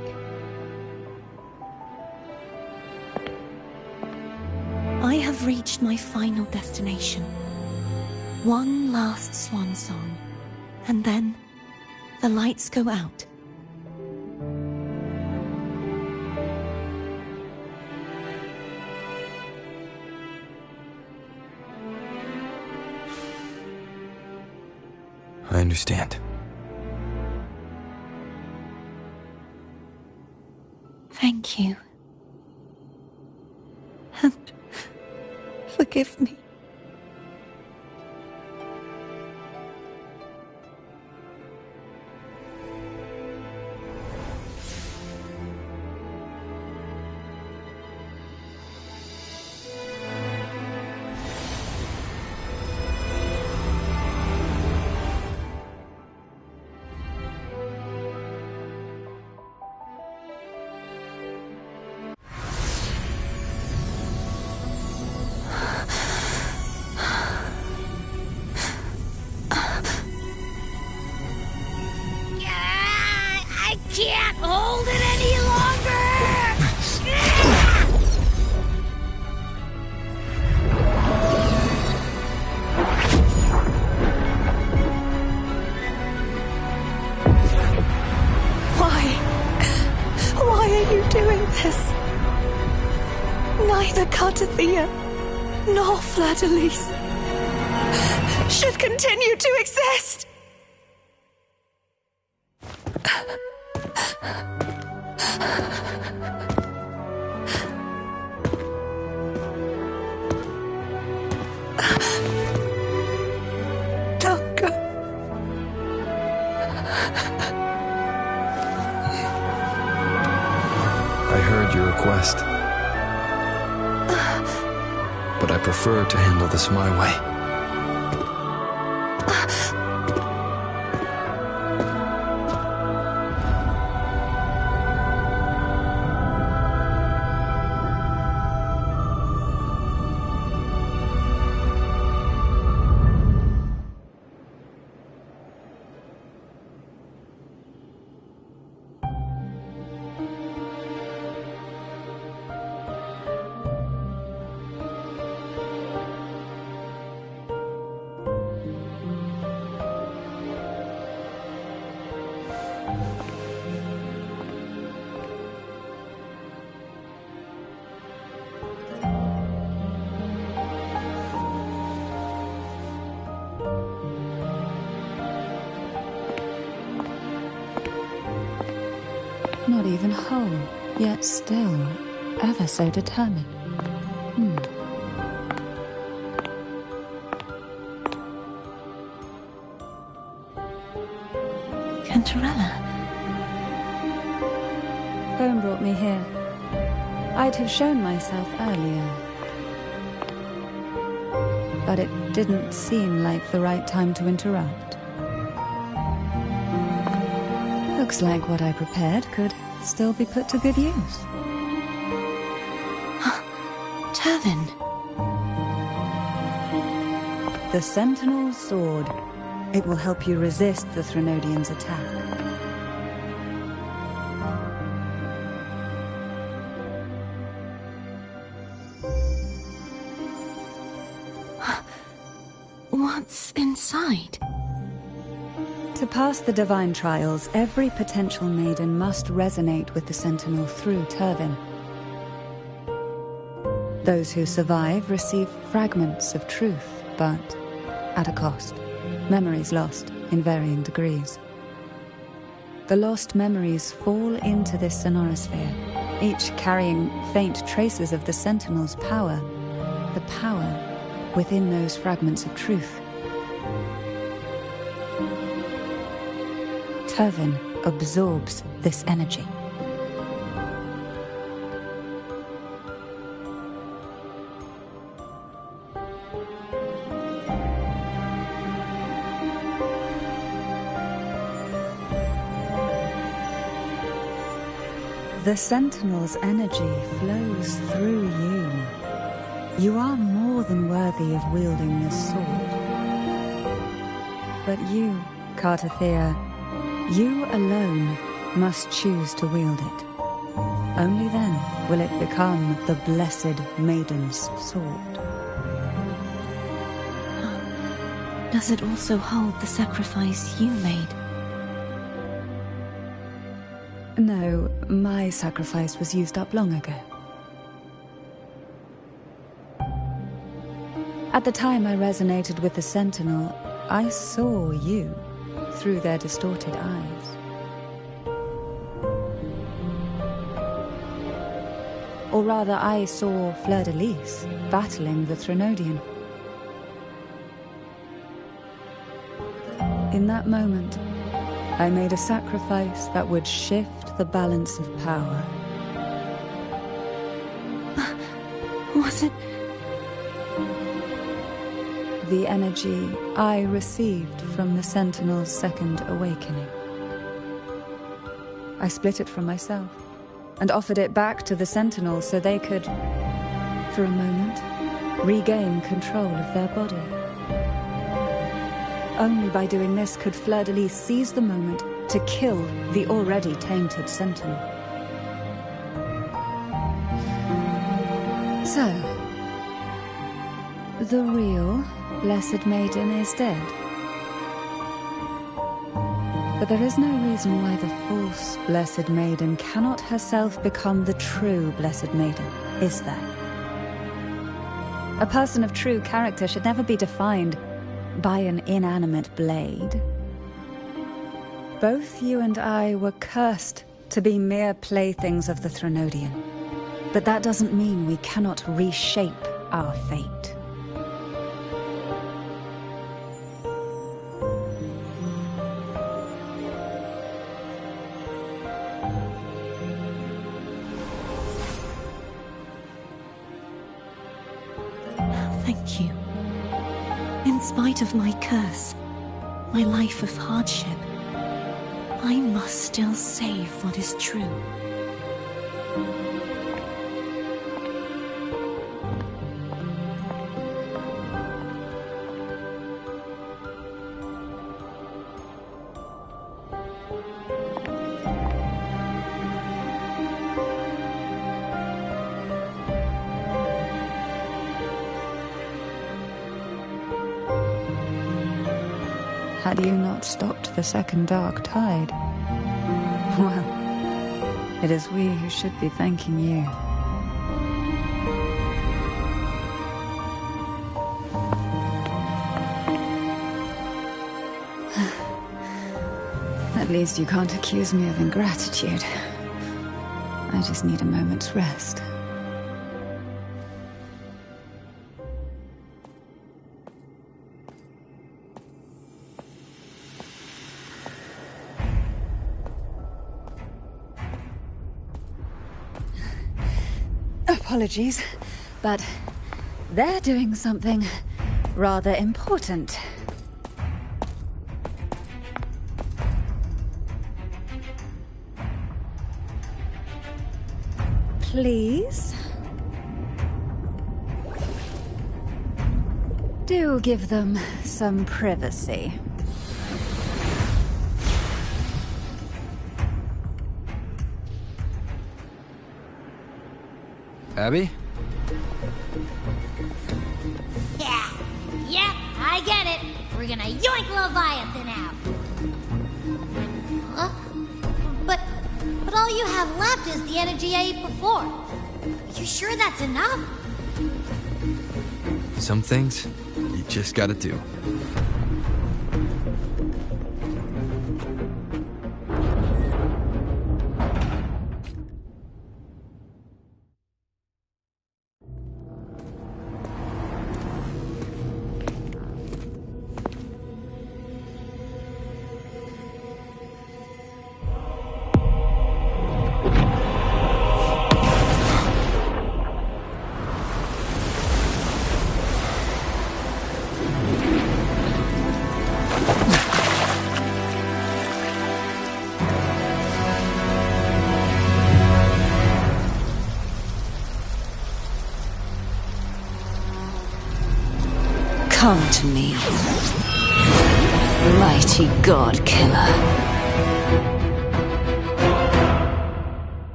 I have reached my final destination. One last swan song, and then the lights go out. I understand. Thank you. And forgive me. Can't hold it any longer! Why are you doing this? Neither Cartathea nor Fleur-de-Lis should continue to exist! Don't go. I heard your request. But I prefer to handle this my way. Not even whole, yet still ever so determined. Cantarella. Home brought me here. I'd have shown myself earlier. But it didn't seem like the right time to interrupt. Looks like what I prepared could still be put to good use. Turvin. The Sentinel's Sword. It will help you resist the Threnodians' attack. What's inside? To pass the divine trials, every potential maiden must resonate with the Sentinel through Turvin. Those who survive receive fragments of truth, but at a cost. Memories lost in varying degrees. The lost memories fall into this sonorosphere, each carrying faint traces of the Sentinel's power, the power within those fragments of truth. Turvin absorbs this energy. The Sentinel's energy flows through you. You are more than worthy of wielding this sword. But you, Cartathea, you alone must choose to wield it. Only then will it become the Blessed Maiden's sword. Does it also hold the sacrifice you made? No, my sacrifice was used up long ago. At the time I resonated with the Sentinel, I saw you through their distorted eyes. Or rather, I saw Fleur-de-Lis battling the Threnodian. In that moment, I made a sacrifice that would shift the balance of power. Was it? The energy I received from the Sentinel's second awakening. I split it from myself and offered it back to the Sentinel so they could, for a moment, regain control of their body. Only by doing this could Fleur-de-Lis seize the moment to kill the already tainted Sentinel. So, the real Blessed Maiden is dead. But there is no reason why the false Blessed Maiden cannot herself become the true Blessed Maiden, is there? A person of true character should never be defined by an inanimate blade. Both you and I were cursed to be mere playthings of the Threnodian. But that doesn't mean we cannot reshape our fate. Thank you. In spite of my curse, my life of hardship, I must still save what is true. Had you not stopped the second dark tide? Well, it is we who should be thanking you. At least you can't accuse me of ingratitude. I just need a moment's rest. Apologies, but they're doing something rather important. Please? Do give them some privacy. Abby? Yeah, I get it. We're gonna yoink Leviathan out. Huh? But all you have left is the energy I ate before. Are you sure that's enough? Some things, you just gotta do. Come to me, mighty God Killer.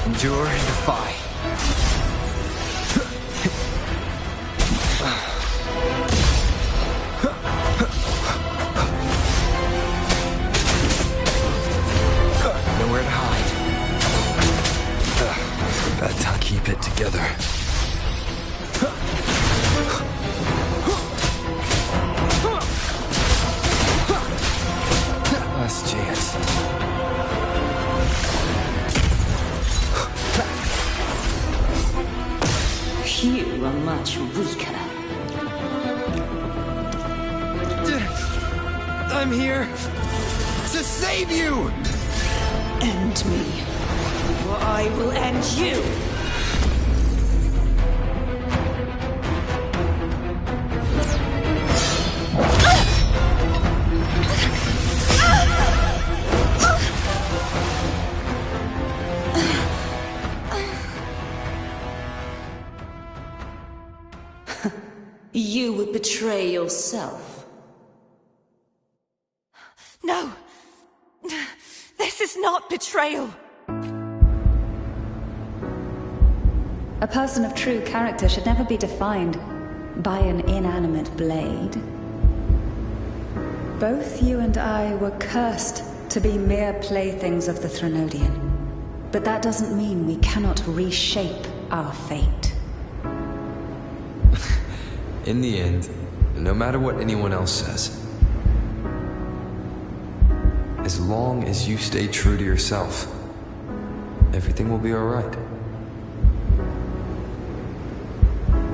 Endure and defy. Nowhere to hide. Better keep it together. Last chance. You are much weaker. I'm here to save you! End me, or I will end you! You would betray yourself. No! This is not betrayal! A person of true character should never be defined by an inanimate blade. Both you and I were cursed to be mere playthings of the Threnodian. But that doesn't mean we cannot reshape our fate. In the end, no matter what anyone else says, as long as you stay true to yourself, everything will be alright.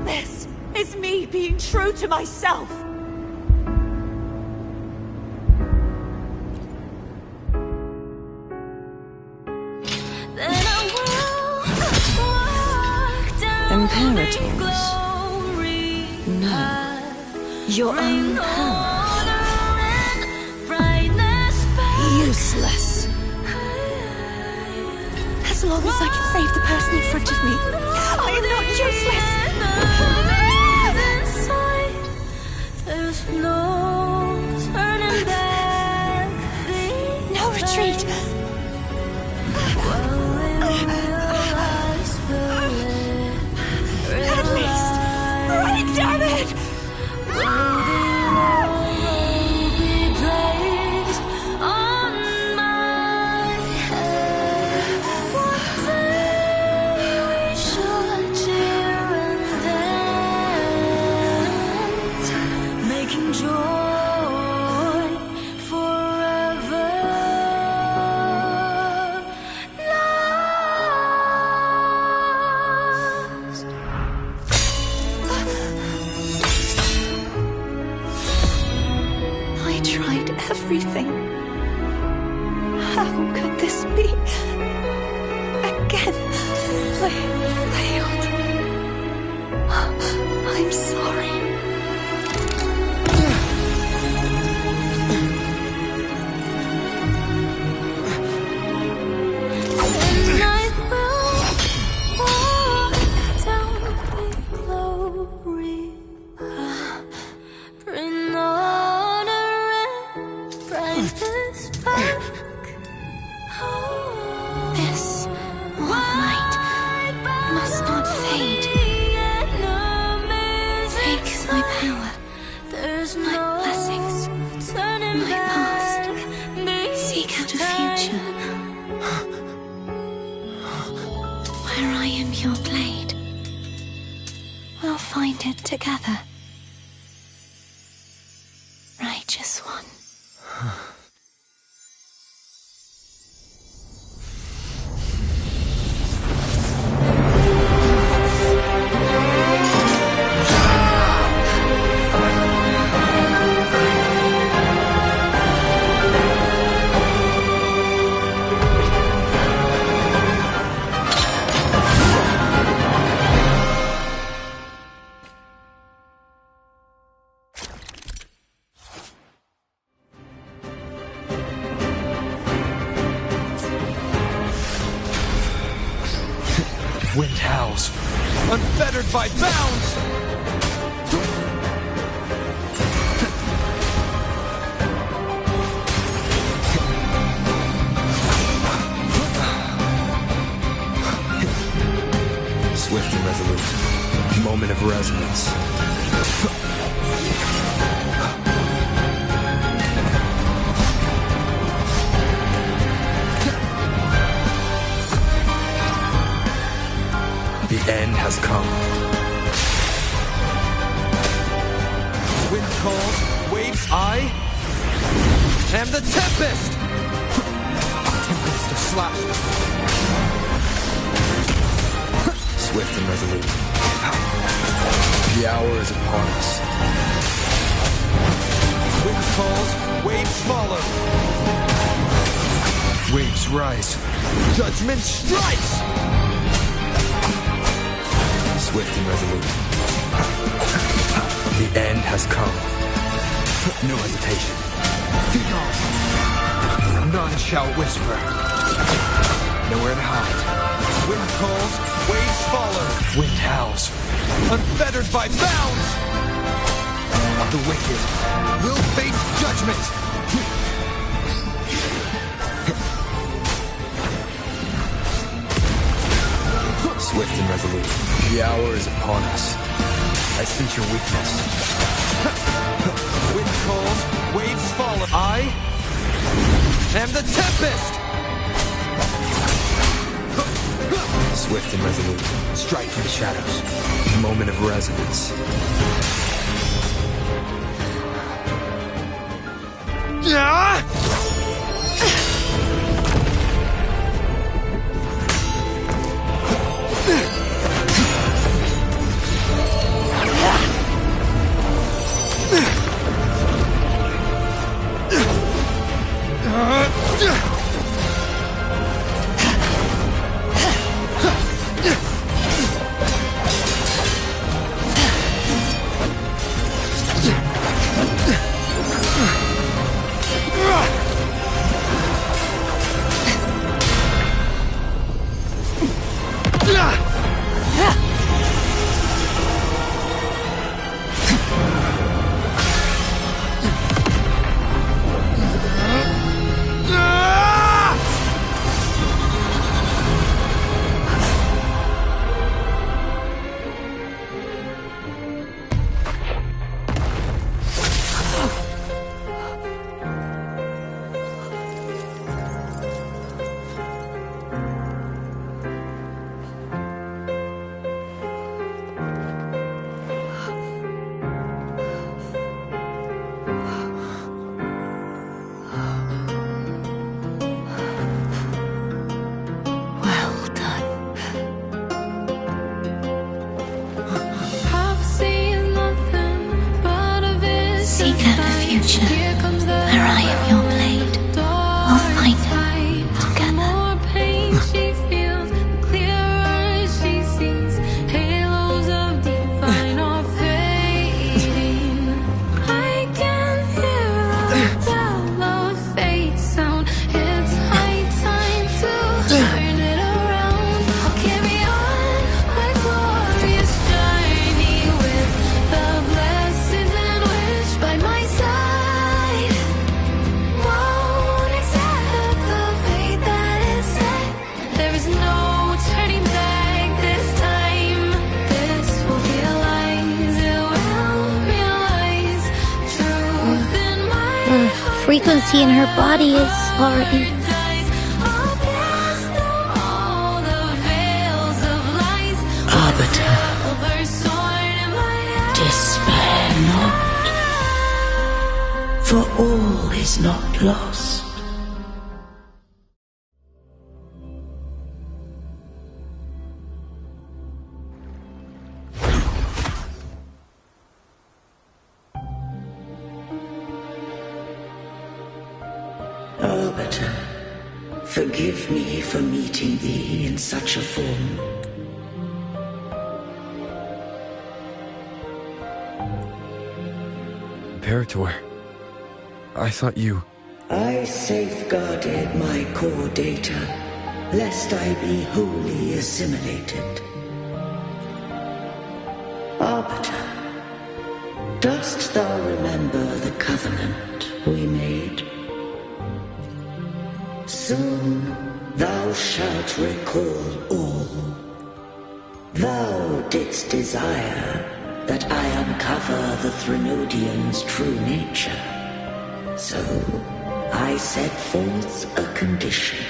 This is me being true to myself. Imperators? No. Your own power. Useless. As long as I can save the person in front of me, I am not useless. There's no turning back. No retreat. At least, right, damn it! Everything. How could this be? Again, failed. I'm sorry. And I will walk down the glory path. Bring this one light must not fade. Take my power, my blessings, my past. Seek out a future where I am your blade. We'll find it together. Righteous one. Wind howls, unfettered by bounds! Swift and resolute, moment of resonance. The end has come. Wind calls, waves, I am the Tempest! Tempest of slashes. Swift and resolute. The hour is upon us. Wind calls, waves follow. Waves rise. Judgment strikes! Swift and resolute. The end has come. No hesitation. None shall whisper. Nowhere to hide. Wind calls, waves follow. Wind howls, unfettered by bounds. The wicked will face judgment. Swift and resolute. The hour is upon us. I sense your weakness. Wind calls, waves follow. I am the Tempest! Swift and resolute. Strike from the shadows. Moment of resonance. Frequency in her body is already... Arbiter, despair not, for all is not lost. Arbiter, forgive me for meeting thee in such a form. Imperator, I thought you... I safeguarded my core data, lest I be wholly assimilated. Arbiter, dost thou remember the covenant we made? Soon thou shalt recall all. Thou didst desire that I uncover the Threnodian's true nature. So I set forth a condition,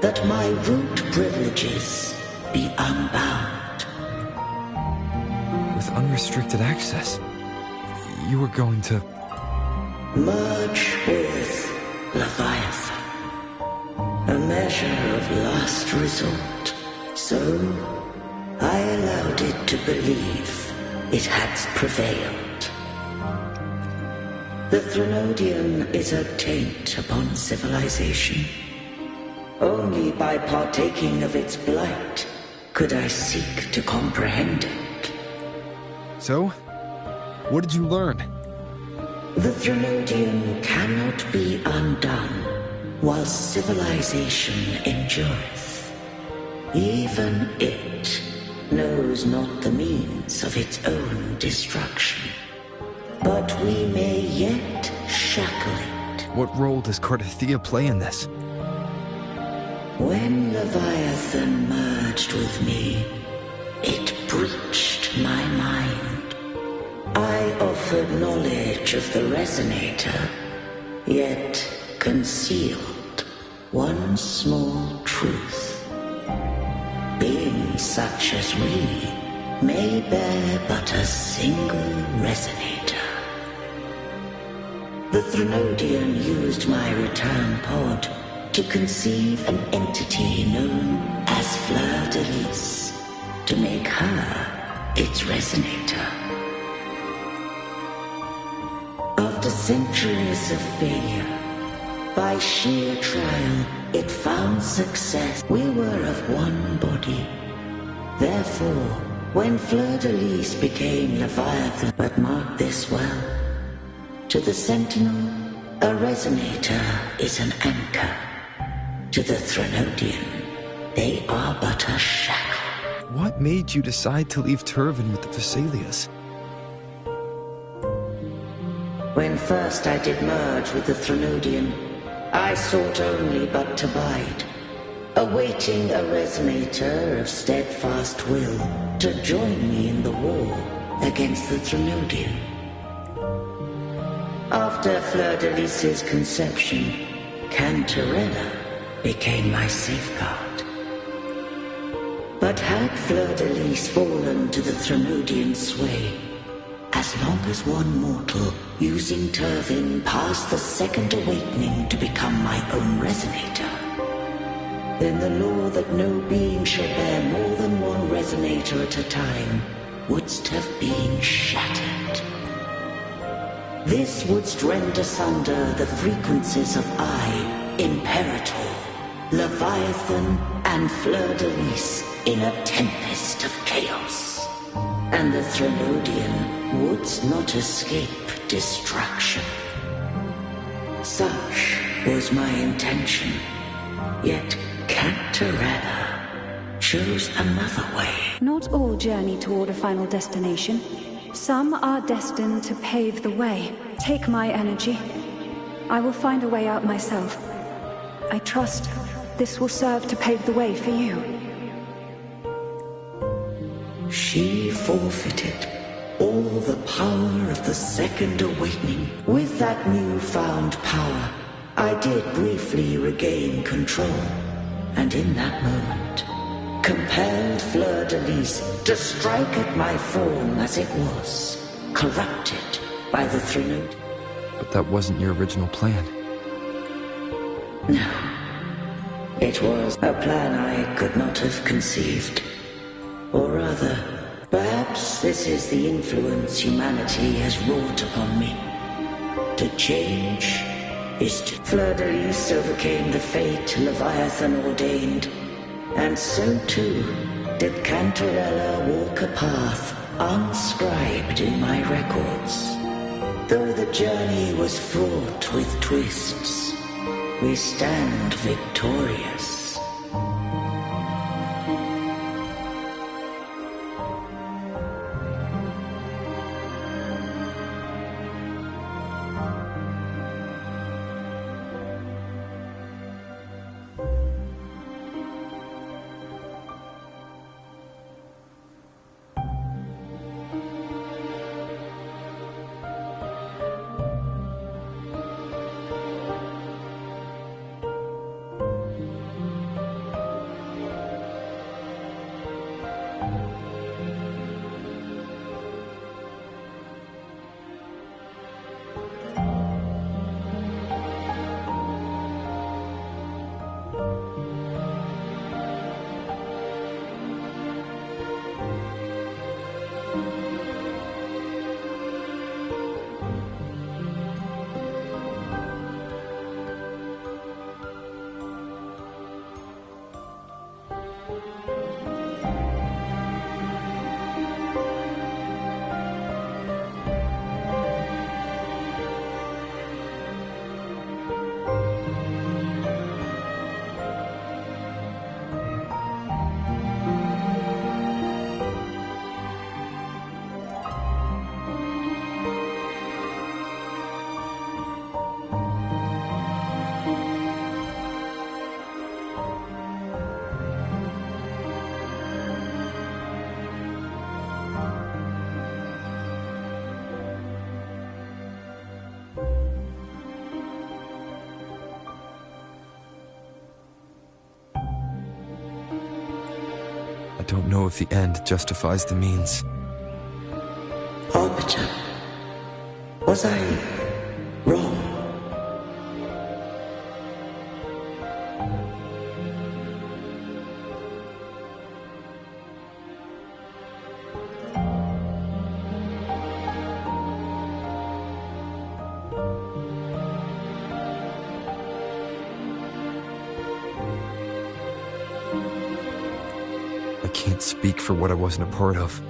that my root privileges be unbound. With unrestricted access, you were going to... merge with Leviathan. A measure of last resort. So I allowed it to believe it had prevailed. The Threnodian is a taint upon civilization. Only by partaking of its blight could I seek to comprehend it. So, what did you learn? The Threnodian cannot be undone while civilization endureth. Even it knows not the means of its own destruction. But we may yet shackle it. What role does Cardathia play in this? When Leviathan merged with me, it breached my mind. I offered knowledge of the Resonator, yet concealed one small truth. beings such as we may bear but a single resonator. The Threnodian used my return pod to conceive an entity known as Fleur de Lis, to make her its resonator. After centuries of failure, by sheer trial, it found success. We were of one body. Therefore, when Fleur de Lis became Leviathan, but mark this well, to the Sentinel, a resonator is an anchor. To the Threnodian, they are but a shackle. What made you decide to leave Turvan with the Phasaelias? When first I did merge with the Threnodian, I sought only but to bide, awaiting a resonator of steadfast will to join me in the war against the Threnodian. After Fleur de Lis's conception, Cantarella became my safeguard. But had Fleur de Lis fallen to the Threnodian sway, as long as one mortal using Turvan passed the second awakening to become my own resonator, then the law that no being shall bear more than one resonator at a time wouldst have been shattered. This wouldst rend asunder the frequencies of I, Imperator, Leviathan, and Fleur de Lis in a tempest of chaos. And the Threnodian wouldst not escape destruction. Such was my intention, yet Cantarella chose another way. Not all journey toward a final destination. Some are destined to pave the way. Take my energy. I will find a way out myself. I trust this will serve to pave the way for you. She forfeited all the power of the second awakening. With that newfound power, I did briefly regain control, and in that moment, compelled Fleur de Lis to strike at my form as it was, corrupted by the Threnodian. But that wasn't your original plan. No. It was a plan I could not have conceived. Or rather, perhaps this is the influence humanity has wrought upon me. To change is to... Fleur de Lis overcame the fate Leviathan ordained, and so too did Cantarella walk a path unscribed in my records. Though the journey was fraught with twists, we stand victorious. don't know if the end justifies the means. Arbiter, was I wrong? I can't speak for what I wasn't a part of.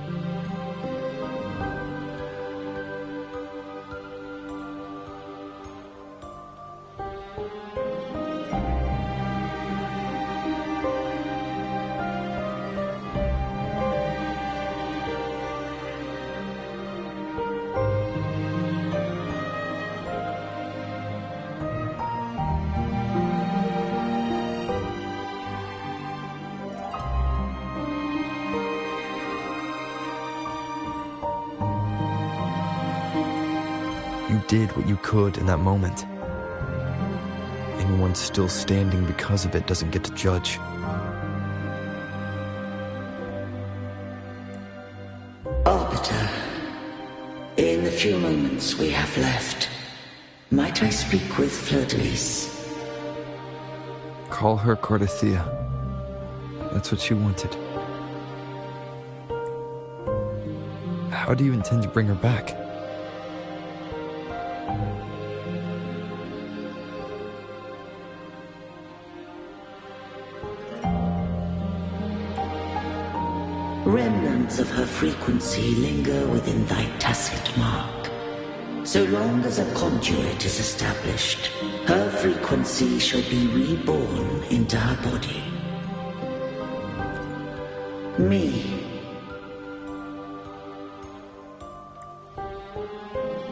You did what you could in that moment. Anyone still standing because of it doesn't get to judge. Arbiter, in the few moments we have left, might I speak with Fleur-de-Lis? Call her Cardathia. That's what she wanted. How do you intend to bring her back? Remnants of her frequency linger within thy tacit mark. So long as a conduit is established, her frequency shall be reborn into her body. Me.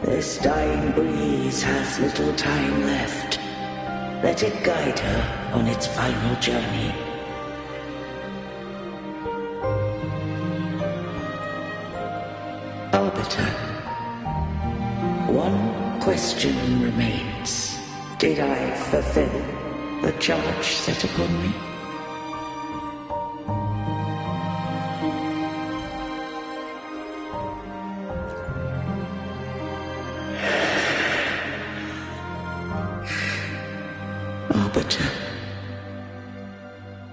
This dying breeze has little time left. Let it guide her on its final journey. Arbiter, one question remains. Did I fulfill the charge set upon me? Arbiter,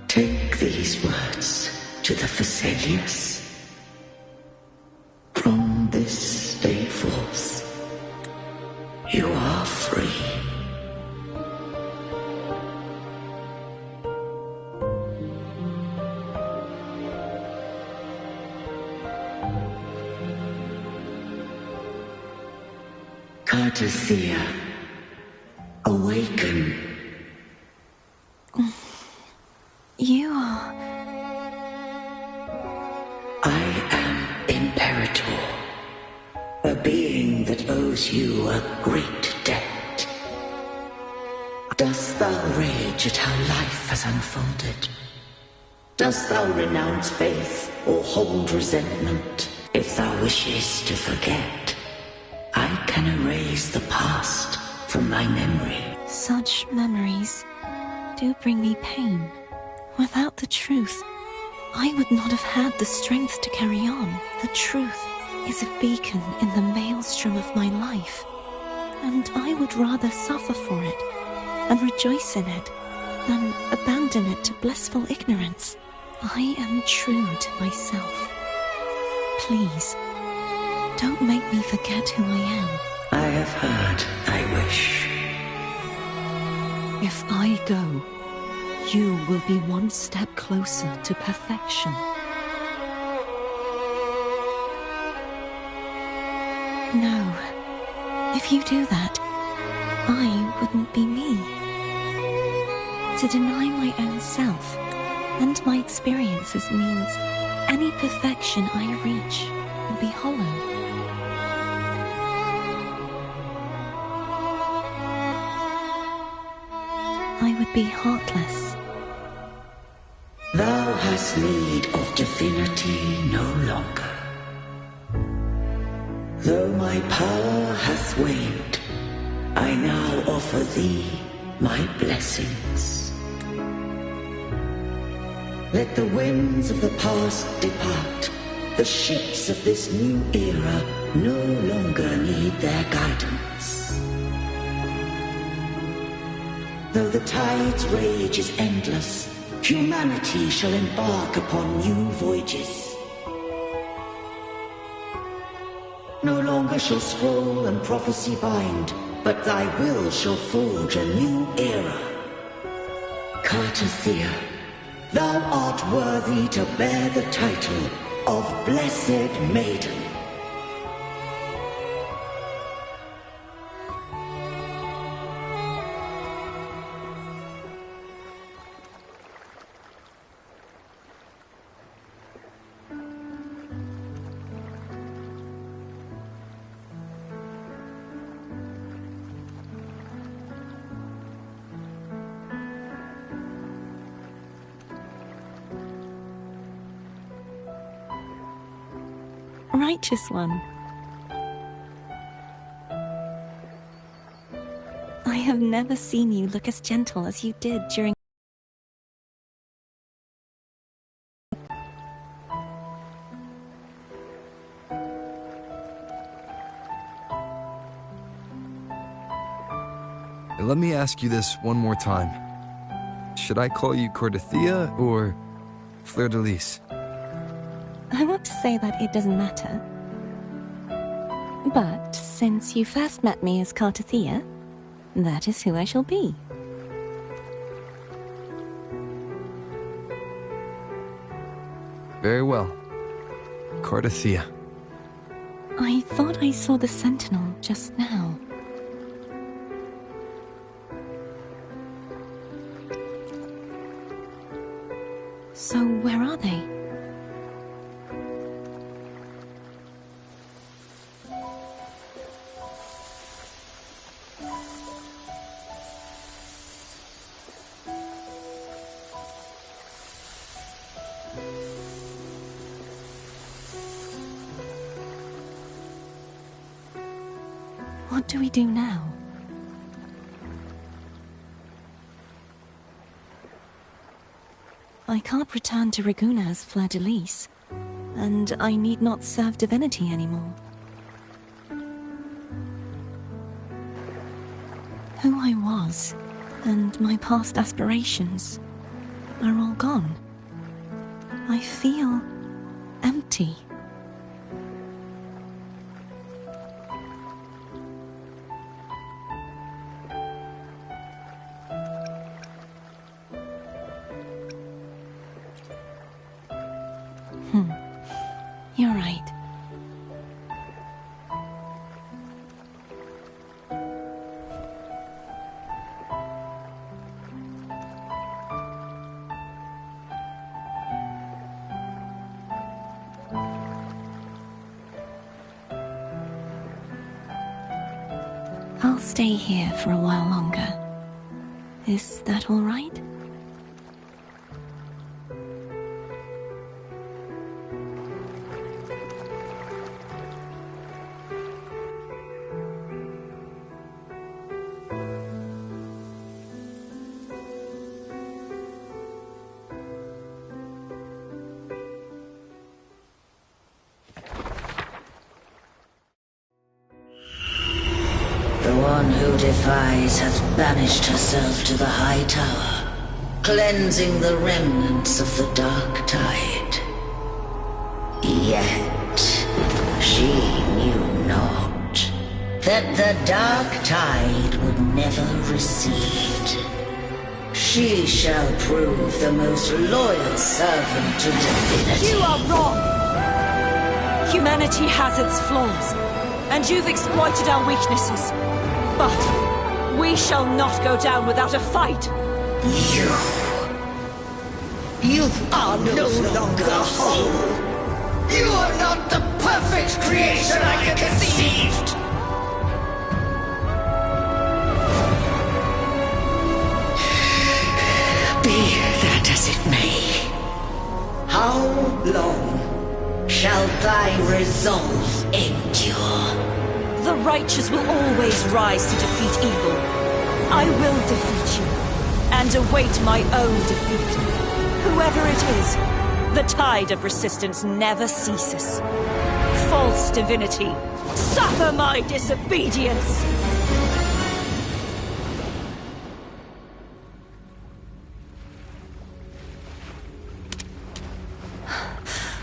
take these words to the Phasaelius. From this day forth, you are free. Cardathia, awaken. You are... I am Imperator, a being that owes you a great debt. Dost thou rage at how life has unfolded? Dost thou renounce faith or hold resentment? If thou wishes to forget, I can erase the past from thy memory. Such memories do bring me pain. Without the truth, I would not have had the strength to carry on. The truth is a beacon in the maelstrom of my life, and I would rather suffer for it and rejoice in it than abandon it to blissful ignorance. I am true to myself. Please, don't make me forget who I am. I have heard thy wish. If I go, you will be one step closer to perfection. No. If you do that, I wouldn't be me. To deny my own self and my experiences means any perfection I reach will be hollow. I would be heartless. Thou hast need of divinity no longer. Though my power hath waned, I now offer thee my blessings. Let the winds of the past depart. The ships of this new era no longer need their guidance. Though the tide's rage is endless, humanity shall embark upon new voyages. No longer shall scroll and prophecy bind, but thy will shall forge a new era. Cartothea, thou art worthy to bear the title of Blessed Maiden. Righteous one. I have never seen you look as gentle as you did during... Let me ask you this one more time. Should I call you Cartothea or Fleur-de-Lis? I want to say that it doesn't matter. But since you first met me as Cartothea, that is who I shall be. Very well. Cartothea. I thought I saw the Sentinel just now. So where are they? What do we do now? I can't return to Reguna as Fleur-de-Lis, and I need not serve divinity anymore. Who I was, and my past aspirations, are all gone. I feel empty. You're right. I'll stay here for a while longer. Is that all right? The one who defies hath banished herself to the high tower, cleansing the remnants of the dark tide. Yet she knew not that the dark tide would never recede. She shall prove the most loyal servant to divinity. You are wrong! Humanity has its flaws, and you've exploited our weaknesses. But we shall not go down without a fight. You are no longer whole. You are not the perfect creation I conceived. Be that as it may, how long shall thy resolve endure? The righteous will always rise to defeat evil. I will defeat you, and await my own defeat. Whoever it is, the tide of resistance never ceases. False divinity, suffer my disobedience!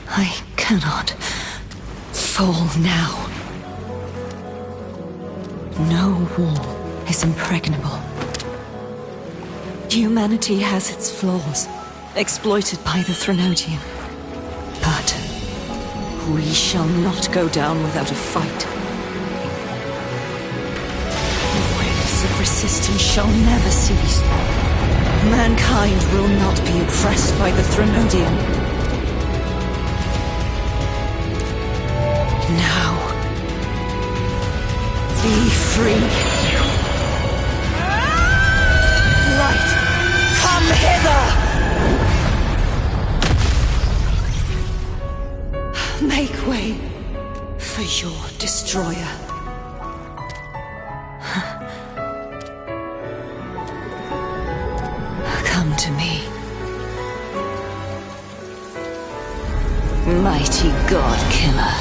I cannot fall now. No wall is impregnable. Humanity has its flaws, exploited by the Threnodian. But we shall not go down without a fight. The waves of resistance shall never cease. Mankind will not be oppressed by the Threnodian. Now, be free. Light, come hither! Make way for your destroyer. Come to me. Mighty God Killer.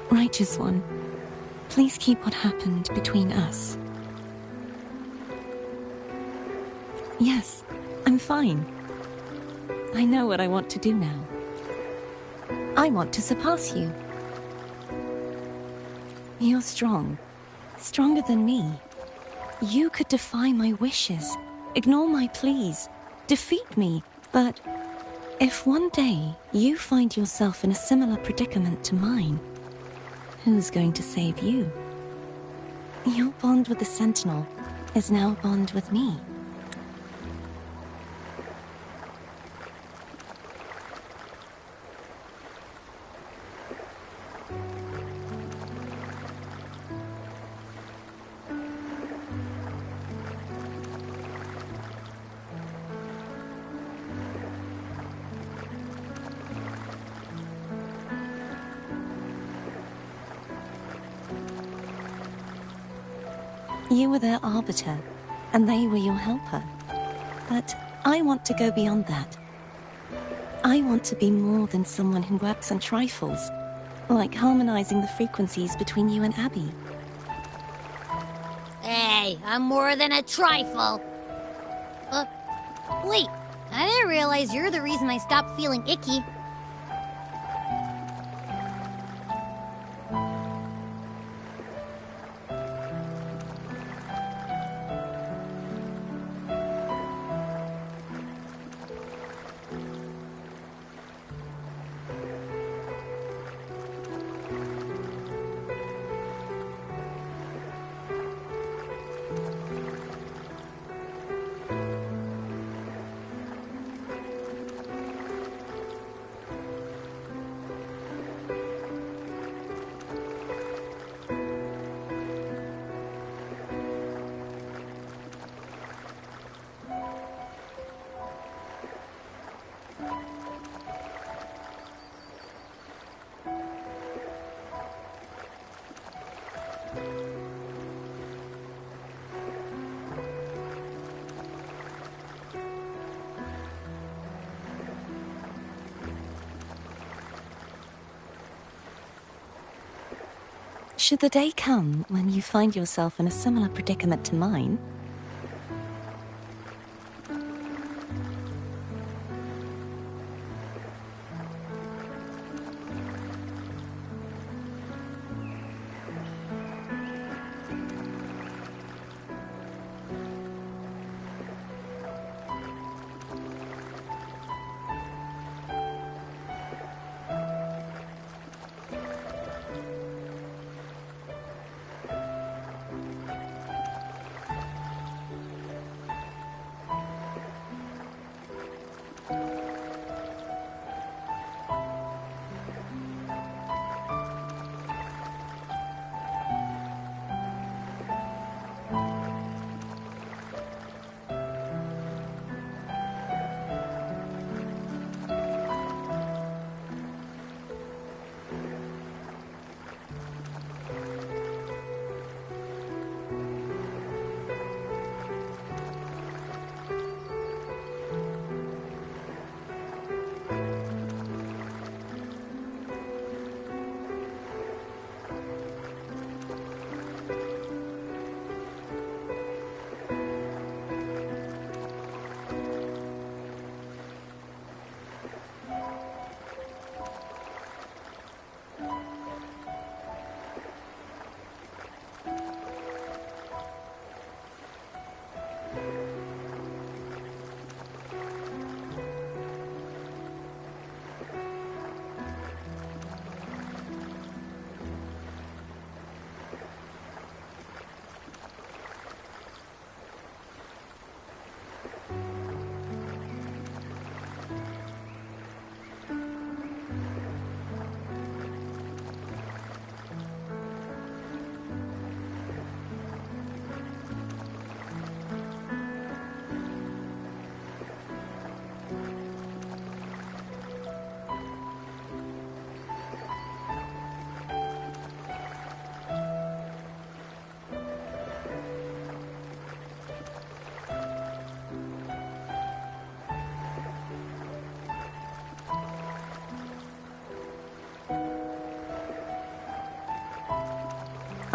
Righteous One, please keep what happened between us. Yes, I'm fine. I know what I want to do now. I want to surpass you. You're strong. Stronger than me. You could defy my wishes, ignore my pleas, defeat me, but if one day you find yourself in a similar predicament to mine, who's going to save you? Your bond with the Sentinel is now a bond with me. You were their arbiter, and they were your helper. But I want to go beyond that. I want to be more than someone who works on trifles, like harmonizing the frequencies between you and Abby. Hey, I'm more than a trifle. Wait, I didn't realize you're the reason I stopped feeling icky. Should the day come when you find yourself in a similar predicament to mine,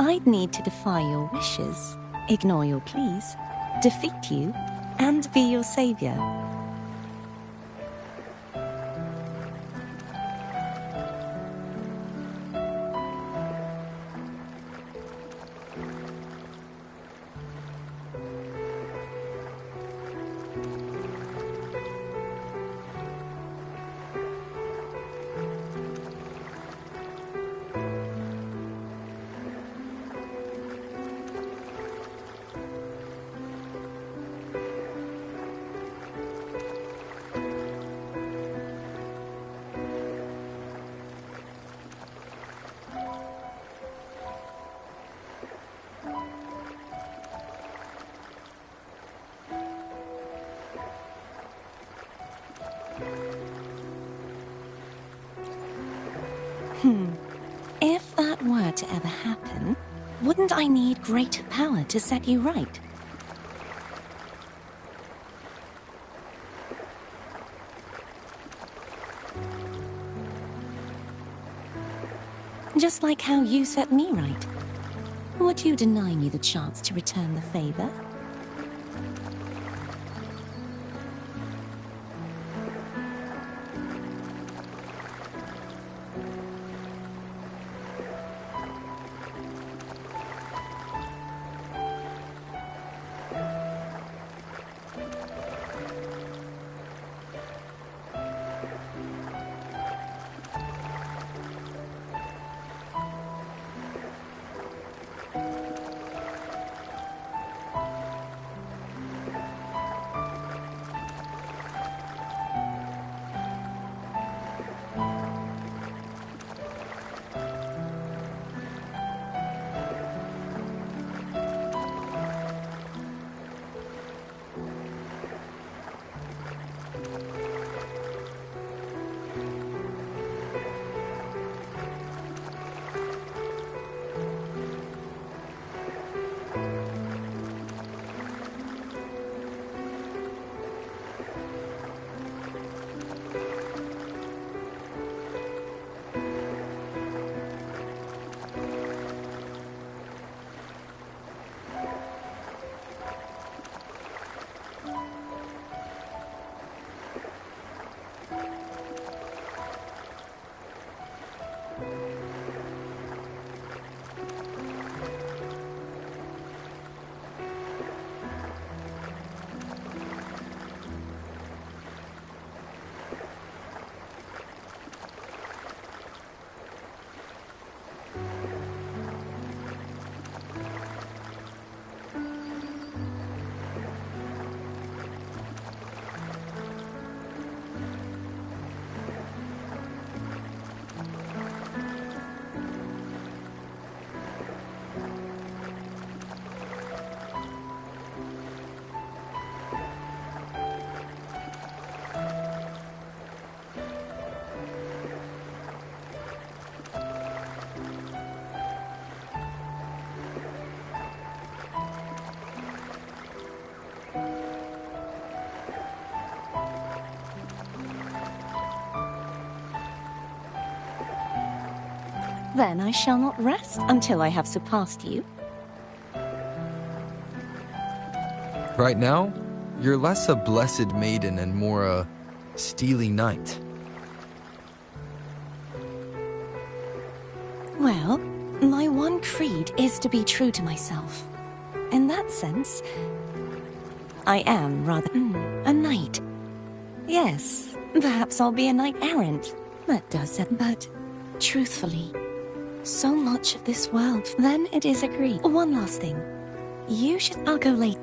I'd need to defy your wishes, ignore your pleas, defeat you, and be your savior. If that were to ever happen, wouldn't I need greater power to set you right? Just like how you set me right. Would you deny me the chance to return the favor? Then I shall not rest until I have surpassed you. Right now, you're less a blessed maiden and more a steely knight. Well, my one creed is to be true to myself. In that sense, I am rather a knight. Yes, perhaps I'll be a knight errant. That does it, but truthfully, so much of this world, then it is agreed. One last thing. I'll go late.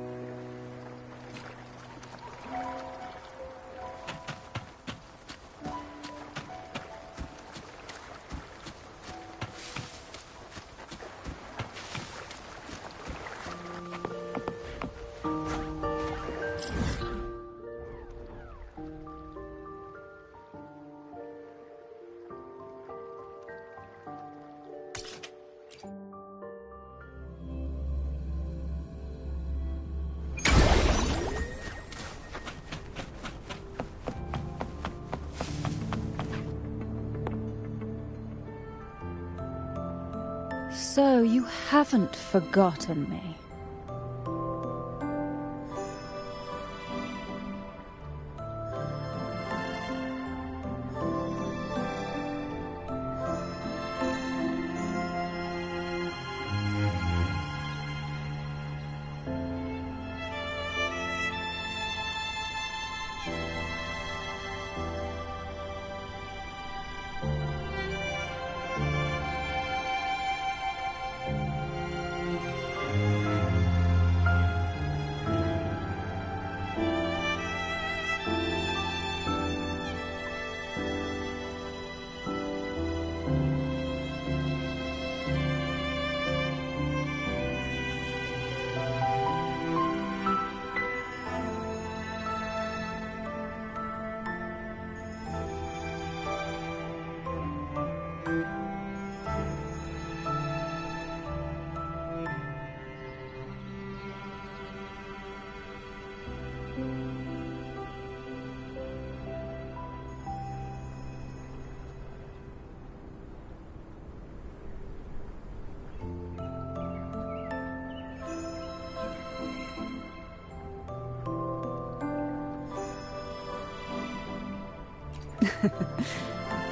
So you haven't forgotten me.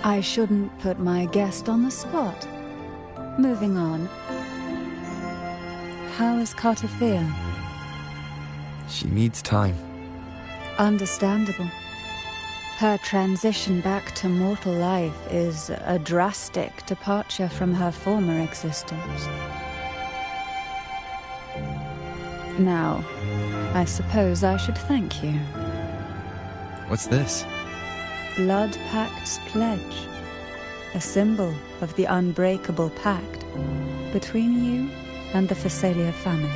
I shouldn't put my guest on the spot. Moving on. How is Cartophia? She needs time. Understandable. Her transition back to mortal life is a drastic departure from her former existence. Now, I suppose I should thank you. What's this? Blood Pact's pledge. A symbol of the unbreakable pact between you and the Phasalia family.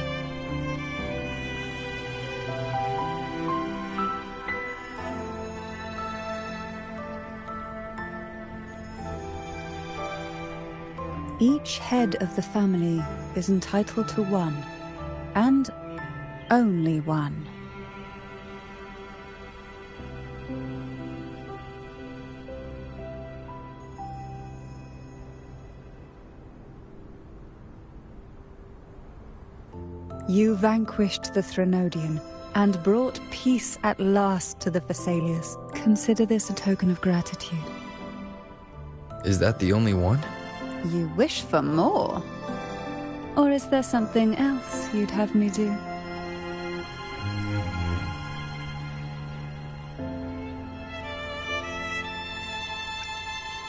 Each head of the family is entitled to one, and only one. You vanquished the Threnodian and brought peace at last to the Phasalias. Consider this a token of gratitude. Is that the only one? You wish for more? Or is there something else you'd have me do?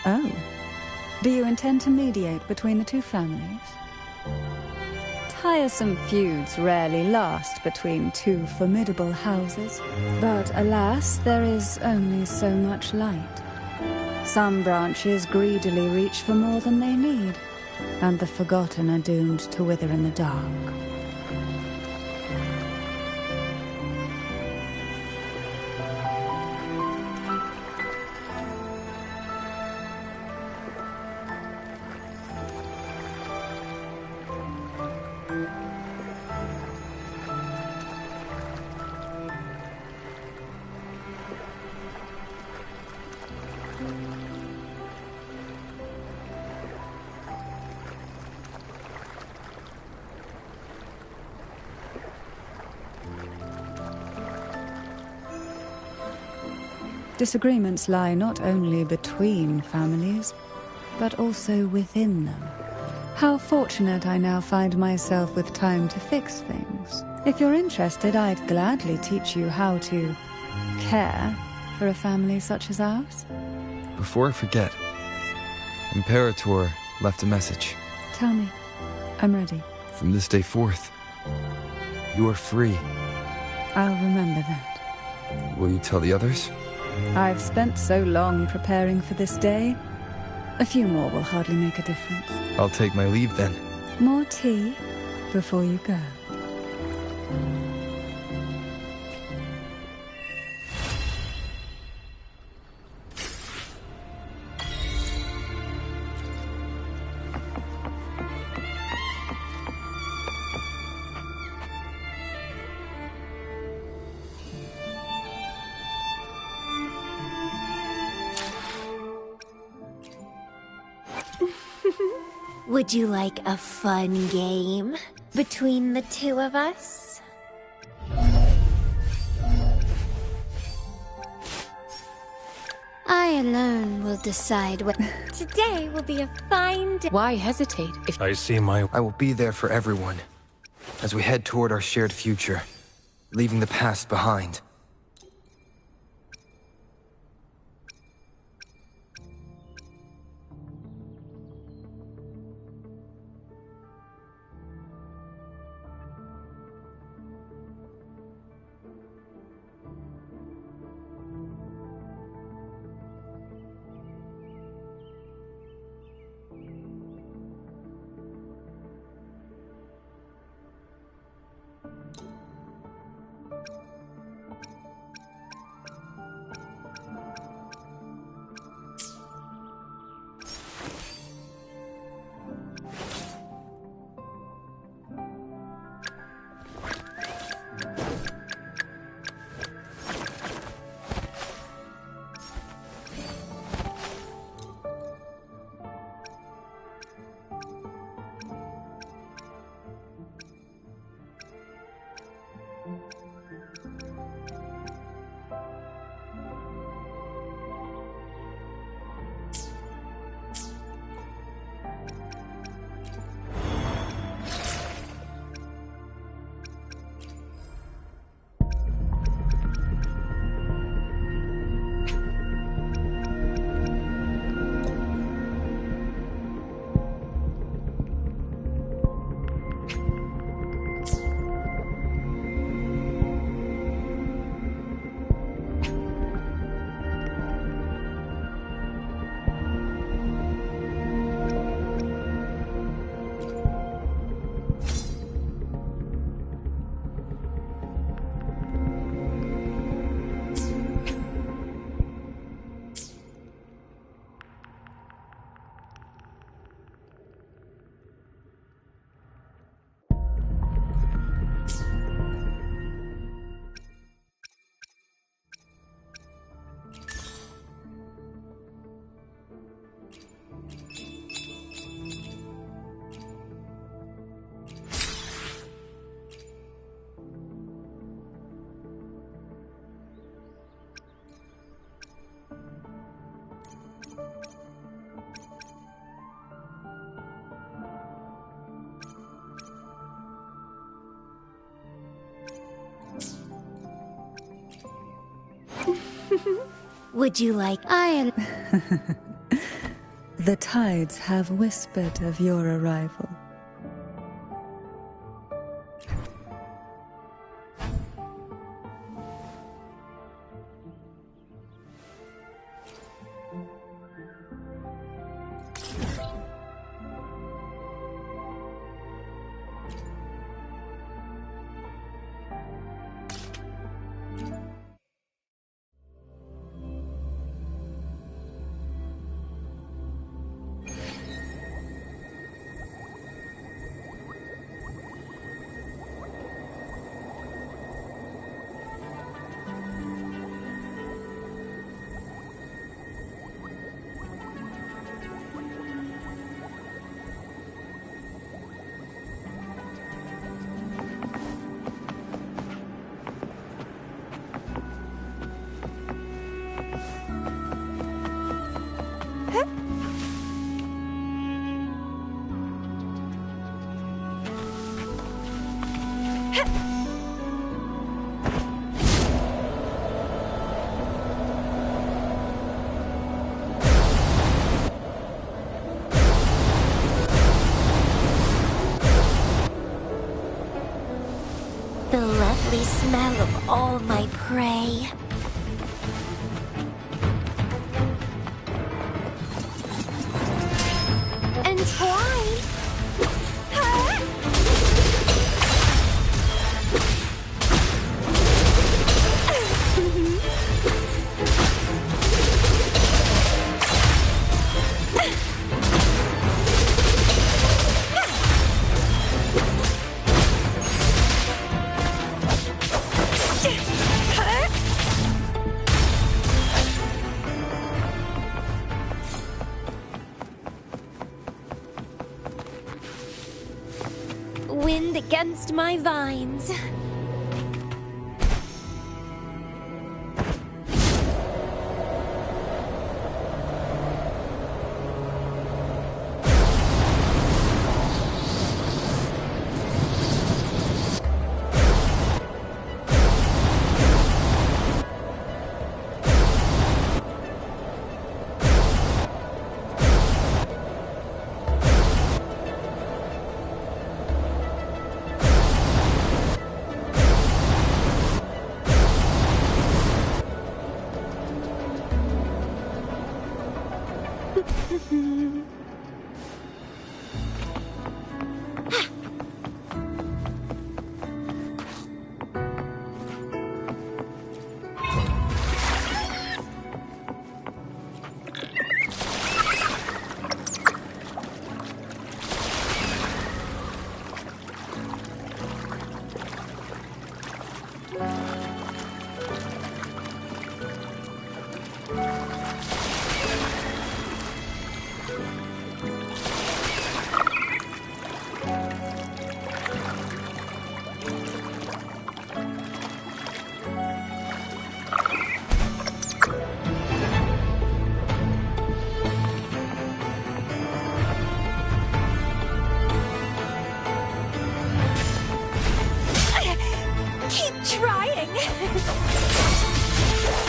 Oh. Do you intend to mediate between the two families? Tiresome feuds rarely last between two formidable houses. But alas, there is only so much light. Some branches greedily reach for more than they need, and the forgotten are doomed to wither in the dark. Disagreements lie not only between families, but also within them. How fortunate I now find myself with time to fix things. If you're interested, I'd gladly teach you how to care for a family such as ours. Before I forget, Imperator left a message. Tell me. I'm ready. From this day forth, you are free. I'll remember that. Will you tell the others? I've spent so long preparing for this day. A few more will hardly make a difference. I'll take my leave then. More tea before you go. Would you like a fun game between the two of us? I alone will decide what... Today will be a fine day. Why hesitate if... I will be there for everyone, as we head toward our shared future, leaving the past behind. Would you like... The tides have whispered of your arrival. The lovely smell of all my prey. Entwined. against my vines.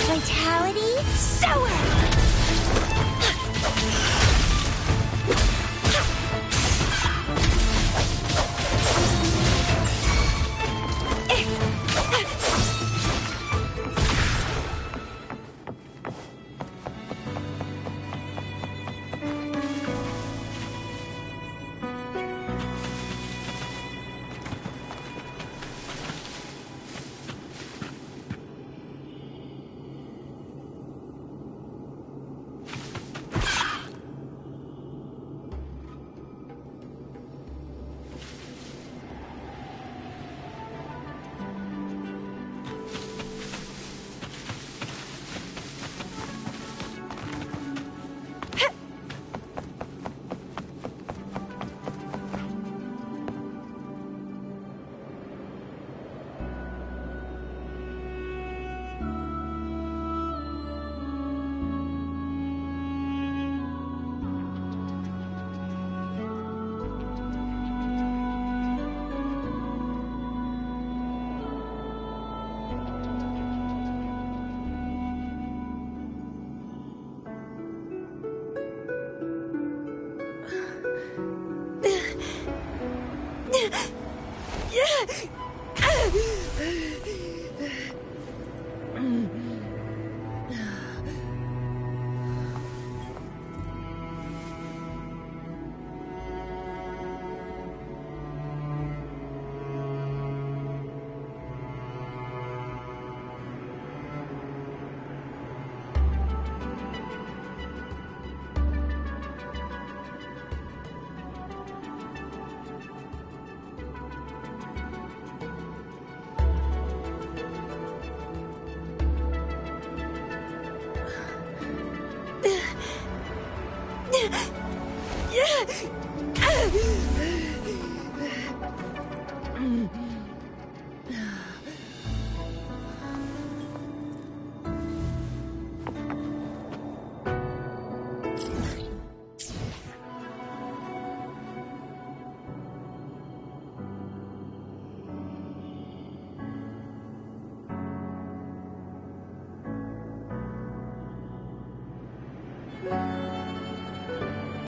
Vitality, sour!